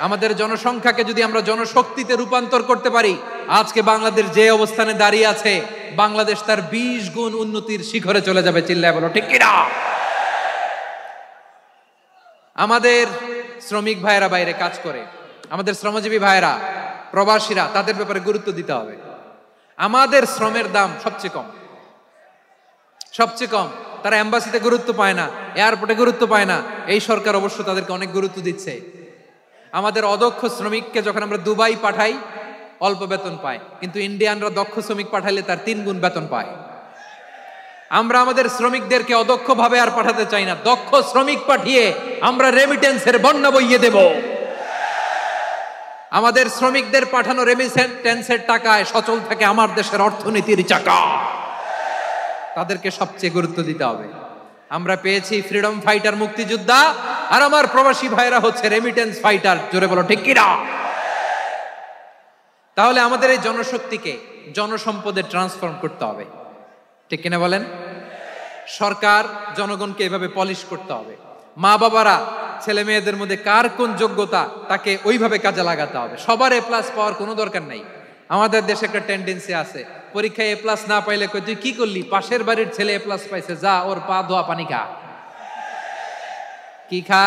আমাদের জনসংখ্যাকে যদি আমরা জনশক্তিতে রূপান্তর করতে পারি, আজকে বাংলাদেশ যে অবস্থানে দাঁড়িয়ে আছে, বাংলাদেশ তার 20 গুণ উন্নতির শিখরে চলে যাবে। চিল্লায় বলো ঠিক কিনা? আমাদের শ্রমিক ভাইয়েরা বাইরে কাজ করে, আমাদের শ্রমজীবী ভাইয়েরা, প্রবাসীরা, তাদের ব্যাপারে গুরুত্ব দিতে হবে। আমাদের শ্রমের দাম সবচেয়ে কম, সবচেয়ে কম। তারা এম্বাসিতে গুরুত্ব পায় না, এয়ারপোর্টে গুরুত্ব পায় না। এই সরকার অবশ্য তাদেরকে অনেক গুরুত্ব দিচ্ছে। আমাদের অদক্ষ শ্রমিককে যখন আমরা দুবাই পাঠাই, অল্প বেতন পায়, কিন্তু ইন্ডিয়ানরা দক্ষ শ্রমিক পাঠাইলে তার 3 গুণ বেতন পায়। আমরা আমাদের শ্রমিকদেরকে অদক্ষ ভাবে আর পাঠাতে চাই না, দক্ষ শ্রমিক পাঠিয়ে আমরা রেমিটেন্সের বন্যা বইয়ে দেব। আমাদের শ্রমিকদের পাঠানো রেমিটেন্সের টাকায় সচল থাকে আমার দেশের অর্থনীতির চাকা। তাদেরকে সবচেয়ে গুরুত্ব দিতে হবে। আমরা পেয়েছি ফ্রিডম ফাইটার, মুক্তিযোদ্ধা, আর আমার প্রবাসী ভাইরা হচ্ছে রেমিটেন্স ফাইটার। জোরে বলো ঠিক কিনা? তাহলে আমাদের এই জনশক্তিকে জনসম্পদে ট্রান্সফর্ম করতে হবে, ঠিক কিনা বলেন? সরকার জনগণকে এভাবে পলিশ করতে হবে। মা বাবারা ছেলে মেয়েদের মধ্যে কার কোন যোগ্যতা তাকে ওইভাবে কাজে লাগাতে হবে। সবার এ প্লাস পাওয়ার কোনো দরকার নাই। আমাদের দেশে একটা টেন্ডেন্সি আছে, পরীক্ষায় এ প্লাস না পাইলে কই তুই কি করলি, পাশের বাড়ির ছেলে এ প্লাস পাইছে, যা ওর পা ধোয়া পানি খা। কি খা?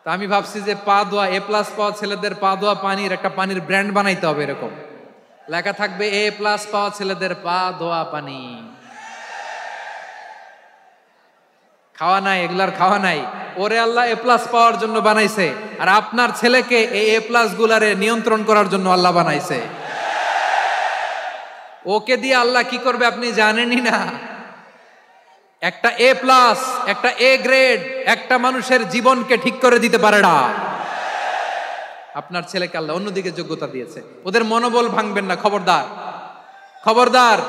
তা আমি ভাবছি যে পা ধোয়া এ প্লাস পাওয়া ছেলেদের পা ধোয়া পানির একটা পানির ব্র্যান্ড বানাইতে হবে, এরকম লেখা থাকবে এ প্লাস পাওয়া ছেলেদের পা ধোয়া পানি। খাওয়া নাই, এগুলার খাওয়া নাই। ওরে আল্লাহ এ প্লাস পাওয়ার জন্য বানাইছে, আর আপনার ছেলেকে এই এ প্লাস গুলারে নিয়ন্ত্রণ করার জন্য আল্লাহ বানাইছে। ওকে দিয়ে আল্লাহ কি করবে আপনি জানেনই না। একটা এ প্লাস, একটা এ গ্রেড একটা মানুষের জীবনকে ঠিক করে দিতে পারে না। আপনার ছেলেকে আল্লাহ অন্যদিকে যোগ্যতা দিয়েছে, ওদের মনোবল ভাঙবেন না, খবরদার খবরদার।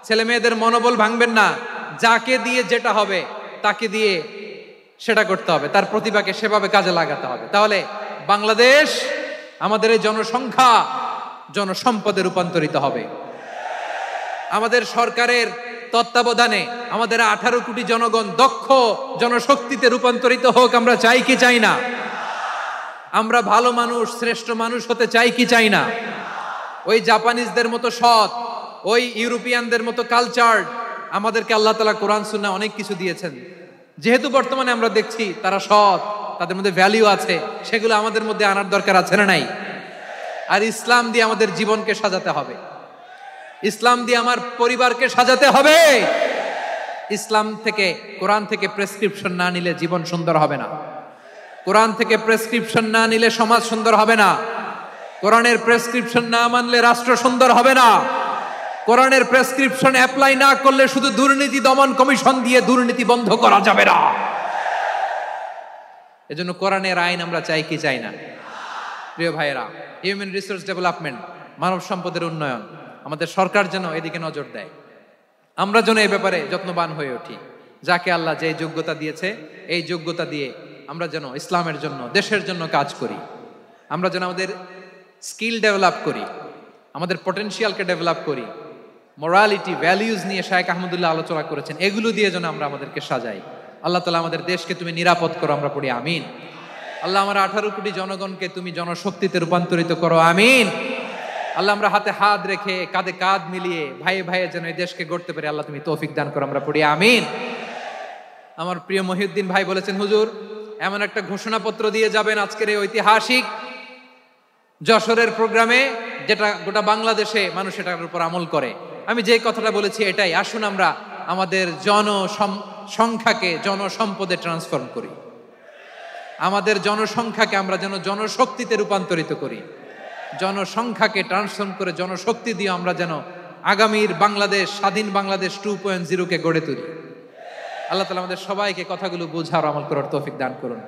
ছেলে মেয়েদের মনোবল ভাঙবেন না। যাকে দিয়ে যেটা হবে তাকে দিয়ে সেটা করতে হবে, তার প্রতিভাকে সেভাবে কাজে লাগাতে হবে। তাহলে বাংলাদেশ, আমাদের এই জনসংখ্যা জনসম্পদে রূপান্তরিত হবে। আমাদের সরকারের তত্ত্বাবধানে আমাদের 18 কোটি জনগণ দক্ষ জনশক্তিতে রূপান্তরিত হোক, আমরা চাই কি চাই না? আমরা ভালো মানুষ, শ্রেষ্ঠ মানুষ হতে চাই কি চাই না? ওই জাপানিজদের মতো সৎ, ওই ইউরোপিয়ানদের মতো কালচার, আমাদেরকে আল্লাহ তাআলা কোরআন সুন্নাহ অনেক কিছু দিয়েছেন। যেহেতু বর্তমানে আমরা দেখছি তারা সৎ, তাদের মধ্যে ভ্যালিউ আছে, সেগুলো আমাদের মধ্যে আনার দরকার আছে না নাই? আর ইসলাম দিয়ে আমাদের জীবনকে সাজাতে হবে, ইসলাম দিয়ে আমার পরিবারকে সাজাতে হবে। ইসলাম থেকে, কোরআন থেকে প্রেসক্রিপশন না নিলে জীবন সুন্দর হবে না। কোরআন থেকে প্রেসক্রিপশন না নিলে সমাজ সুন্দর হবে না। কোরআনের প্রেসক্রিপশন না মানলে রাষ্ট্র সুন্দর হবে না। কোরআনের প্রেসক্রিপশন অ্যাপ্লাই না করলে শুধু দুর্নীতি দমন কমিশন দিয়ে দুর্নীতি বন্ধ করা যাবে না। এজন্য কোরআনের আইন আমরা চাই কি চাই না? প্রিয় ভাইয়েরা, হিউম্যান রিসোর্স ডেভেলপমেন্ট, মানব সম্পদের উন্নয়ন, আমাদের সরকার যেন এদিকে নজর দেয়। আমরা যেন এই ব্যাপারে যত্নবান হয়ে উঠি। যাকে আল্লাহ যে যোগ্যতা দিয়েছে, এই যোগ্যতা দিয়ে আমরা যেন ইসলামের জন্য, দেশের জন্য কাজ করি। আমরা যেন আমাদের স্কিল ডেভেলপ করি, আমাদের পটেনশিয়ালকে ডেভেলপ করি। মোরালিটি, ভ্যালিউজ নিয়ে শায়েখ আহমদুল্লাহ আলোচনা করেছেন, এগুলো দিয়ে যেন আমরা আমাদেরকে সাজাই। আল্লাহ তাআলা আমাদের দেশকে তুমি নিরাপদ করো, আমরা পড়ি আমিন। আল্লাহ আমার 18 কোটি জনগণকে তুমি জনশক্তিতে রূপান্তরিত করো, আমিন। আল্লাহ আমরা হাতে হাত রেখে, কাঁধে কাঁধ মিলিয়ে, ভাইয়ে ভাইয়ে যেন এই দেশকে গড়তে পারি, আল্লাহ তুমি তৌফিক দান করো, আমরা পড়ি আমিন। আমার প্রিয় মহিউদ্দিন ভাই বলেছেন, হুজুর এমন একটা ঘোষণাপত্র দিয়ে যাবেন আজকের এই ঐতিহাসিক যশোরের প্রোগ্রামে, যেটা গোটা বাংলাদেশে মানুষ এটার উপর আমল করে। আমি যে কথাটা বলেছি এটাই, আসুন আমরা আমাদের জনসংখ্যাকে জনসম্পদে ট্রান্সফর্ম করি। আমাদের জনসংখ্যাকে আমরা যেন জনশক্তিতে রূপান্তরিত করি। জনসংখ্যাকে ট্রান্সফর্ম করে জনশক্তি দিয়ে আমরা যেন আগামীর বাংলাদেশ, স্বাধীন বাংলাদেশ 2.0 কে গড়ে তুলি। আল্লাহ তাআলা আমাদের সবাইকে কথাগুলো বোঝার, আমল করার তৌফিক দান করুন।